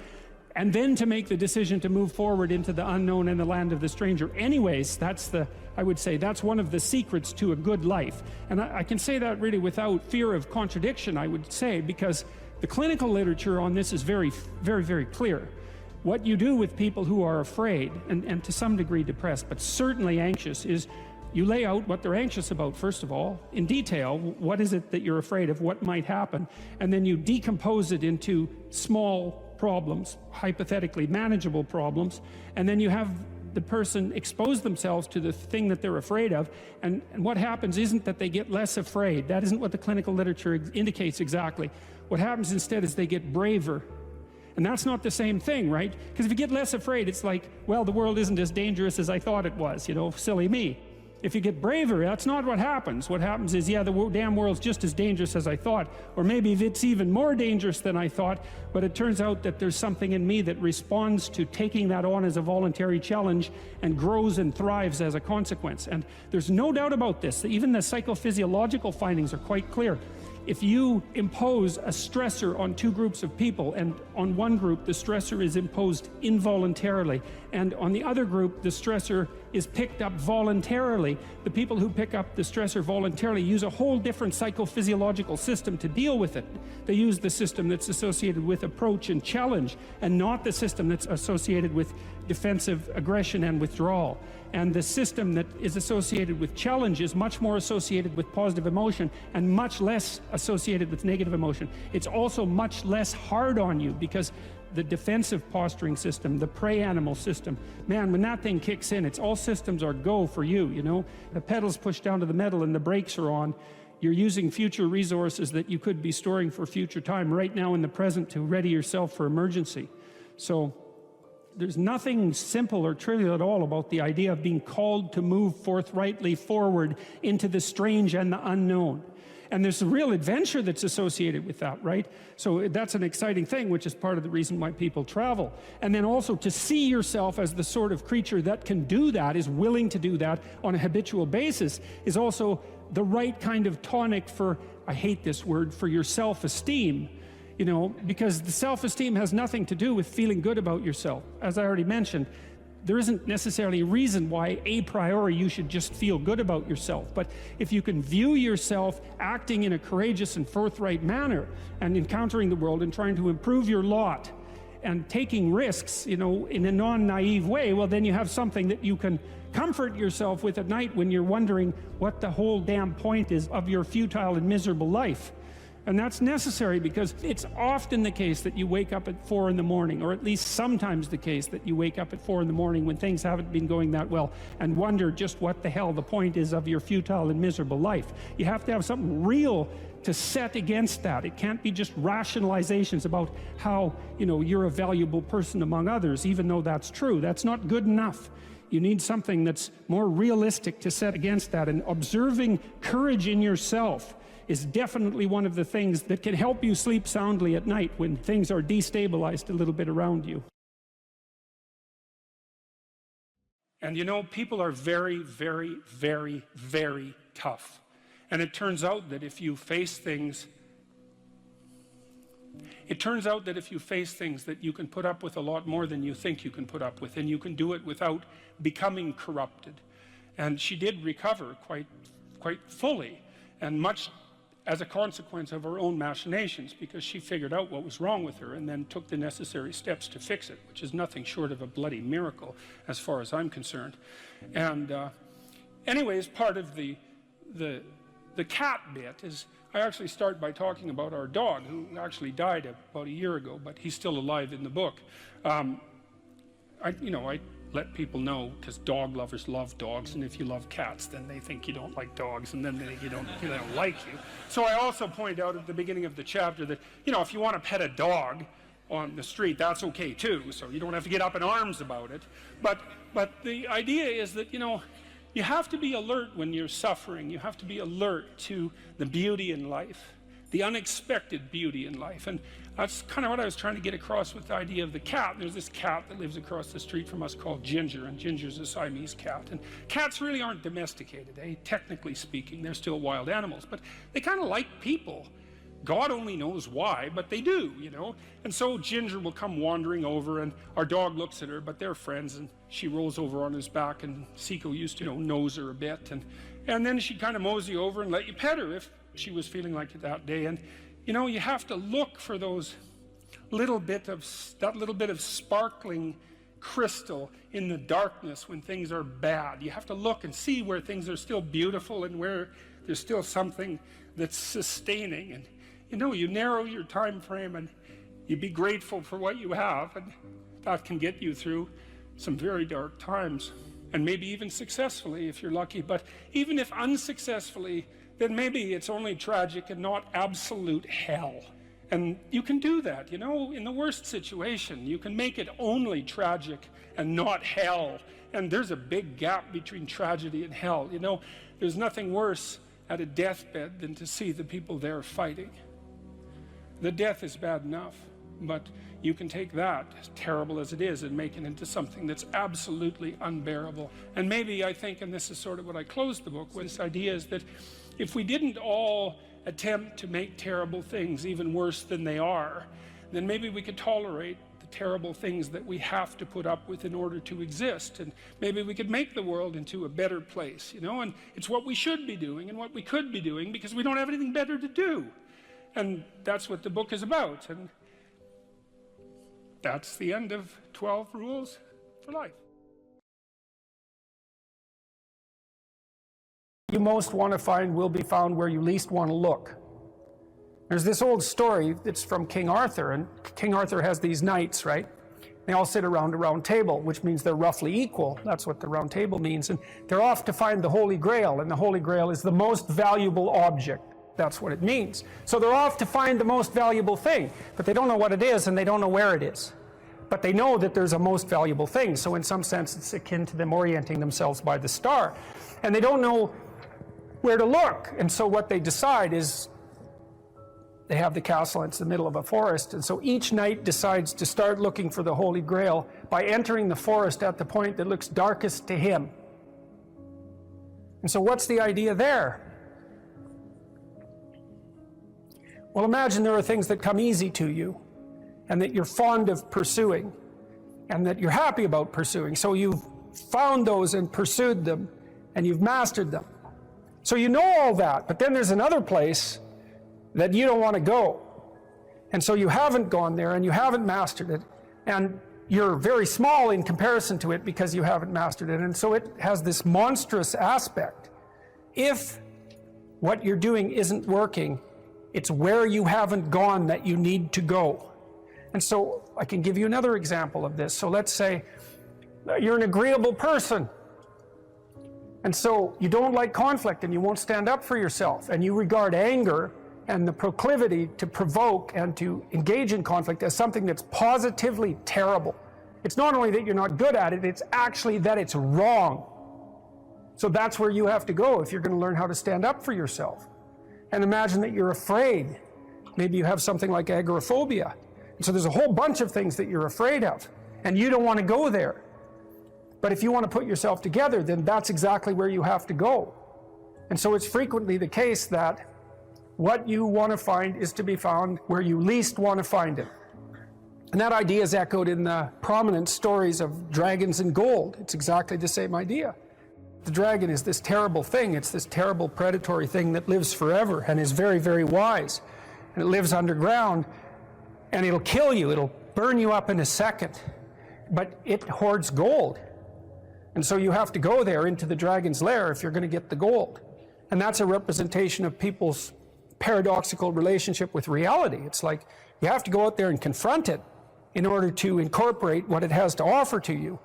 And then to make the decision to move forward into the unknown and the land of the stranger. Anyways, I would say that's one of the secrets to a good life. And I can say that really without fear of contradiction, I would say, because the clinical literature on this is very, very, very clear. What you do with people who are afraid, and to some degree depressed, but certainly anxious, is you lay out what they're anxious about, first of all, in detail. What is it that you're afraid of? What might happen? And then you decompose it into small problems, hypothetically manageable problems, and then you have the person expose themselves to the thing that they're afraid of, and what happens isn't that they get less afraid. That isn't what the clinical literature indicates exactly. What happens instead is they get braver. And that's not the same thing, right? Because if you get less afraid, it's like, well, the world isn't as dangerous as I thought it was, you know, silly me. If you get braver, that's not what happens. What happens is, yeah, the damn world's just as dangerous as I thought, or maybe it's even more dangerous than I thought, but it turns out that there's something in me that responds to taking that on as a voluntary challenge and grows and thrives as a consequence. And there's no doubt about this. Even the psychophysiological findings are quite clear. If you impose a stressor on two groups of people, and on one group the stressor is imposed involuntarily, and on the other group the stressor is picked up voluntarily, the people who pick up the stressor voluntarily use a whole different psychophysiological system to deal with it. They use the system that's associated with approach and challenge, and not the system that's associated with defensive aggression and withdrawal. And the system that is associated with challenge is much more associated with positive emotion and much less associated with negative emotion. It's also much less hard on you, because the defensive posturing system, the prey animal system, man, when that thing kicks in, it's all systems are go for you, you know? The pedal's pushed down to the metal and the brakes are on. You're using future resources that you could be storing for future time right now in the present to ready yourself for emergency. So there's nothing simple or trivial at all about the idea of being called to move forthrightly forward into the strange and the unknown. And there's a real adventure that's associated with that, right? So that's an exciting thing, which is part of the reason why people travel. And then also to see yourself as the sort of creature that can do that, is willing to do that on a habitual basis, is also the right kind of tonic for, I hate this word, for your self-esteem. You know, because the self-esteem has nothing to do with feeling good about yourself. As I already mentioned, there isn't necessarily a reason why a priori you should just feel good about yourself. But if you can view yourself acting in a courageous and forthright manner and encountering the world and trying to improve your lot and taking risks, you know, in a non-naive way, well, then you have something that you can comfort yourself with at night when you're wondering what the whole damn point is of your futile and miserable life. And that's necessary, because it's often the case that you wake up at 4 in the morning, or at least sometimes the case that you wake up at 4 in the morning when things haven't been going that well, and wonder just what the hell the point is of your futile and miserable life. You have to have something real to set against that. It can't be just rationalizations about how, you know, you're a valuable person among others, even though that's true. That's not good enough. You need something that's more realistic to set against that. And observing courage in yourself is definitely one of the things that can help you sleep soundly at night when things are destabilized a little bit around you. And you know, people are very, very, very, very tough. And it turns out that if you face things, that you can put up with a lot more than you think you can put up with, and you can do it without becoming corrupted. And she did recover quite fully, and much as a consequence of her own machinations, because she figured out what was wrong with her and then took the necessary steps to fix it, which is nothing short of a bloody miracle as far as I'm concerned. And anyways, part of the cat bit is, I actually start by talking about our dog, who actually died about a year ago, but he's still alive in the book. I let people know, because dog lovers love dogs, and if you love cats, then they think you don't like dogs, and then they don't like you. So I also point out at the beginning of the chapter that, you know, if you want to pet a dog on the street, that's okay too, so you don't have to get up in arms about it. But the idea is that, you know, you have to be alert when you're suffering. You have to be alert to the beauty in life, the unexpected beauty in life. And that's kind of what I was trying to get across with the idea of the cat. There's this cat that lives across the street from us called Ginger, and Ginger's a Siamese cat. And cats really aren't domesticated, technically speaking. They're still wild animals, but they kind of like people. God only knows why, but they do, you know. And so Ginger will come wandering over, and our dog looks at her, but they're friends, and she rolls over on his back, and Seiko used to, you know, nose her a bit, and then she'd kind of mosey over and let you pet her if she was feeling like it that day. And you know, you have to look for that little bit of sparkling crystal in the darkness when things are bad. You have to look and see where things are still beautiful and where there's still something that's sustaining. And you know, you narrow your time frame and you be grateful for what you have, and that can get you through some very dark times, and maybe even successfully if you're lucky. But even if unsuccessfully, then maybe it's only tragic and not absolute hell. And you can do that, you know, in the worst situation. You can make it only tragic and not hell. And there's a big gap between tragedy and hell. You know, there's nothing worse at a deathbed than to see the people there fighting. The death is bad enough, but you can take that, as terrible as it is, and make it into something that's absolutely unbearable. And maybe I think, and this is sort of what I closed the book with, this idea is that if we didn't all attempt to make terrible things even worse than they are, then maybe we could tolerate the terrible things that we have to put up with in order to exist, and maybe we could make the world into a better place, you know. And it's what we should be doing and what we could be doing, because we don't have anything better to do. And that's what the book is about. And that's the end of 12 Rules for Life. You most want to find will be found where you least want to look. There's this old story that's from King Arthur, and King Arthur has these knights, right? They all sit around a round table, which means they're roughly equal. That's what the round table means. And they're off to find the Holy Grail, and the Holy Grail is the most valuable object. That's what it means. So they're off to find the most valuable thing, but they don't know what it is, and they don't know where it is. But they know that there's a most valuable thing, so in some sense it's akin to them orienting themselves by the star. And they don't know where to look, and so what they decide is, they have the castle, it's the middle of a forest, and so each knight decides to start looking for the Holy Grail by entering the forest at the point that looks darkest to him. And so what's the idea there? Well, imagine there are things that come easy to you and that you're fond of pursuing. and that you're happy about pursuing. So you've found those and pursued them, and you've mastered them. So you know all that, but then there's another place that you don't want to go. And so you haven't gone there, and you haven't mastered it, and you're very small in comparison to it because you haven't mastered it. And so it has this monstrous aspect. If what you're doing isn't working, it's where you haven't gone that you need to go. And so I can give you another example of this. So let's say you're an agreeable person, and so you don't like conflict and you won't stand up for yourself, and you regard anger and the proclivity to provoke and to engage in conflict as something that's positively terrible. It's not only that you're not good at it, it's actually that it's wrong. So that's where you have to go if you're going to learn how to stand up for yourself. And imagine that you're afraid. Maybe you have something like agoraphobia. And so there's a whole bunch of things that you're afraid of, and you don't want to go there. But if you want to put yourself together, then that's exactly where you have to go. And so it's frequently the case that what you want to find is to be found where you least want to find it. And that idea is echoed in the prominent stories of dragons and gold. It's exactly the same idea. The dragon is this terrible thing. It's this terrible predatory thing that lives forever and is very, very wise. And it lives underground, and it'll kill you. It'll burn you up in a second. But it hoards gold. And so you have to go there into the dragon's lair if you're going to get the gold. And that's a representation of people's paradoxical relationship with reality. It's like you have to go out there and confront it in order to incorporate what it has to offer to you.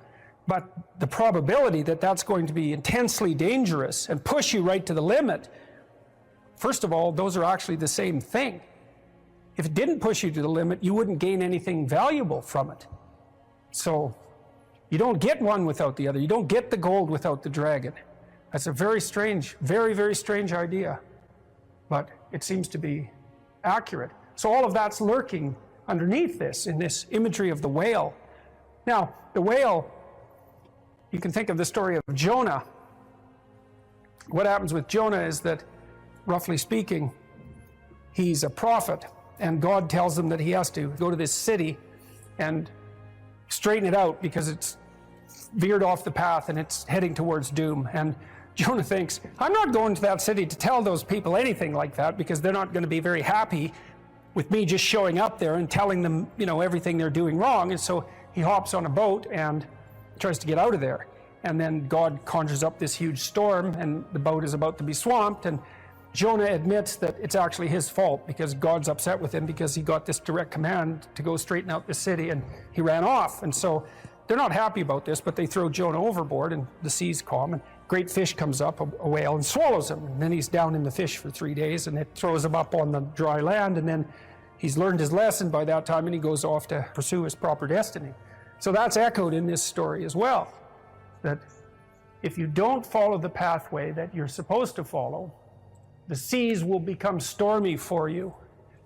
But the probability that that's going to be intensely dangerous and push you right to the limit, first of all, those are actually the same thing. If it didn't push you to the limit, you wouldn't gain anything valuable from it. So you don't get one without the other. You don't get the gold without the dragon. That's a very strange, very, very strange idea. But it seems to be accurate. So all of that's lurking underneath this, in this imagery of the whale. Now, the whale, you can think of the story of Jonah. What happens with Jonah is that, roughly speaking, he's a prophet, and God tells him that he has to go to this city and straighten it out because it's veered off the path and it's heading towards doom. And Jonah thinks, I'm not going to that city to tell those people anything like that because they're not going to be very happy with me just showing up there and telling them, you know, everything they're doing wrong. And so he hops on a boat and tries to get out of there. And then God conjures up this huge storm, and the boat is about to be swamped. And Jonah admits that it's actually his fault because God's upset with him because he got this direct command to go straighten out the city, and he ran off. And so they're not happy about this, but they throw Jonah overboard, and the sea's calm, and a great fish comes up, a whale, and swallows him. And then he's down in the fish for 3 days, and it throws him up on the dry land, and then he's learned his lesson by that time, and he goes off to pursue his proper destiny. So that's echoed in this story as well, that if you don't follow the pathway that you're supposed to follow, the seas will become stormy for you,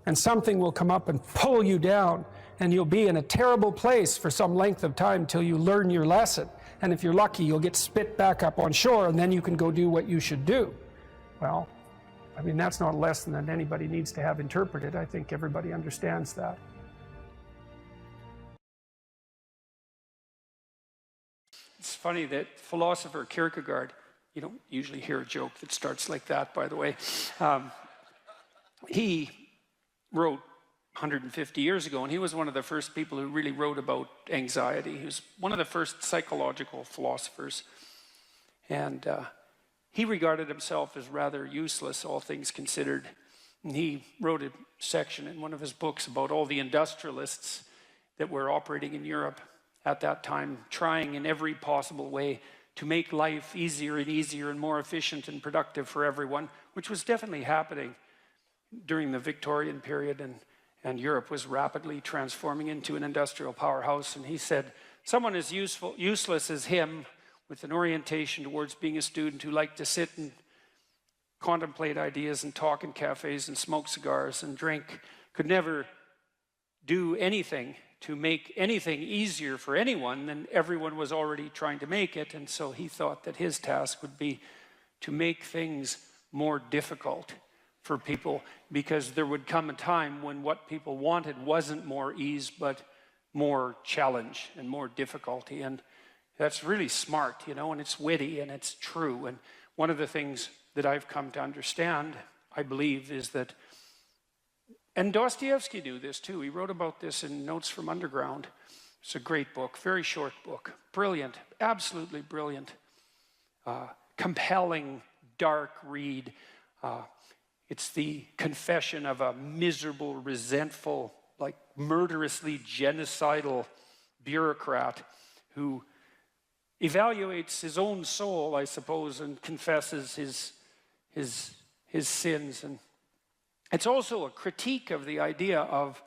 and something will come up and pull you down, and you'll be in a terrible place for some length of time till you learn your lesson. And if you're lucky, you'll get spit back up on shore, and then you can go do what you should do. Well, I mean, that's not a lesson that anybody needs to have interpreted. I think everybody understands that. It's funny that philosopher Kierkegaard, you don't usually hear a joke that starts like that, by the way. He wrote 150 years ago, and he was one of the first people who really wrote about anxiety. He was one of the first psychological philosophers. And he regarded himself as rather useless, all things considered. And he wrote a section in one of his books about all the industrialists that were operating in Europe at that time, trying in every possible way to make life easier and easier and more efficient and productive for everyone, which was definitely happening during the Victorian period, and Europe was rapidly transforming into an industrial powerhouse. And he said, someone as useless as him, with an orientation towards being a student who liked to sit and contemplate ideas and talk in cafes and smoke cigars and drink, could never do anything to make anything easier for anyone than everyone was already trying to make it. And so he thought that his task would be to make things more difficult for people, because there would come a time when what people wanted wasn't more ease, but more challenge and more difficulty. And that's really smart, you know, and it's witty and it's true. And one of the things that I've come to understand, I believe, is that, and Dostoevsky knew this too. He wrote about this in Notes from Underground. It's a great book, very short book, brilliant, absolutely brilliant, compelling, dark read. It's the confession of a miserable, resentful, like murderously genocidal bureaucrat who evaluates his own soul, I suppose, and confesses his sins. And it's also a critique of the idea of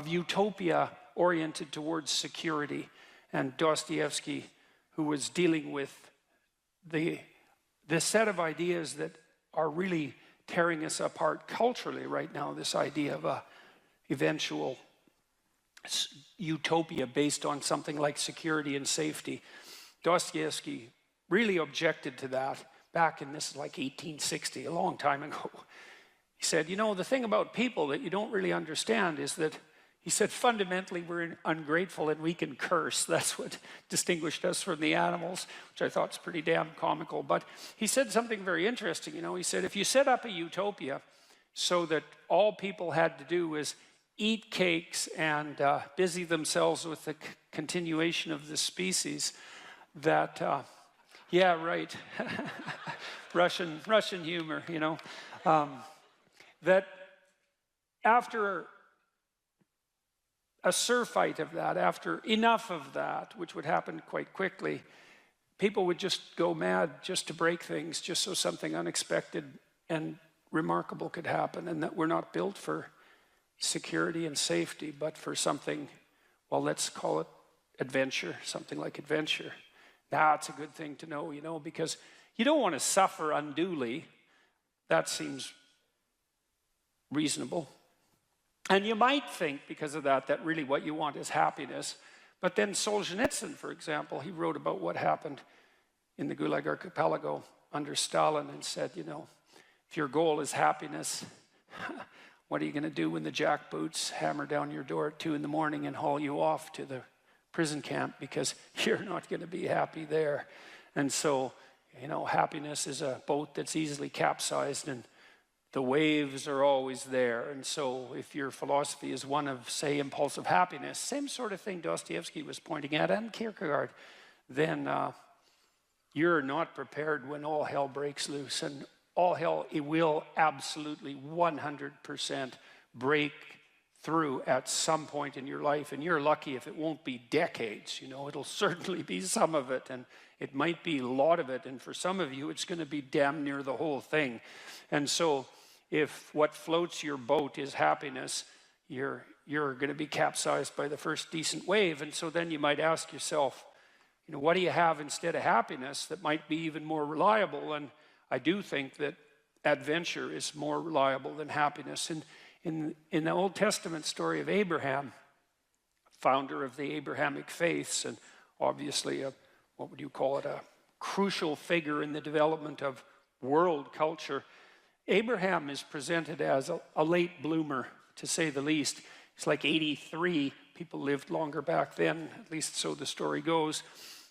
utopia oriented towards security. And Dostoevsky, who was dealing with the set of ideas that are really tearing us apart culturally right now, this idea of a eventual utopia based on something like security and safety. Dostoevsky really objected to that back in, this is like 1860, a long time ago. He said, you know, the thing about people that you don't really understand is that, he said, fundamentally we're ungrateful and we can curse. That's what distinguished us from the animals, which I thought is pretty damn comical. But he said something very interesting, you know. He said, if you set up a utopia so that all people had to do was eat cakes and busy themselves with the continuation of the species, that, yeah, right, Russian humor, you know, that after a surfeit of that, after enough of that, which would happen quite quickly, people would just go mad just to break things, just so something unexpected and remarkable could happen, and that we're not built for security and safety, but for something, well, let's call it adventure, something like adventure. That's a good thing to know, you know, because you don't want to suffer unduly. That seems reasonable. And you might think, because of that, that really what you want is happiness. But then Solzhenitsyn, for example, he wrote about what happened in the Gulag Archipelago under Stalin and said, you know, if your goal is happiness, what are you going to do when the jackboots hammer down your door at 2 in the morning and haul you off to the prison camp, because you're not going to be happy there. And so, you know, happiness is a boat that's easily capsized and the waves are always there. And so if your philosophy is one of, say, impulsive happiness, same sort of thing Dostoevsky was pointing at, and Kierkegaard, then you're not prepared when all hell breaks loose. And all hell, it will absolutely 100% break through at some point in your life. And you're lucky if it won't be decades, you know, it'll certainly be some of it, and it might be a lot of it. And for some of you, it's going to be damn near the whole thing. And so if what floats your boat is happiness, you're going to be capsized by the first decent wave. And so then you might ask yourself, you know, what do you have instead of happiness that might be even more reliable? And I do think that adventure is more reliable than happiness. And in the Old Testament story of Abraham, founder of the Abrahamic faiths, and obviously what would you call it, a crucial figure in the development of world culture, Abraham is presented as a late bloomer, to say the least. It's like 83. People lived longer back then, at least so the story goes.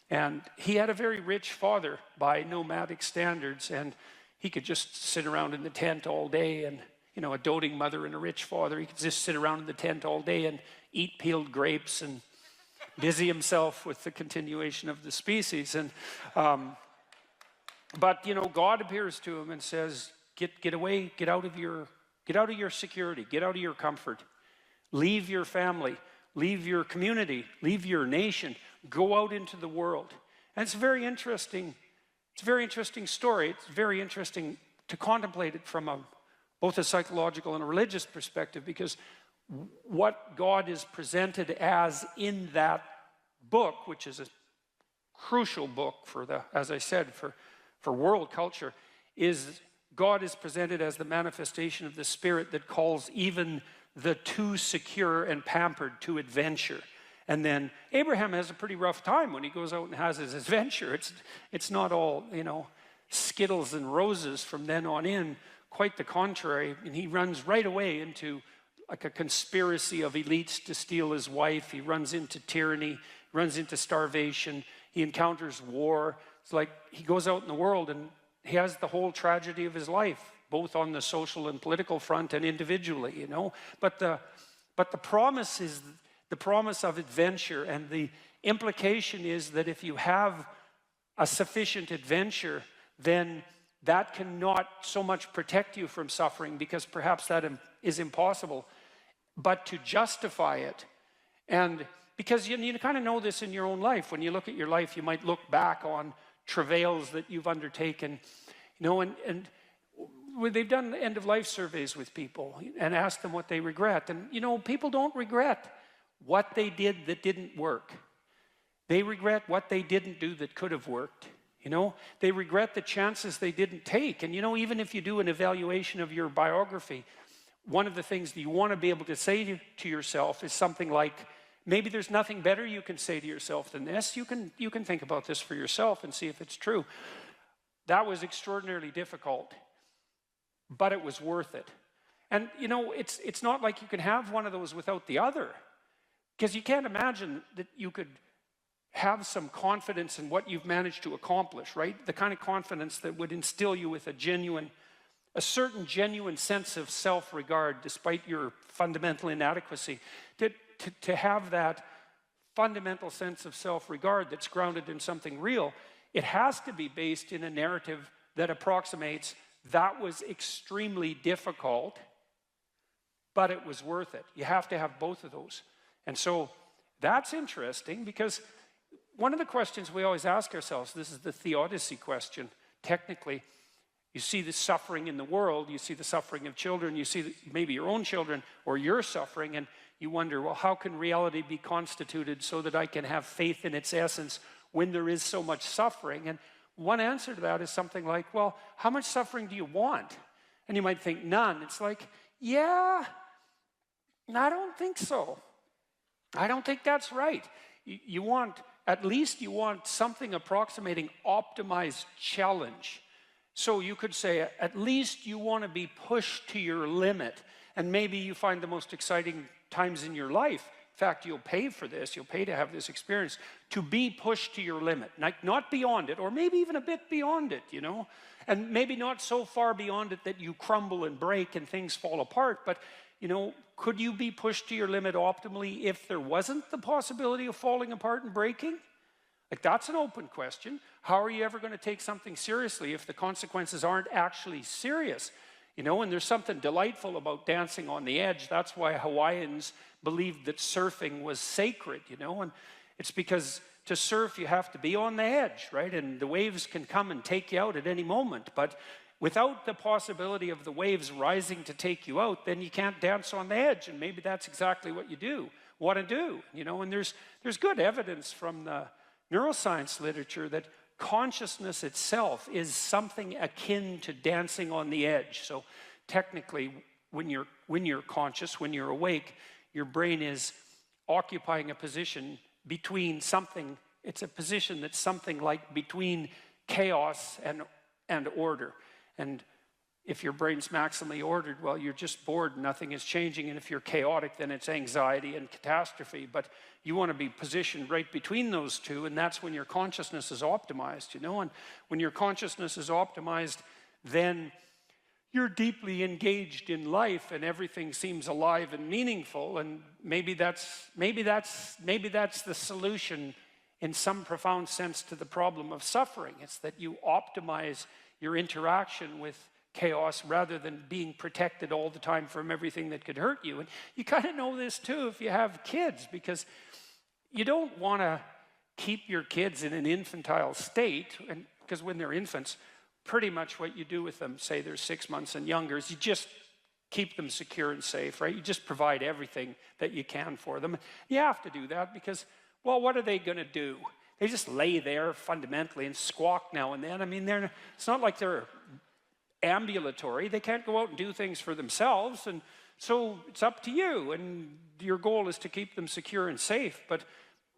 And he had a very rich father by nomadic standards, and he could just sit around in the tent all day. And, you know, a doting mother and a rich father, he could just sit around in the tent all day and eat peeled grapes and busy himself with the continuation of the species. And but, you know, God appears to him and says, get away, get out of your security, get out of your comfort, leave your family, leave your community, leave your nation, go out into the world. And it's a very interesting story. It's very interesting to contemplate it from both a psychological and a religious perspective, because what God is presented as in that book, which is a crucial book for as I said, for world culture, is God is presented as the manifestation of the Spirit that calls even the too secure and pampered to adventure. And then Abraham has a pretty rough time when he goes out and has his adventure. It's not all, you know, Skittles and roses from then on in. Quite the contrary. And he runs right away into like a conspiracy of elites to steal his wife. He runs into tyranny, runs into starvation. He encounters war. It's like he goes out in the world and he has the whole tragedy of his life, both on the social and political front and individually, you know. But the promise is the promise of adventure, and the implication is that if you have a sufficient adventure, then that cannot so much protect you from suffering, because perhaps that is impossible, but to justify it. And because you kind of know this in your own life. When you look at your life, you might look back on travails that you've undertaken, you know, and they've done end-of-life surveys with people and asked them what they regret. And, you know, people don't regret what they did that didn't work. They regret what they didn't do that could have worked. You know, they regret the chances they didn't take. And, you know, even if you do an evaluation of your biography, one of the things that you want to be able to say to yourself is something like, maybe there's nothing better you can say to yourself than this. You can think about this for yourself and see if it's true. That was extraordinarily difficult, but it was worth it. And, you know, it's not like you can have one of those without the other, because you can't imagine that you could have some confidence in what you've managed to accomplish, right? The kind of confidence that would instill you with a certain genuine sense of self-regard despite your fundamental inadequacy. To have that fundamental sense of self-regard that's grounded in something real, it has to be based in a narrative that approximates that was extremely difficult, but it was worth it. You have to have both of those. And so that's interesting, because one of the questions we always ask ourselves, this is the theodicy question, technically. You see the suffering in the world, you see the suffering of children, you see maybe your own children or your suffering, and you wonder, well, how can reality be constituted so that I can have faith in its essence when there is so much suffering? And one answer to that is something like, well, how much suffering do you want? And you might think, none. It's like, yeah, I don't think so. I don't think that's right. You want, at least you want something approximating optimized challenge. So you could say, at least you want to be pushed to your limit. And maybe you find the most exciting times in your life. In fact, you'll pay for this, you'll pay to have this experience, to be pushed to your limit. Not beyond it, or maybe even a bit beyond it, you know? And maybe not so far beyond it that you crumble and break and things fall apart, but, you know, could you be pushed to your limit optimally if there wasn't the possibility of falling apart and breaking? Like, that's an open question. How are you ever going to take something seriously if the consequences aren't actually serious? You know, and there's something delightful about dancing on the edge. That's why Hawaiians believed that surfing was sacred, you know, and it's because to surf you have to be on the edge, right? And the waves can come and take you out at any moment, but without the possibility of the waves rising to take you out, then you can't dance on the edge, and maybe that's exactly what you want to do, you know. And there's good evidence from the neuroscience literature that consciousness itself is something akin to dancing on the edge. So technically, when you're conscious, when you're awake, your brain is occupying a position between something. It's a position that's something like between chaos and order. And if your brain's maximally ordered, well, you're just bored, nothing is changing. And if you're chaotic, then it's anxiety and catastrophe. But you want to be positioned right between those two, and that's when your consciousness is optimized, you know. And when your consciousness is optimized, then you're deeply engaged in life, and everything seems alive and meaningful. And maybe that's the solution in some profound sense to the problem of suffering. It's that you optimize your interaction with chaos rather than being protected all the time from everything that could hurt you. And you kind of know this too if you have kids, because you don't want to keep your kids in an infantile state, and because when they're infants, pretty much what you do with them, say they're 6 months and younger, is you just keep them secure and safe, right? You just provide everything that you can for them. You have to do that because, well, what are they going to do? They just lay there fundamentally and squawk now and then. I mean, it's not like they're ambulatory. They can't go out and do things for themselves, and so it's up to you, and your goal is to keep them secure and safe. But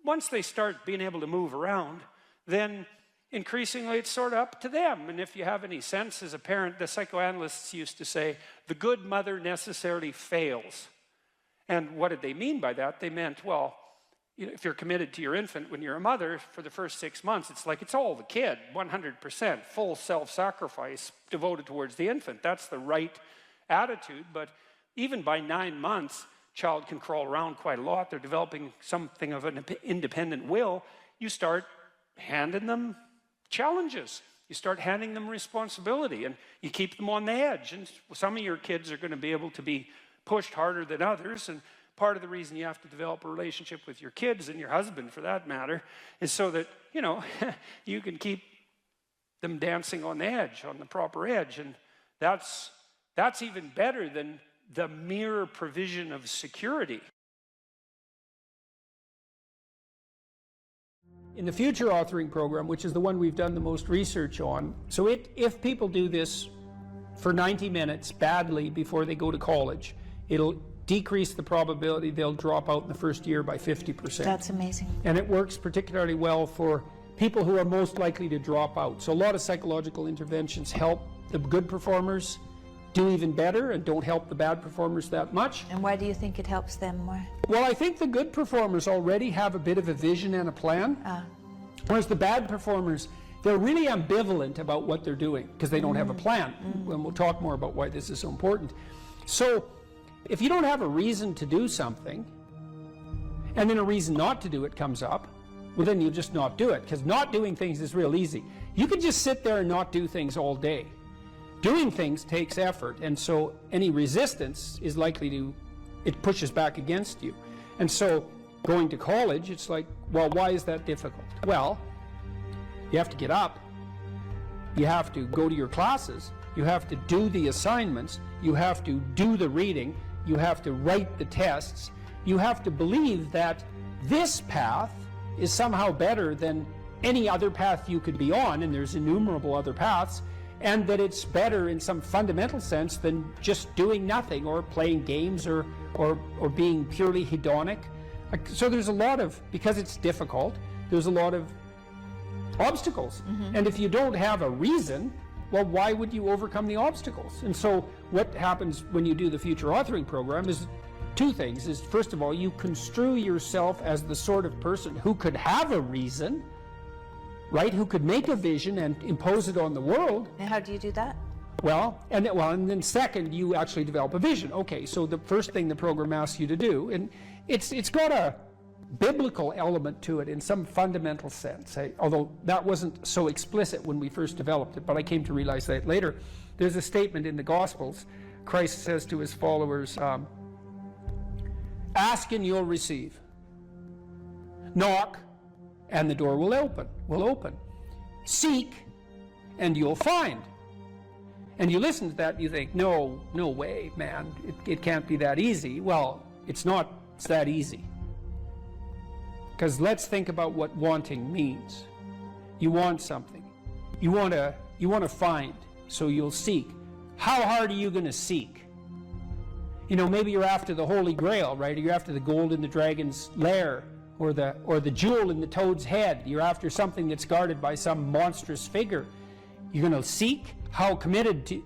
once they start being able to move around, then increasingly it's sort of up to them. And if you have any sense as a parent, the psychoanalysts used to say, the good mother necessarily fails. And what did they mean by that? They meant, well, you know, if you're committed to your infant when you're a mother for the first 6 months, it's like it's all the kid, 100%, full self-sacrifice devoted towards the infant. That's the right attitude. But even by 9 months, child can crawl around quite a lot. They're developing something of an independent will. You start handing them challenges. You start handing them responsibility, and you keep them on the edge. And some of your kids are going to be able to be pushed harder than others. And part of the reason you have to develop a relationship with your kids, and your husband for that matter, is so that, you know, you can keep them dancing on the edge, on the proper edge. And that's even better than the mere provision of security. In the future authoring program, which is the one we've done the most research on, so if people do this for 90 minutes badly before they go to college, it'll decrease the probability they'll drop out in the first year by 50%. That's amazing. And it works particularly well for people who are most likely to drop out. So a lot of psychological interventions help the good performers do even better and don't help the bad performers that much. And why do you think it helps them more? Well, I think the good performers already have a bit of a vision and a plan, whereas the bad performers, they're really ambivalent about what they're doing because they don't have a plan. And we'll talk more about why this is so important. So if you don't have a reason to do something, and then a reason not to do it comes up, well, then you'll just not do it, because not doing things is real easy. You can just sit there and not do things all day. Doing things takes effort, and so any resistance is likely to, it pushes back against you. And so going to college, it's like, well, why is that difficult? Well, you have to get up, you have to go to your classes, you have to do the assignments, you have to do the reading, you have to write the tests, you have to believe that this path is somehow better than any other path you could be on, and there's innumerable other paths, and that it's better in some fundamental sense than just doing nothing or playing games or being purely hedonic. So there's a lot of, because it's difficult, there's a lot of obstacles. And if you don't have a reason, well, why would you overcome the obstacles? And so what happens when you do the future authoring program is two things. Is first of all, you construe yourself as the sort of person who could have a reason, right? Who could make a vision and impose it on the world. And how do you do that? Well, and then second, you actually develop a vision. Okay, so the first thing the program asks you to do, and it's got a biblical element to it in some fundamental sense, although that wasn't so explicit when we first developed it, but I came to realize that later. There's a statement in the Gospels. Christ says to his followers, ask and you'll receive. Knock and the door will open. Seek and you'll find. And you listen to that and you think, no way, man, it can't be that easy. Well, it's that easy. Because let's think about what wanting means. You want something. You want to find, so you'll seek. How hard are you going to seek? You know, maybe you're after the Holy Grail, right? Or you're after the gold in the dragon's lair, or the jewel in the toad's head. You're after something that's guarded by some monstrous figure. You're going to seek? How committed to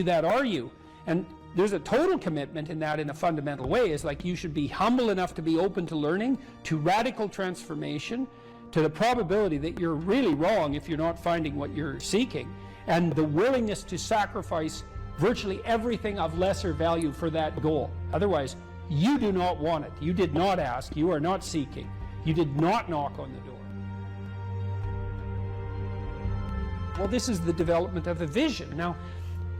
that are you? And there's a total commitment in that in a fundamental way. It's like you should be humble enough to be open to learning, to radical transformation, to the probability that you're really wrong if you're not finding what you're seeking, and the willingness to sacrifice virtually everything of lesser value for that goal. Otherwise, you do not want it. You did not ask. You are not seeking. You did not knock on the door. Well, this is the development of a vision. Now,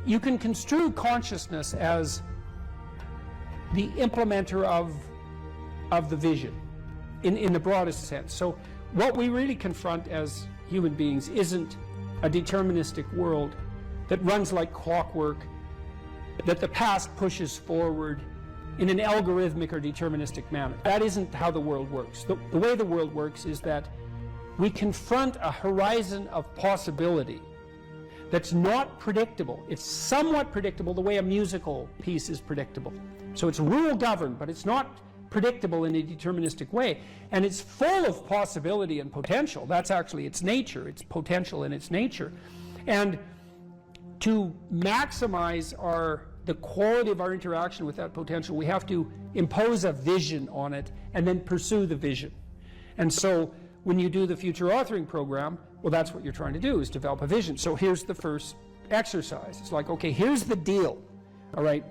you can construe consciousness as the implementer of the vision in the broadest sense. So what we really confront as human beings isn't a deterministic world that runs like clockwork, that the past pushes forward in an algorithmic or deterministic manner. That isn't how the world works. The way the world works is that we confront a horizon of possibility that's not predictable. It's somewhat predictable the way a musical piece is predictable. So it's rule governed, but it's not predictable in a deterministic way. And it's full of possibility and potential. That's actually its nature. It's potential in its nature. And to maximize our the quality of our interaction with that potential, we have to impose a vision on it and then pursue the vision. And so when you do the future authoring program, well, that's what you're trying to do, is develop a vision. So here's the first exercise. It's like, okay, here's the deal, all right?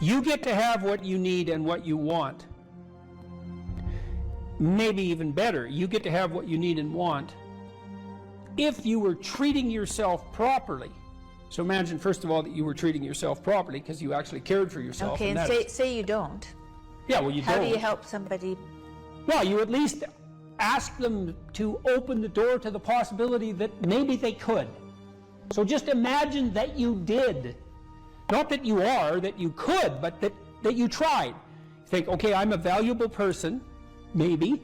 You get to have what you need and what you want. Maybe even better, you get to have what you need and want if you were treating yourself properly. So imagine, first of all, that you were treating yourself properly because you actually cared for yourself. Okay, and say you don't. Yeah, well, you don't. How do you help somebody? Well, you at least ask them to open the door to the possibility that maybe they could. So just imagine that you did. Not that you are, that you could, but that you tried. Think, okay, I'm a valuable person, maybe.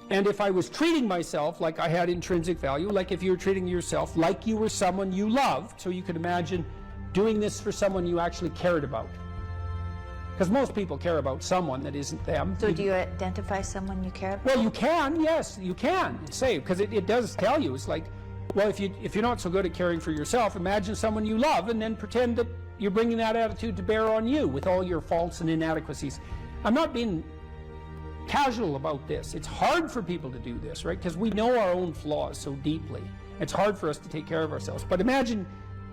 And if I was treating myself like I had intrinsic value, like if you were treating yourself like you were someone you loved, so you could imagine doing this for someone you actually cared about. Because most people care about someone that isn't them. So do you identify someone you care about? Well, you can, yes, you can say, because it does tell you. It's like, well, if you're not so good at caring for yourself, imagine someone you love and then pretend that you're bringing that attitude to bear on you with all your faults and inadequacies. I'm not being casual about this. It's hard for people to do this, right? Because we know our own flaws so deeply. It's hard for us to take care of ourselves. But imagine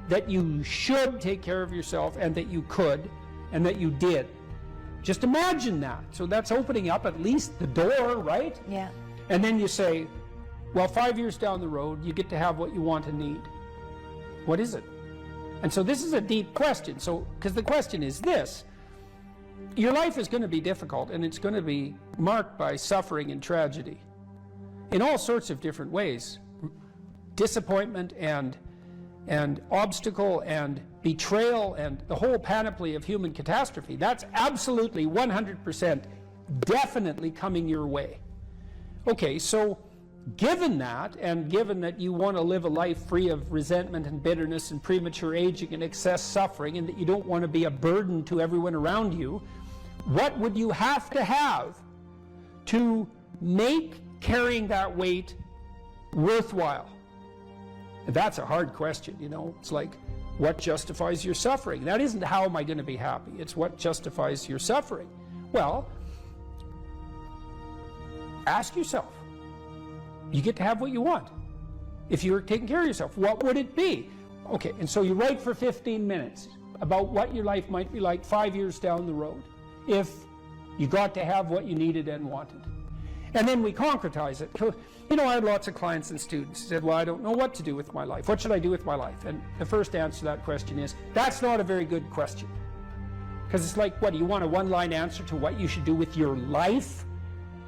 that you should take care of yourself and that you could and that you did. Just imagine that. So that's opening up at least the door, right? Yeah. And then you say, well, 5 years down the road, you get to have what you want and need. What is it? And so this is a deep question. So, because the question is this: your life is going to be difficult, and it's going to be marked by suffering and tragedy in all sorts of different ways. Disappointment and obstacle and betrayal and the whole panoply of human catastrophe. That's absolutely 100% definitely coming your way. Okay, so given that, and given that you want to live a life free of resentment and bitterness and premature aging and excess suffering, and that you don't want to be a burden to everyone around you, what would you have to make carrying that weight worthwhile? That's a hard question, you know. It's like, what justifies your suffering? That isn't how am I going to be happy. It's what justifies your suffering. Well, ask yourself. You get to have what you want. If you're taking care of yourself, what would it be? Okay, and so you write for 15 minutes about what your life might be like 5 years down the road if you got to have what you needed and wanted. And then we concretize it. You know, I had lots of clients and students who said, well, I don't know what to do with my life. What should I do with my life? And the first answer to that question is, that's not a very good question. Because it's like, what, do you want a one-line answer to what you should do with your life?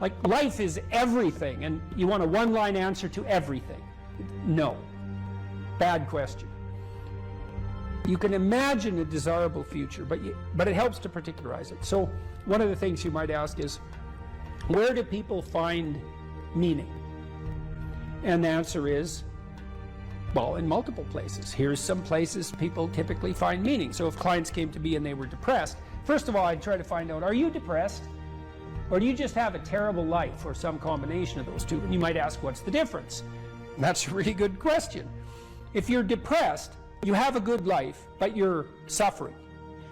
Like, life is everything, and you want a one-line answer to everything. No. Bad question. You can imagine a desirable future, but it helps to particularize it. So one of the things you might ask is, where do people find meaning? And the answer is, well, in multiple places. Here's some places people typically find meaning. So if clients came to me and they were depressed, first of all, I'd try to find out, are you depressed? Or do you just have a terrible life, or some combination of those two? And you might ask, what's the difference? And that's a really good question. If you're depressed, you have a good life, but you're suffering.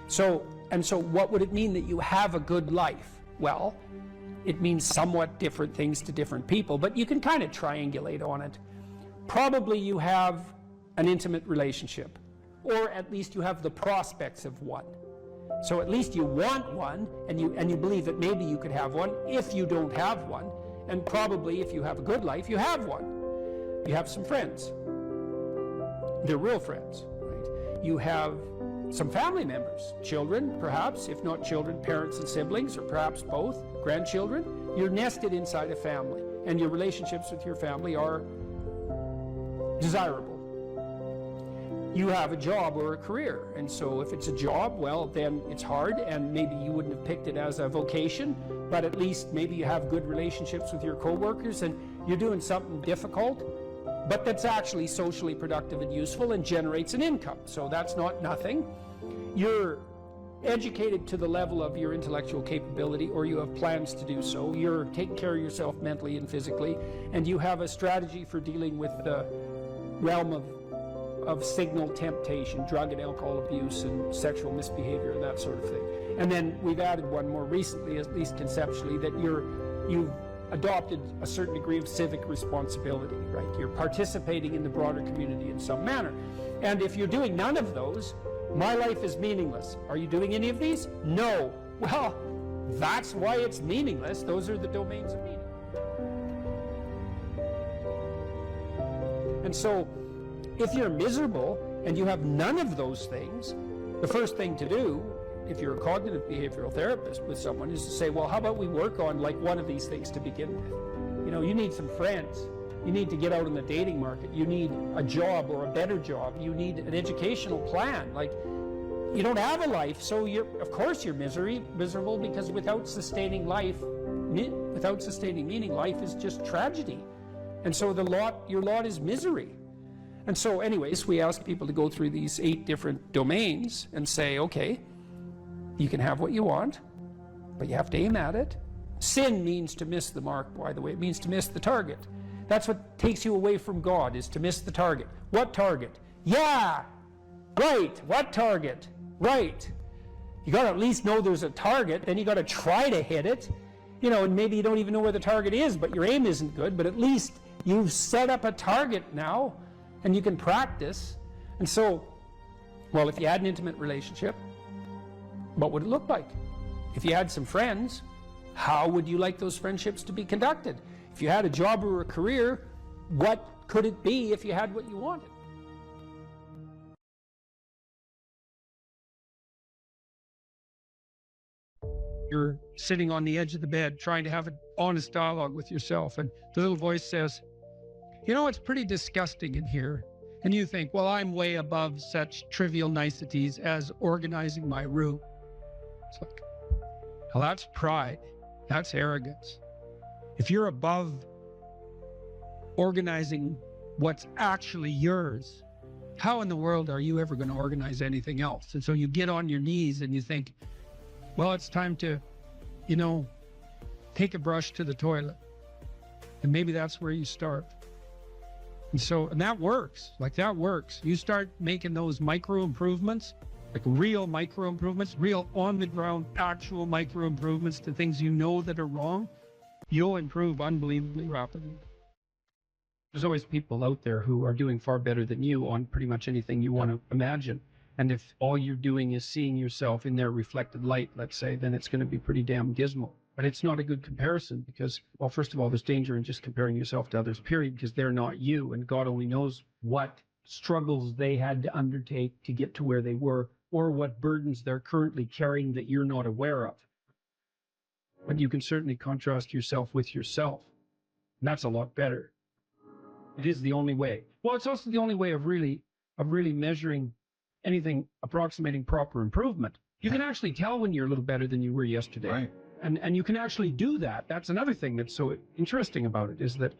So what would it mean that you have a good life? Well, it means somewhat different things to different people, but you can kind of triangulate on it. Probably you have an intimate relationship, or at least you have the prospects of one. So at least you want one, and you believe that maybe you could have one if you don't have one, and probably if you have a good life, you have one. You have some friends. They're real friends, right? You have some family members, children perhaps, if not children, parents and siblings, or perhaps both, grandchildren. You're nested inside a family, and your relationships with your family are desirable. You have a job or a career, and so if it's a job, well, then it's hard, and maybe you wouldn't have picked it as a vocation, but at least maybe you have good relationships with your coworkers, and you're doing something difficult, but that's actually socially productive and useful and generates an income. So that's not nothing. You're educated to the level of your intellectual capability, or you have plans to do so. You're taking care of yourself mentally and physically, and you have a strategy for dealing with the realm of signal temptation, drug and alcohol abuse and sexual misbehavior and that sort of thing. And then we've added one more recently, at least conceptually, that you've adopted a certain degree of civic responsibility, right? You're participating in the broader community in some manner. And if you're doing none of those, my life is meaningless. Are you doing any of these? No. Well, that's why it's meaningless. Those are the domains of meaning. And so, if you're miserable and you have none of those things, the first thing to do, if you're a cognitive behavioral therapist with someone, is to say, well, how about we work on like one of these things to begin with? You know, you need some friends. You need to get out in the dating market. You need a job or a better job. You need an educational plan. Like, you don't have a life, so of course you're miserable, because without sustaining life, without sustaining meaning, life is just tragedy. And so your lot is misery. And so anyways, we ask people to go through these 8 different domains and say, okay, you can have what you want, but you have to aim at it. Sin means to miss the mark, by the way. It means to miss the target. That's what takes you away from God, is to miss the target. What target? Yeah, right. What target? Right. You got to at least know there's a target, then you got to try to hit it. You know, and maybe you don't even know where the target is, but your aim isn't good, but at least you've set up a target now, and you can practice. And so, well, if you had an intimate relationship, what would it look like? If you had some friends, how would you like those friendships to be conducted? If you had a job or a career, what could it be if you had what you wanted? You're sitting on the edge of the bed trying to have an honest dialogue with yourself, and the little voice says, you know, it's pretty disgusting in here. And you think, well, I'm way above such trivial niceties as organizing my room. It's like, well, that's pride. That's arrogance. If you're above organizing what's actually yours, how in the world are you ever going to organize anything else? And so you get on your knees and you think, well, it's time to, you know, take a brush to the toilet. And maybe that's where you start. And that works. Like, that works. You start making those micro improvements, like real micro improvements, real on the ground, actual micro improvements to things you know that are wrong, you'll improve unbelievably rapidly. There's always people out there who are doing far better than you on pretty much anything you want to imagine. And if all you're doing is seeing yourself in their reflected light, let's say, then it's going to be pretty damn dismal. But it's not a good comparison because, well, first of all, there's danger in just comparing yourself to others, period, because they're not you, and God only knows what struggles they had to undertake to get to where they were, or what burdens they're currently carrying that you're not aware of. But you can certainly contrast yourself with yourself, and that's a lot better. It is the only way. Well, it's also the only way of really measuring anything approximating proper improvement. You can actually tell when you're a little better than you were yesterday. Right. And you can actually do that. That's another thing that's so interesting about it, is that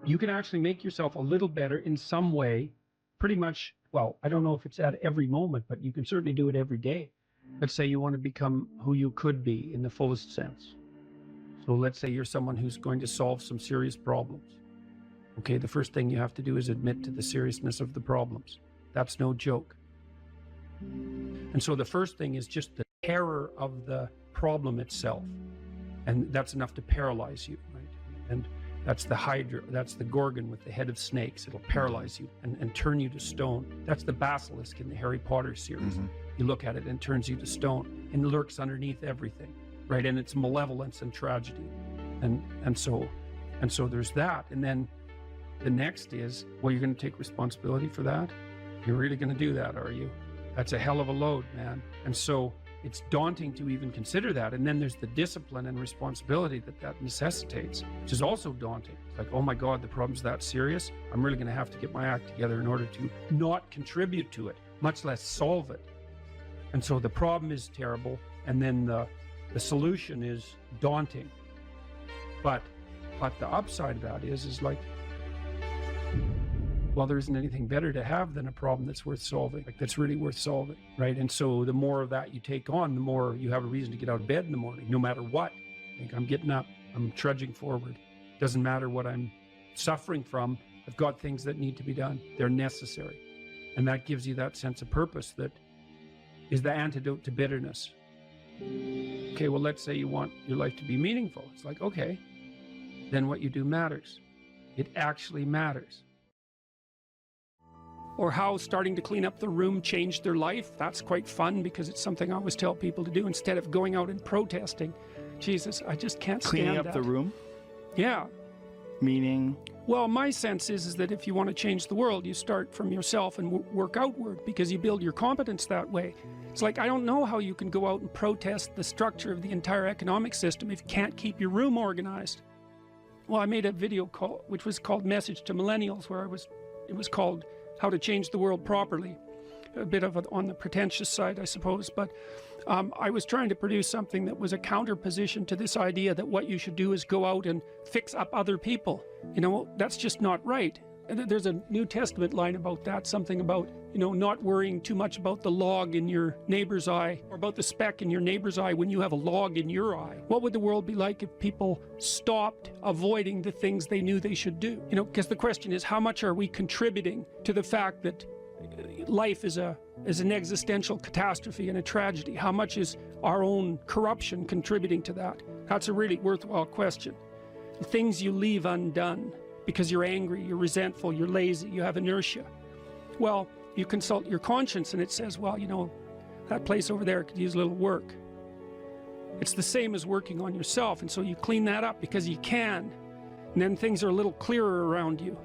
you can actually make yourself a little better in some way, pretty much. Well, I don't know if it's at every moment, but you can certainly do it every day. Let's say you want to become who you could be in the fullest sense. So let's say you're someone who's going to solve some serious problems. Okay, the first thing you have to do is admit to the seriousness of the problems. That's no joke. And so the first thing is just the terror of the problem itself. And that's enough to paralyze you, right? And that's the Hydra, that's the Gorgon with the head of snakes. It'll paralyze you and turn you to stone. That's the basilisk in the Harry Potter series. Mm-hmm. You look at it and it turns you to stone and lurks underneath everything, right? And it's malevolence and tragedy. And so there's that. And then the next is, well, you're going to take responsibility for that? You're really going to do that, are you? That's a hell of a load, man. And so it's daunting to even consider that. And then there's the discipline and responsibility that necessitates, which is also daunting. It's like, oh my God, the problem's that serious. I'm really going to have to get my act together in order to not contribute to it, much less solve it. And so the problem is terrible. And then the solution is daunting. But the upside of that is like, well, there isn't anything better to have than a problem that's worth solving, like that's really worth solving, right? And so the more of that you take on, the more you have a reason to get out of bed in the morning, no matter what. Like, I'm getting up, I'm trudging forward. Doesn't matter what I'm suffering from. I've got things that need to be done. They're necessary. And that gives you that sense of purpose that is the antidote to bitterness. Okay, well, let's say you want your life to be meaningful. It's like, okay, then what you do matters. It actually matters. Or how starting to clean up the room changed their life. That's quite fun because it's something I always tell people to do instead of going out and protesting. Jesus, I just can't stand Cleaning up that. the room? Yeah. Meaning? Well, my sense is that if you want to change the world, you start from yourself and work outward because you build your competence that way. It's like, I don't know how you can go out and protest the structure of the entire economic system if you can't keep your room organized. Well, I made a video call, which was called Message to Millennials, where it was called How to Change the World Properly. A bit of on the pretentious side, I suppose, but I was trying to produce something that was a counterposition to this idea that what you should do is go out and fix up other people. You know, that's just not right. And there's a New Testament line about that, something about, you know, not worrying too much about the log in your neighbor's eye or about the speck in your neighbor's eye when you have a log in your eye. What would the world be like if people stopped avoiding the things they knew they should do? You know, because the question is, how much are we contributing to the fact that life is an existential catastrophe and a tragedy? How much is our own corruption contributing to that? That's a really worthwhile question. The things you leave undone because you're angry, you're resentful, you're lazy, you have inertia. Well, you consult your conscience and it says, well, you know, that place over there could use a little work. It's the same as working on yourself, and so you clean that up because you can. And then things are a little clearer around you.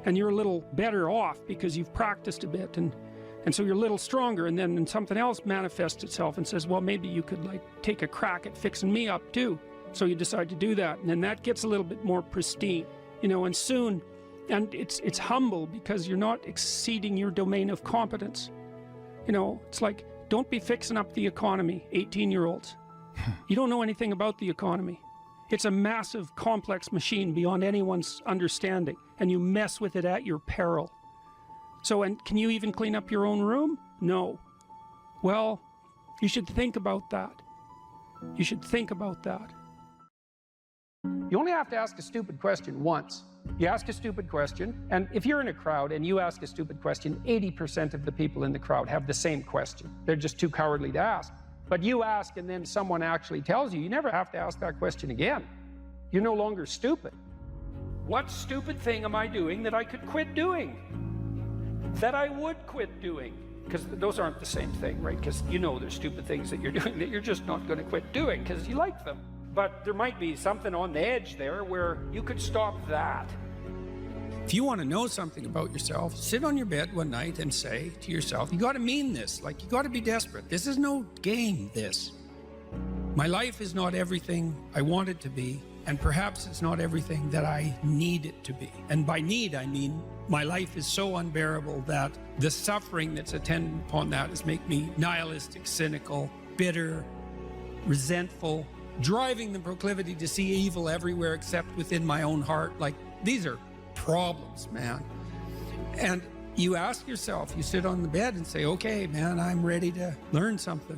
And you're a little better off because you've practiced a bit, and so you're a little stronger, and then something else manifests itself and says, well, maybe you could like take a crack at fixing me up too. So you decide to do that, and then that gets a little bit more pristine, you know, and soon, and it's humble because you're not exceeding your domain of competence. You know, it's like, don't be fixing up the economy, 18-year-olds. You don't know anything about the economy. It's a massive, complex machine beyond anyone's understanding, and you mess with it at your peril. So, and can you even clean up your own room? No. Well, you should think about that. You should think about that. You only have to ask a stupid question once. You ask a stupid question, and if you're in a crowd and you ask a stupid question, 80% of the people in the crowd have the same question. They're just too cowardly to ask. But you ask and then someone actually tells you, you never have to ask that question again. You're no longer stupid. What stupid thing am I doing that I could quit doing? That I would quit doing? Because those aren't the same thing, right? Because you know there's stupid things that you're doing that you're just not going to quit doing because you like them. But there might be something on the edge there where you could stop that. If you want to know something about yourself, sit on your bed one night and say to yourself, you got to mean this, like you got to be desperate. This is no game, this. My life is not everything I want it to be, and perhaps it's not everything that I need it to be. And by need, I mean my life is so unbearable that the suffering that's attendant upon that is make me nihilistic, cynical, bitter, resentful, driving the proclivity to see evil everywhere except within my own heart. Like, these are problems, man. And you ask yourself, you sit on the bed and say, okay, man, I'm ready to learn something.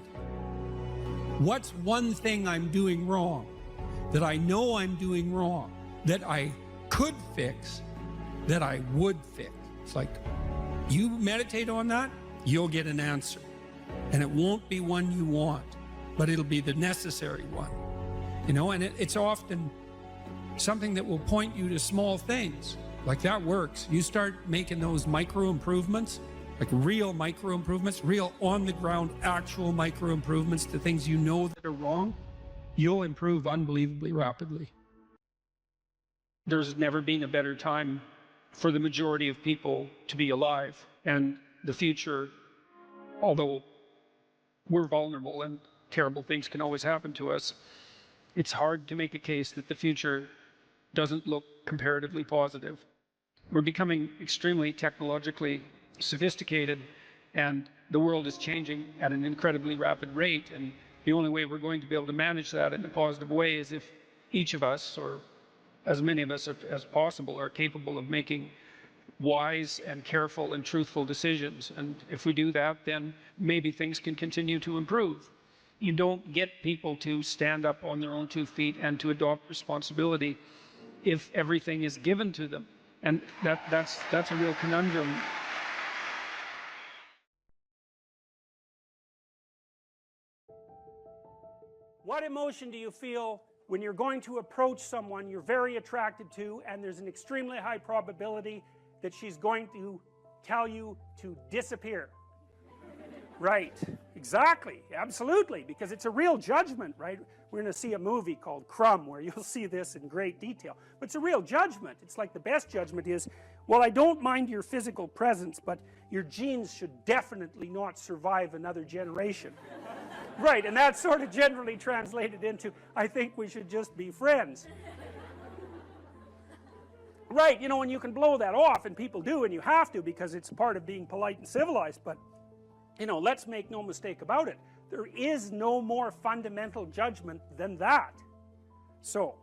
What's one thing I'm doing wrong that I know I'm doing wrong, that I could fix, that I would fix? It's like, you meditate on that, you'll get an answer. And it won't be one you want, but it'll be the necessary one. You know, and it's often something that will point you to small things. Like, that works. You start making those micro improvements, like real micro improvements, real on the ground, actual micro improvements to things you know that are wrong, you'll improve unbelievably rapidly. There's never been a better time for the majority of people to be alive. And the future, although we're vulnerable and terrible things can always happen to us, it's hard to make a case that the future doesn't look comparatively positive. We're becoming extremely technologically sophisticated, and the world is changing at an incredibly rapid rate, and the only way we're going to be able to manage that in a positive way is if each of us, or as many of us as possible, are capable of making wise and careful and truthful decisions. And if we do that, then maybe things can continue to improve. You don't get people to stand up on their own 2 feet and to adopt responsibility if everything is given to them. And that's a real conundrum. What emotion do you feel when you're going to approach someone you're very attracted to and there's an extremely high probability that she's going to tell you to disappear? Right, exactly, absolutely, because it's a real judgment, right? We're going to see a movie called Crumb where you'll see this in great detail, but it's a real judgment. It's like the best judgment is, well, I don't mind your physical presence, but your genes should definitely not survive another generation. Right, and that's sort of generally translated into, I think we should just be friends. Right, you know, and you can blow that off, and people do, and you have to, because it's part of being polite and civilized, but you know, let's make no mistake about it. There is no more fundamental judgment than that. So,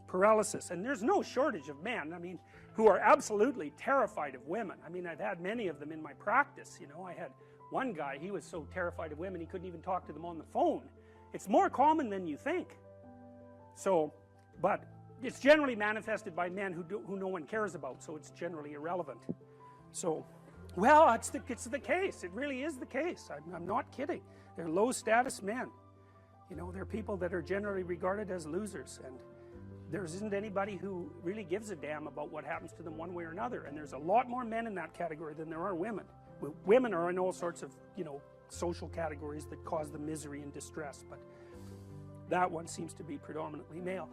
paralysis. And there's no shortage of men, I mean, who are absolutely terrified of women. I mean, I've had many of them in my practice, you know. I had one guy, he was so terrified of women he couldn't even talk to them on the phone. It's more common than you think. So, but it's generally manifested by men who no one cares about, so it's generally irrelevant. So, well, it's the case. It really is the case. I'm not kidding. They're low status men. You know, they're people that are generally regarded as losers, and there isn't anybody who really gives a damn about what happens to them one way or another, and there's a lot more men in that category than there are women. Women are in all sorts of, you know, social categories that cause them misery and distress, but that one seems to be predominantly male.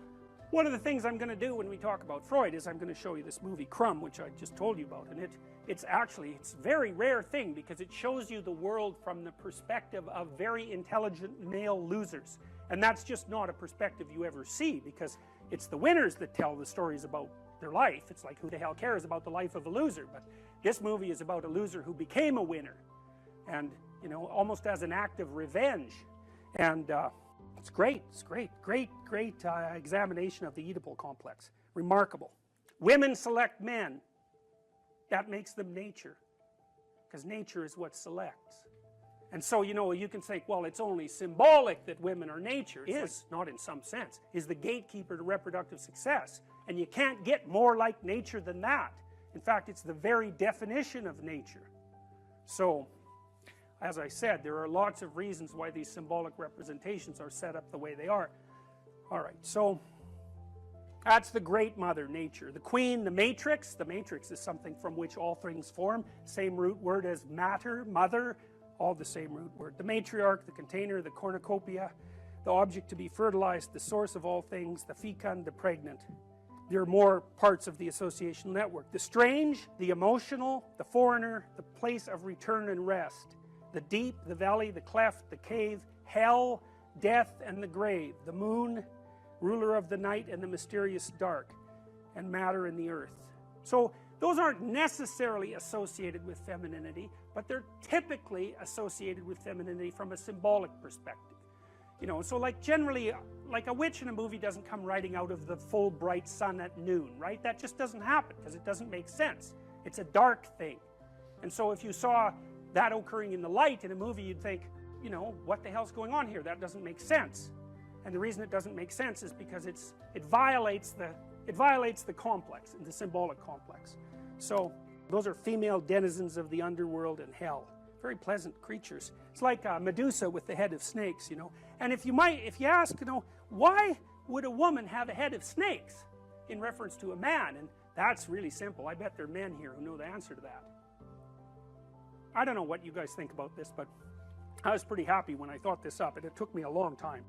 One of the things I'm going to do when we talk about Freud is I'm going to show you this movie Crumb, which I just told you about, and it's a very rare thing because it shows you the world from the perspective of very intelligent male losers, and that's just not a perspective you ever see, because it's the winners that tell the stories about their life. It's like, who the hell cares about the life of a loser? But this movie is about a loser who became a winner, and you know, almost as an act of revenge, and it's great, great examination of the Oedipal complex. Remarkable. Women select men. That makes them nature, because nature is what selects. And so, you know, you can say, well, it's only symbolic that women are nature. It is, not in some sense, is the gatekeeper to reproductive success, and you can't get more like nature than that. In fact, it's the very definition of nature. So, as I said, there are lots of reasons why these symbolic representations are set up the way they are. Alright, so that's the great mother, nature. The queen, the matrix. The matrix is something from which all things form. Same root word as matter, mother, all the same root word. The matriarch, the container, the cornucopia, the object to be fertilized, the source of all things, the fecund, the pregnant. There are more parts of the associational network. The strange, the emotional, the foreigner, the place of return and rest. The deep, the valley, the cleft, the cave, hell, death, and the grave, the moon, ruler of the night and the mysterious dark, and matter and the earth. So those aren't necessarily associated with femininity, but they're typically associated with femininity from a symbolic perspective. You know, so like generally, like a witch in a movie doesn't come riding out of the full bright sun at noon, right? That just doesn't happen because it doesn't make sense. It's a dark thing. And so if you saw that occurring in the light in a movie, you'd think, you know, what the hell's going on here? That doesn't make sense. And the reason it doesn't make sense is because it violates the complex, the symbolic complex. So those are female denizens of the underworld and hell. Very pleasant creatures. It's like Medusa with the head of snakes, you know. And if you ask, you know, why would a woman have a head of snakes in reference to a man? And that's really simple. I bet there are men here who know the answer to that. I don't know what you guys think about this, but I was pretty happy when I thought this up, and it took me a long time.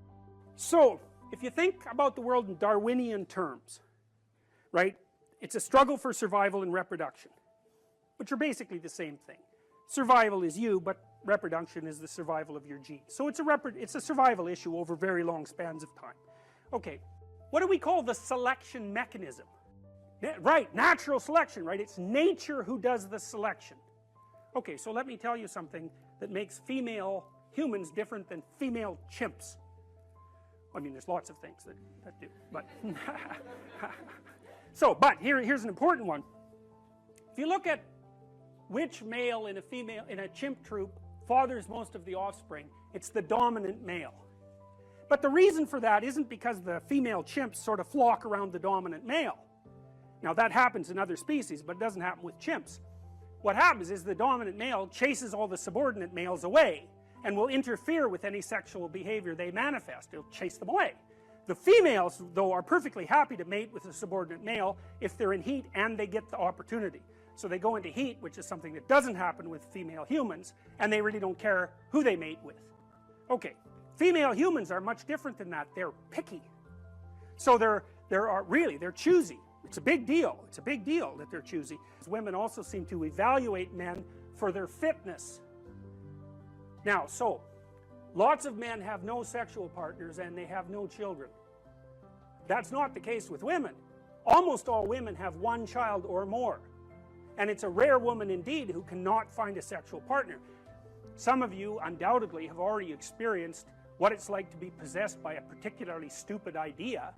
So, if you think about the world in Darwinian terms, right, it's a struggle for survival and reproduction, which are basically the same thing. Survival is you, but reproduction is the survival of your genes. So it's a survival issue over very long spans of time. Okay, what do we call the selection mechanism? Right, natural selection, right? It's nature who does the selection. Okay, so let me tell you something that makes female humans different than female chimps. I mean, there's lots of things that do, but so, but here's an important one. If you look at which male in a chimp troop fathers most of the offspring, it's the dominant male. But the reason for that isn't because the female chimps sort of flock around the dominant male. Now that happens in other species, but it doesn't happen with chimps. What happens is the dominant male chases all the subordinate males away, and will interfere with any sexual behavior they manifest. It'll chase them away. The females, though, are perfectly happy to mate with a subordinate male if they're in heat and they get the opportunity. So they go into heat, which is something that doesn't happen with female humans, and they really don't care who they mate with. Okay, female humans are much different than that. They're picky. So they're choosy. It's a big deal. It's a big deal that they're choosy. Women also seem to evaluate men for their fitness. Now, so, lots of men have no sexual partners and they have no children. That's not the case with women. Almost all women have one child or more. And it's a rare woman indeed who cannot find a sexual partner. Some of you undoubtedly have already experienced what it's like to be possessed by a particularly stupid idea.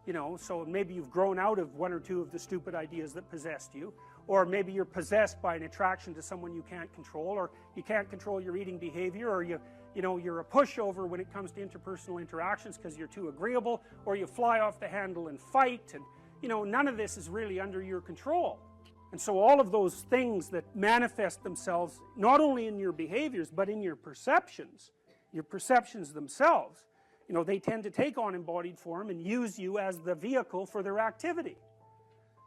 You know, so maybe you've grown out of one or two of the stupid ideas that possessed you, or maybe you're possessed by an attraction to someone you can't control, or you can't control your eating behavior, or you're a pushover when it comes to interpersonal interactions because you're too agreeable, or you fly off the handle and fight, and none of this is really under your control. And so all of those things that manifest themselves not only in your behaviors but in your perceptions themselves, they tend to take on embodied form and use you as the vehicle for their activity.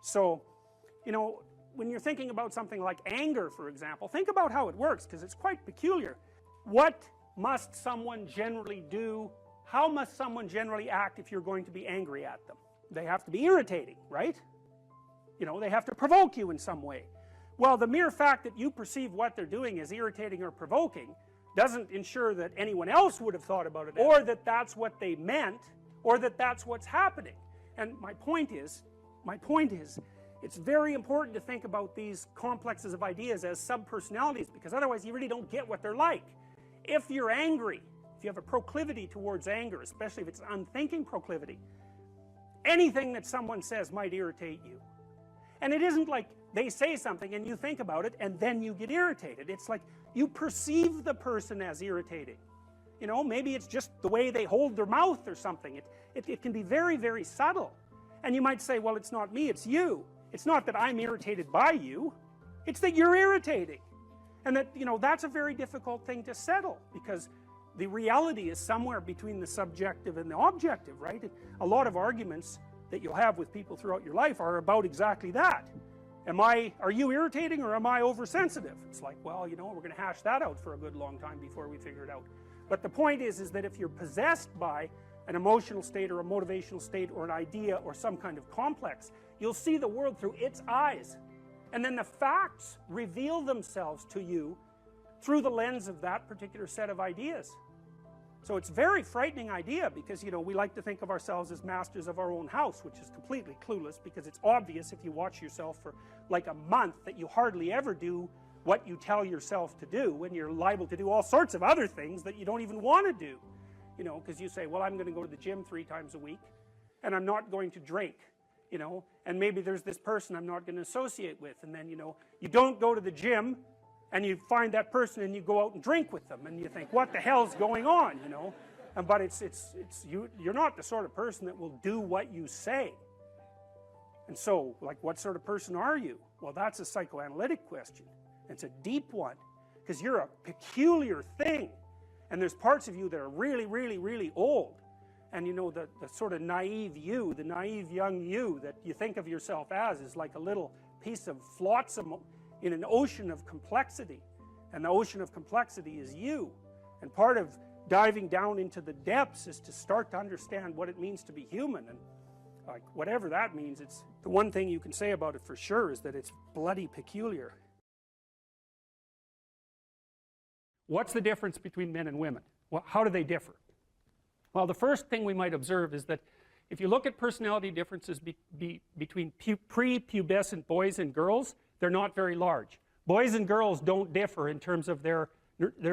So, when you're thinking about something like anger, for example, think about how it works, because it's quite peculiar. What must someone generally do? How must someone generally act if you're going to be angry at them? They have to be irritating, right? They have to provoke you in some way. Well, the mere fact that you perceive what they're doing as irritating or provoking doesn't ensure that anyone else would have thought about it, or that that's what they meant, or that that's what's happening. And my point is, it's very important to think about these complexes of ideas as subpersonalities, because otherwise you really don't get what they're like. If you're angry, if you have a proclivity towards anger, especially if it's an unthinking proclivity, anything that someone says might irritate you. And it isn't like they say something and you think about it and then you get irritated. It's like you perceive the person as irritating. Maybe it's just the way they hold their mouth or something. It can be very, very subtle. And you might say, well, it's not me, it's you. It's not that I'm irritated by you. It's that you're irritating. And that, that's a very difficult thing to settle, because the reality is somewhere between the subjective and the objective, right? A lot of arguments that you'll have with people throughout your life are about exactly that. Are you irritating or am I oversensitive? It's like, well, we're going to hash that out for a good long time before we figure it out. But the point is that if you're possessed by an emotional state or a motivational state or an idea or some kind of complex, you'll see the world through its eyes. And then the facts reveal themselves to you through the lens of that particular set of ideas. So it's a very frightening idea, because we like to think of ourselves as masters of our own house, which is completely clueless, because it's obvious if you watch yourself for like a month that you hardly ever do what you tell yourself to do, when you're liable to do all sorts of other things that you don't even want to do. Because you say, well, I'm going to go to the gym 3 times a week and I'm not going to drink, and maybe there's this person I'm not going to associate with, and then you don't go to the gym and you find that person and you go out and drink with them, and you think, what the hell's going on, but you're not the sort of person that will do what you say. And so, like, what sort of person are you? Well, that's a psychoanalytic question. It's a deep one, because you're a peculiar thing, and there's parts of you that are really, really, really old, and the sort of naive you, the naive young you that you think of yourself as is like a little piece of flotsam in an ocean of complexity, and the ocean of complexity is you. And part of diving down into the depths is to start to understand what it means to be human, and like whatever that means, it's the one thing you can say about it for sure is that it's bloody peculiar. What's the difference between men and women? Well, how do they differ? Well, the first thing we might observe is that if you look at personality differences between prepubescent boys and girls, they're not very large. Boys and girls don't differ in terms of their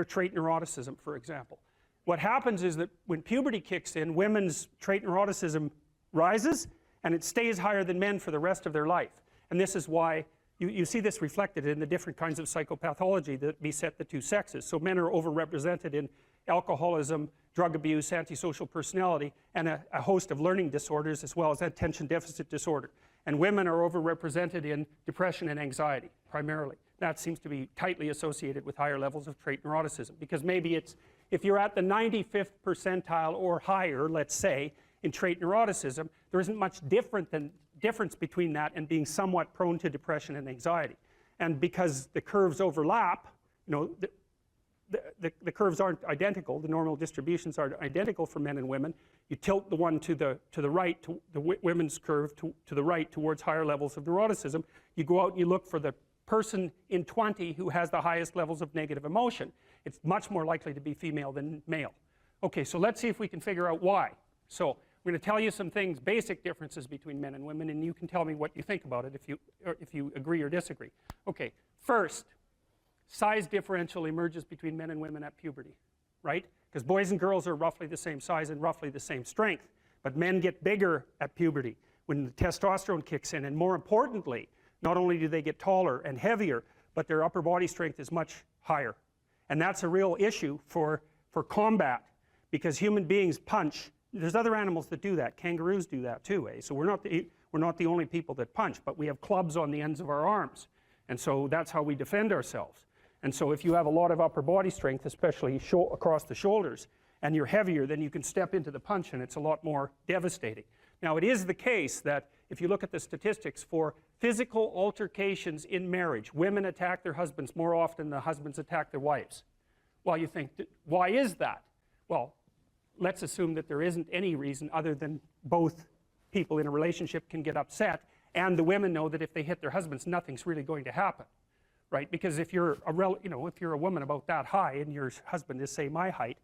trait neuroticism, for example. What happens is that when puberty kicks in, women's trait neuroticism rises, and it stays higher than men for the rest of their life. And this is why you see this reflected in the different kinds of psychopathology that beset the two sexes. So men are overrepresented in alcoholism, drug abuse, antisocial personality, and a host of learning disorders, as well as attention deficit disorder. And women are overrepresented in depression and anxiety, primarily. that seems to be tightly associated with higher levels of trait neuroticism, because maybe it's, if you're at the 95th percentile or higher, let's say, in trait neuroticism, there isn't much difference between that and being somewhat prone to depression and anxiety. And because the curves overlap, you know, the curves aren't identical, the normal distributions are identical for men and women, you tilt the one to the right, to the women's curve to the right towards higher levels of neuroticism. You go out and you look for the person in 20 who has the highest levels of negative emotion. It's much more likely to be female than male. Okay, so let's see if we can figure out why. So I'm going to tell you some things, basic differences between men and women, and you can tell me what you think about it if you agree or disagree. Okay, first, size differential emerges between men and women at puberty, right? Because boys and girls are roughly the same size and roughly the same strength, but men get bigger at puberty when the testosterone kicks in, and more importantly, not only do they get taller and heavier, but their upper body strength is much higher. And that's a real issue for combat, because human beings punch. There's other animals that do that. Kangaroos do that too, eh? So we're not the only people that punch, but we have clubs on the ends of our arms. And so that's how we defend ourselves. And so if you have a lot of upper body strength, especially across the shoulders, and you're heavier, then you can step into the punch and it's a lot more devastating. Now, it is the case that if you look at the statistics for physical altercations in marriage, women attack their husbands more often than the husbands attack their wives. Well, you think, why is that? Well, let's assume that there isn't any reason other than both people in a relationship can get upset, and the women know that if they hit their husbands, nothing's really going to happen, right? Because if you're if you're a woman about that high and your husband is, say, my height,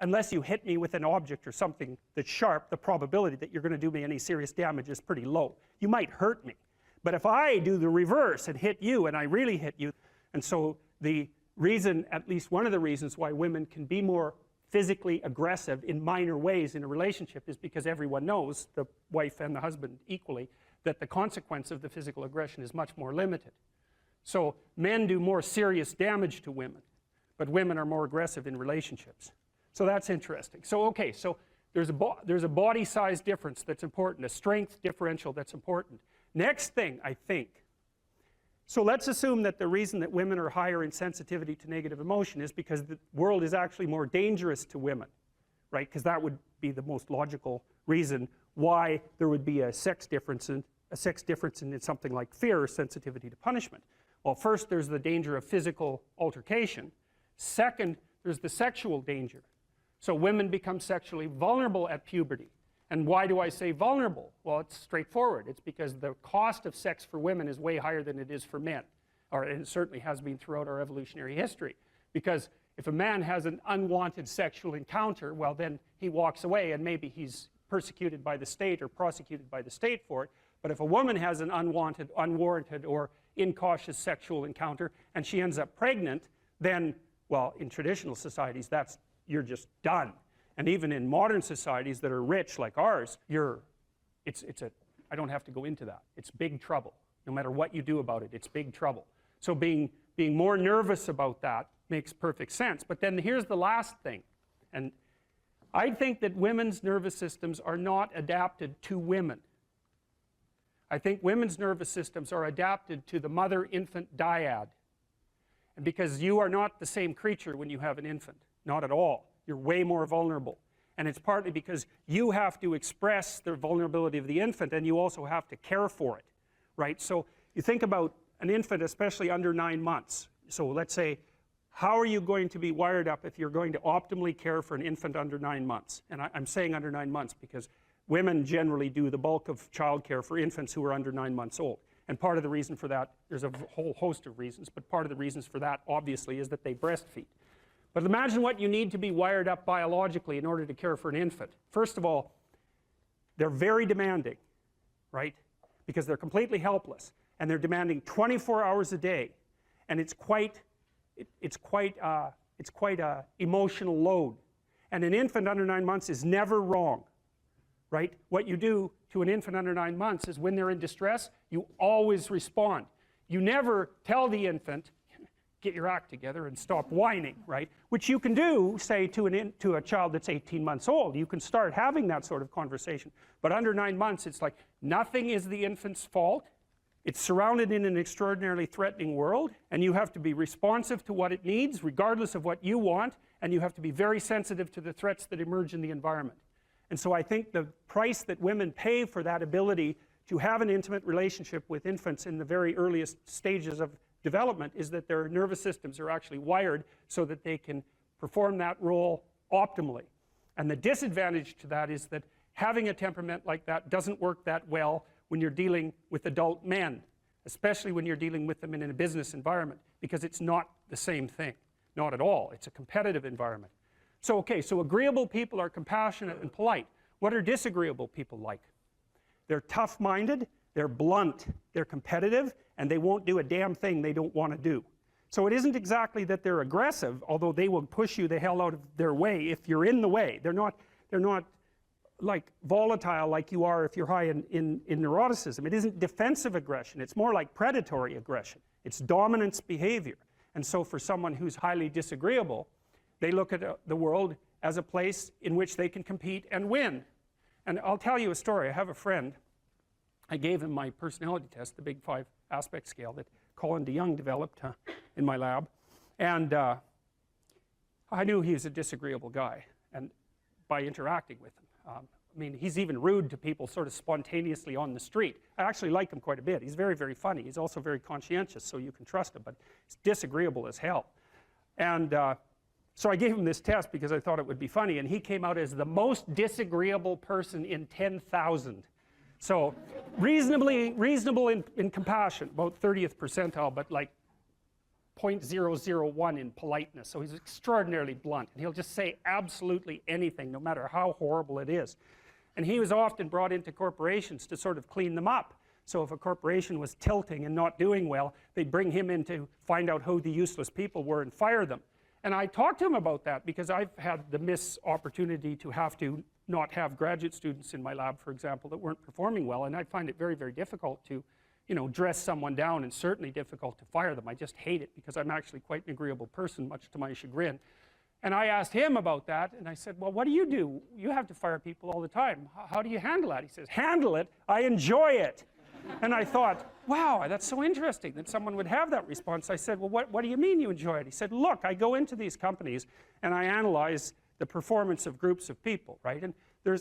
unless you hit me with an object or something that's sharp, the probability that you're going to do me any serious damage is pretty low. You might hurt me, but if I do the reverse and hit you, and I really hit you, and so the reason, at least one of the reasons why women can be more physically aggressive in minor ways in a relationship is because everyone knows, the wife and the husband equally, that the consequence of the physical aggression is much more limited. So men do more serious damage to women, but women are more aggressive in relationships. So that's interesting. So okay, so there's a body size difference that's important, a strength differential that's important. Next thing, I think, so let's assume that the reason that women are higher in sensitivity to negative emotion is because the world is actually more dangerous to women, right? Because that would be the most logical reason why there would be a sex difference in something like fear or sensitivity to punishment. Well, first, there's the danger of physical altercation. Second, there's the sexual danger. So women become sexually vulnerable at puberty. And why do I say vulnerable? Well, it's straightforward. It's because the cost of sex for women is way higher than it is for men. And it certainly has been throughout our evolutionary history. Because if a man has an unwanted sexual encounter, well, then he walks away and maybe he's persecuted by the state or prosecuted by the state for it. But if a woman has an unwanted, unwarranted, or incautious sexual encounter and she ends up pregnant, then, well, in traditional societies, you're just done. And even in modern societies that are rich like ours, I don't have to go into that. It's big trouble. No matter what you do about it, it's big trouble. So being more nervous about that makes perfect sense. But then here's the last thing. And I think that women's nervous systems are not adapted to women. I think women's nervous systems are adapted to the mother-infant dyad. And because you are not the same creature when you have an infant, not at all. You're way more vulnerable. And it's partly because you have to express the vulnerability of the infant and you also have to care for it, right? So you think about an infant, especially under 9 months. So let's say, how are you going to be wired up if you're going to optimally care for an infant under 9 months? And I'm saying under 9 months because women generally do the bulk of childcare for infants who are under 9 months old. And part of the reason for that, there's a whole host of reasons, but part of the reasons for that, obviously, is that they breastfeed. But imagine what you need to be wired up biologically in order to care for an infant. First of all, they're very demanding, right? Because they're completely helpless, and they're demanding 24 hours a day, and it's quite a emotional load. And an infant under 9 months is never wrong, right? What you do to an infant under 9 months is when they're in distress, you always respond. You never tell the infant, get your act together and stop whining, right? Which you can do, say, to a child that's 18 months old. You can start having that sort of conversation. But under 9 months, it's like nothing is the infant's fault. It's surrounded in an extraordinarily threatening world, and you have to be responsive to what it needs, regardless of what you want, and you have to be very sensitive to the threats that emerge in the environment. And so I think the price that women pay for that ability to have an intimate relationship with infants in the very earliest stages of development is that their nervous systems are actually wired so that they can perform that role optimally. And the disadvantage to that is that having a temperament like that doesn't work that well when you're dealing with adult men, especially when you're dealing with them in a business environment, because it's not the same thing. Not at all. It's a competitive environment. So, okay, so agreeable people are compassionate and polite. What are disagreeable people like? They're tough-minded, they're blunt, they're competitive, and they won't do a damn thing they don't want to do. So it isn't exactly that they're aggressive, although they will push you the hell out of their way if you're in the way. They're not like volatile like you are if you're high in neuroticism. It isn't defensive aggression. It's more like predatory aggression. It's dominance behavior. And so for someone who's highly disagreeable, they look at the world as a place in which they can compete and win. And I'll tell you a story. I have a friend. I gave him my personality test, the Big 5 aspect scale that Colin DeYoung developed in my lab. And I knew he was a disagreeable guy, and by interacting with him. I mean, he's even rude to people sort of spontaneously on the street. I actually like him quite a bit. He's very, very funny. He's also very conscientious, so you can trust him, but he's disagreeable as hell. And so I gave him this test because I thought it would be funny, and he came out as the most disagreeable person in 10,000. So reasonable in compassion, about 30th percentile, but like 0.001 in politeness. So he's extraordinarily blunt, and he'll just say absolutely anything, no matter how horrible it is. And he was often brought into corporations to sort of clean them up. So if a corporation was tilting and not doing well, they'd bring him in to find out who the useless people were and fire them. And I talked to him about that because I've had the miss opportunity to have to not have graduate students in my lab, for example, that weren't performing well, and I find it very, very difficult to, you know, dress someone down, and certainly difficult to fire them. I just hate it because I'm actually quite an agreeable person, much to my chagrin. And I asked him about that, and I said, well, what do? You have to fire people all the time. How do you handle that? He says, handle it? I enjoy it. And I thought, wow, that's so interesting that someone would have that response. I said, well, what do you mean you enjoy it? He said, look, I go into these companies and I analyze the performance of groups of people, right? And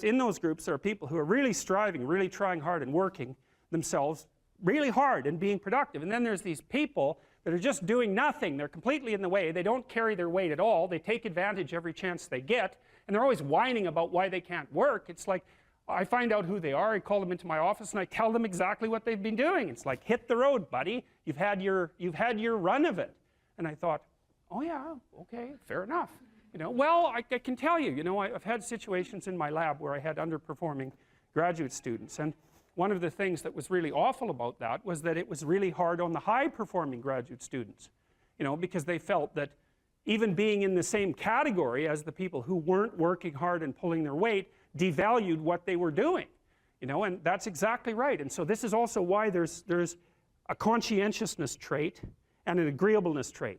in those groups, there are people who are really striving, really trying hard and working themselves really hard and being productive. And then there's these people that are just doing nothing. They're completely in the way. They don't carry their weight at all. They take advantage every chance they get. And they're always whining about why they can't work. It's like, I find out who they are, I call them into my office, and I tell them exactly what they've been doing. It's like, hit the road, buddy. You've had your run of it. And I thought, oh yeah, okay, fair enough. You know, well, I can tell you, you know, I've had situations in my lab where I had underperforming graduate students. And one of the things that was really awful about that was that it was really hard on the high-performing graduate students, you know, because they felt that even being in the same category as the people who weren't working hard and pulling their weight devalued what they were doing, you know, and that's exactly right. And so this is also why there's a conscientiousness trait and an agreeableness trait.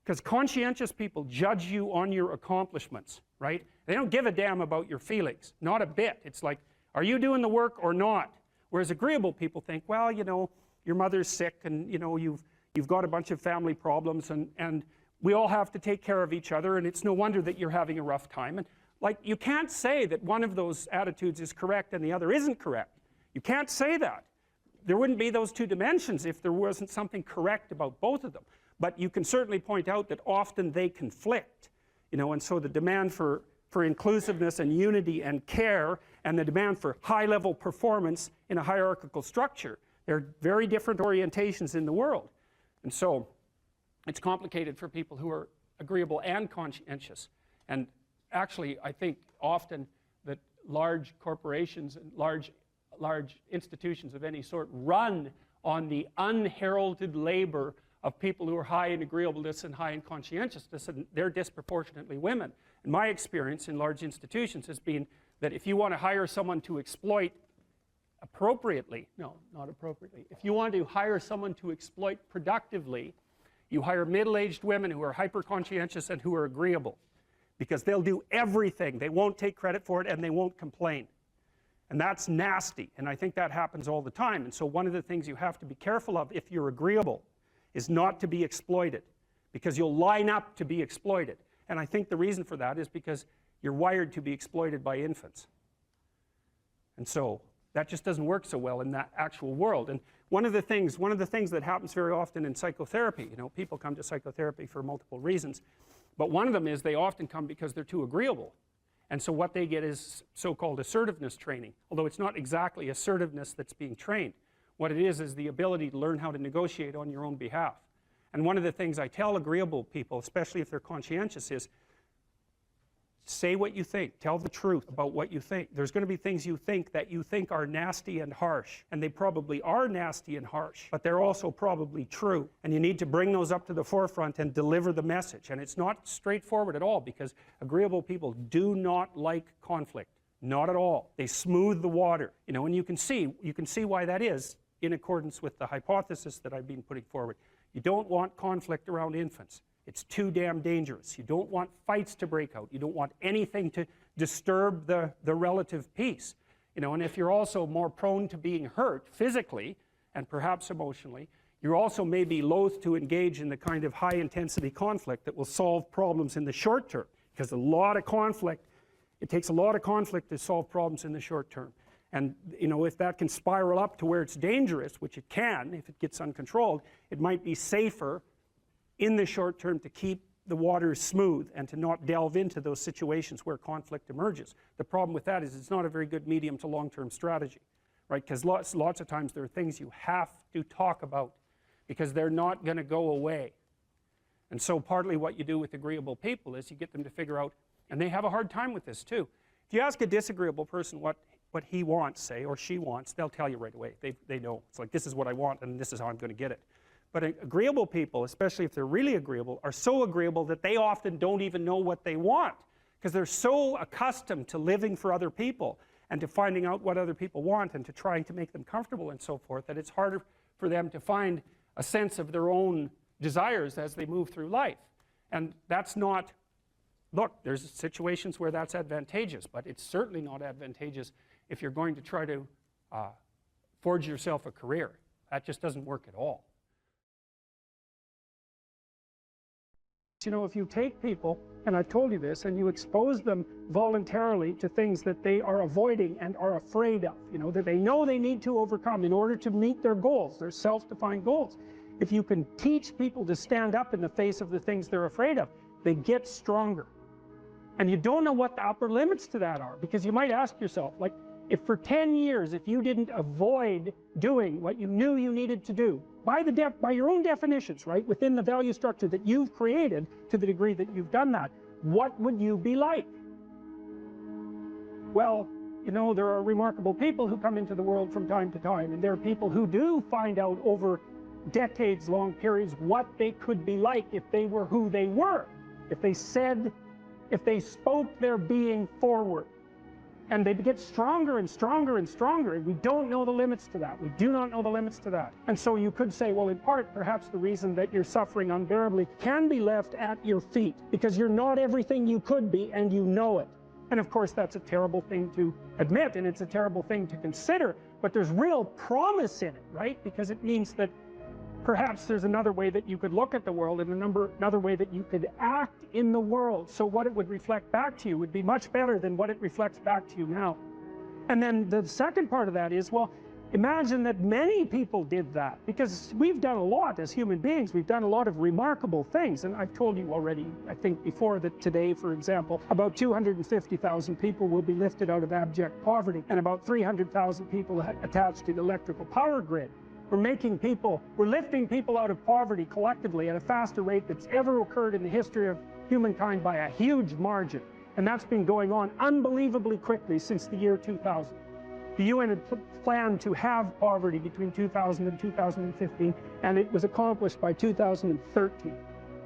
Because conscientious people judge you on your accomplishments, right? They don't give a damn about your feelings, not a bit. It's like, are you doing the work or not? Whereas agreeable people think, well, you know, your mother's sick, and you know, you've got a bunch of family problems, and we all have to take care of each other, and it's no wonder that you're having a rough time. And like, you can't say that one of those attitudes is correct and the other isn't correct. You can't say that. There wouldn't be those two dimensions if there wasn't something correct about both of them. But you can certainly point out that often they conflict, you know, and so the demand for inclusiveness and unity and care, and the demand for high-level performance in a hierarchical structure, they're very different orientations in the world. And so it's complicated for people who are agreeable and conscientious. And actually, I think often that large corporations and large institutions of any sort run on the unheralded labor of people who are high in agreeableness and high in conscientiousness, and they're disproportionately women. And my experience in large institutions has been that if you want to hire someone to exploit appropriately, no, not appropriately, if you want to hire someone to exploit productively, you hire middle-aged women who are hyper-conscientious and who are agreeable, because they'll do everything. They won't take credit for it, and they won't complain. And that's nasty, and I think that happens all the time. And so one of the things you have to be careful of if you're agreeable is not to be exploited, because you'll line up to be exploited. And I think the reason for that is because you're wired to be exploited by infants. And so that just doesn't work so well in that actual world. And one of the things that happens very often in psychotherapy, you know, people come to psychotherapy for multiple reasons, but one of them is they often come because they're too agreeable. And so what they get is so-called assertiveness training, although it's not exactly assertiveness that's being trained. What it is the ability to learn how to negotiate on your own behalf. And one of the things I tell agreeable people, especially if they're conscientious, is say what you think. Tell the truth about what you think. There's going to be things you think that you think are nasty and harsh, and they probably are nasty and harsh, but they're also probably true. And you need to bring those up to the forefront and deliver the message. And it's not straightforward at all, because agreeable people do not like conflict. Not at all. They smooth the water. You know, and you can see why that is in accordance with the hypothesis that I've been putting forward. You don't want conflict around infants. It's too damn dangerous. You don't want fights to break out. You don't want anything to disturb the relative peace. You know, and if you're also more prone to being hurt physically and perhaps emotionally, you're also maybe loath to engage in the kind of high-intensity conflict that will solve problems in the short term, because a lot of conflict, it takes a lot of conflict to solve problems in the short term. And you know, if that can spiral up to where it's dangerous, which it can if it gets uncontrolled, it might be safer in the short term to keep the waters smooth and to not delve into those situations where conflict emerges. The problem with that is it's not a very good medium to long-term strategy, right? Because lots of times there are things you have to talk about because they're not going to go away. And so partly what you do with agreeable people is you get them to figure out, and they have a hard time with this too. If you ask a disagreeable person what he wants, say, or she wants, they'll tell you right away. They know. It's like, this is what I want and this is how I'm going to get it. But agreeable people, especially if they're really agreeable, are so agreeable that they often don't even know what they want, because they're so accustomed to living for other people and to finding out what other people want and to trying to make them comfortable and so forth, that it's harder for them to find a sense of their own desires as they move through life. And that's not, look, there's situations where that's advantageous, but it's certainly not advantageous if you're going to try to forge yourself a career. That just doesn't work at all. You know, if you take people, and I've told you this, and you expose them voluntarily to things that they are avoiding and are afraid of, you know, that they know they need to overcome in order to meet their goals, their self-defined goals. If you can teach people to stand up in the face of the things they're afraid of, they get stronger. And you don't know what the upper limits to that are, because you might ask yourself, like, if for 10 years, if you didn't avoid doing what you knew you needed to do, by your own definitions, right, within the value structure that you've created, to the degree that you've done that, what would you be like? Well, you know, there are remarkable people who come into the world from time to time, and there are people who do find out over decades-long periods what they could be like if they were who they were, if they spoke their being forward. And they get stronger and stronger and stronger, and we don't know the limits to that. We do not know the limits to that. And so you could say, well, in part, perhaps the reason that you're suffering unbearably can be left at your feet, because you're not everything you could be, and you know it. And of course, that's a terrible thing to admit, and it's a terrible thing to consider, but there's real promise in it, right? Because it means that perhaps there's another way that you could look at the world, and another way that you could act in the world, so what it would reflect back to you would be much better than what it reflects back to you now. And then the second part of that is, well, imagine that many people did that, because we've done a lot as human beings. We've done a lot of remarkable things, and I've told you already, I think before, that today, for example, about 250,000 people will be lifted out of abject poverty, and about 300,000 people attached to the electrical power grid. We're lifting people out of poverty collectively at a faster rate that's ever occurred in the history of humankind by a huge margin. And that's been going on unbelievably quickly since the year 2000. The UN had planned to have poverty between 2000 and 2015, and it was accomplished by 2013.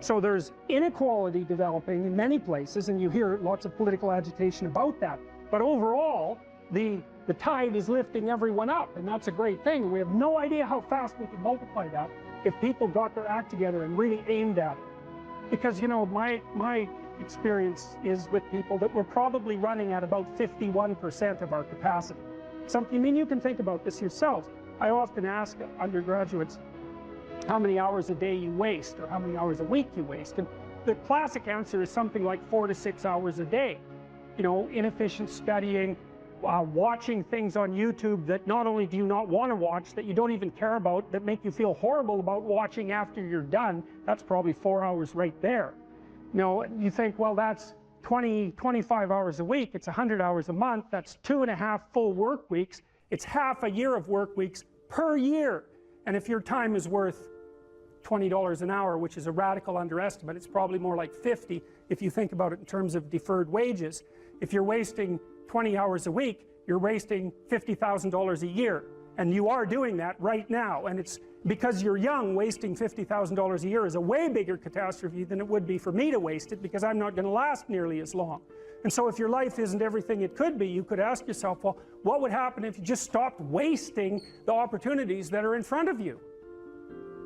So there's inequality developing in many places, and you hear lots of political agitation about that. But overall, the tide is lifting everyone up, and that's a great thing. We have no idea how fast we can multiply that if people got their act together and really aimed at it. Because, you know, my experience is with people that we're probably running at about 51% of our capacity. something, I mean, you can think about this yourselves. I often ask undergraduates how many hours a day you waste or how many hours a week you waste. And the classic answer is something like 4 to 6 hours a day. You know, inefficient studying, watching things on YouTube that not only do you not want to watch, that you don't even care about, that make you feel horrible about watching after you're done. That's probably 4 hours right there. You know, you think, well, that's 25 hours a week, it's 100 hours a month, that's 2.5 full work weeks, it's half a year of work weeks per year. And if your time is worth $20 an hour, which is a radical underestimate, it's probably more like 50 if you think about it in terms of deferred wages. If you're wasting 20 hours a week, you're wasting $50,000 a year. And you are doing that right now. And it's because you're young, wasting $50,000 a year is a way bigger catastrophe than it would be for me to waste it, because I'm not going to last nearly as long. And so if your life isn't everything it could be, you could ask yourself, well, what would happen if you just stopped wasting the opportunities that are in front of you?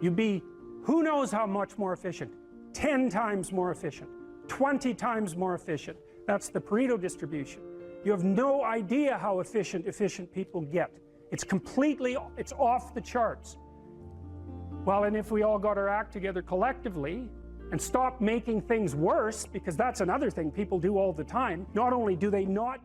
You'd be, who knows how much more efficient? 10 times more efficient, 20 times more efficient. That's the Pareto distribution. You have no idea how efficient people get. It's off the charts. Well, and if we all got our act together collectively and stopped making things worse, because that's another thing people do all the time, not only do they not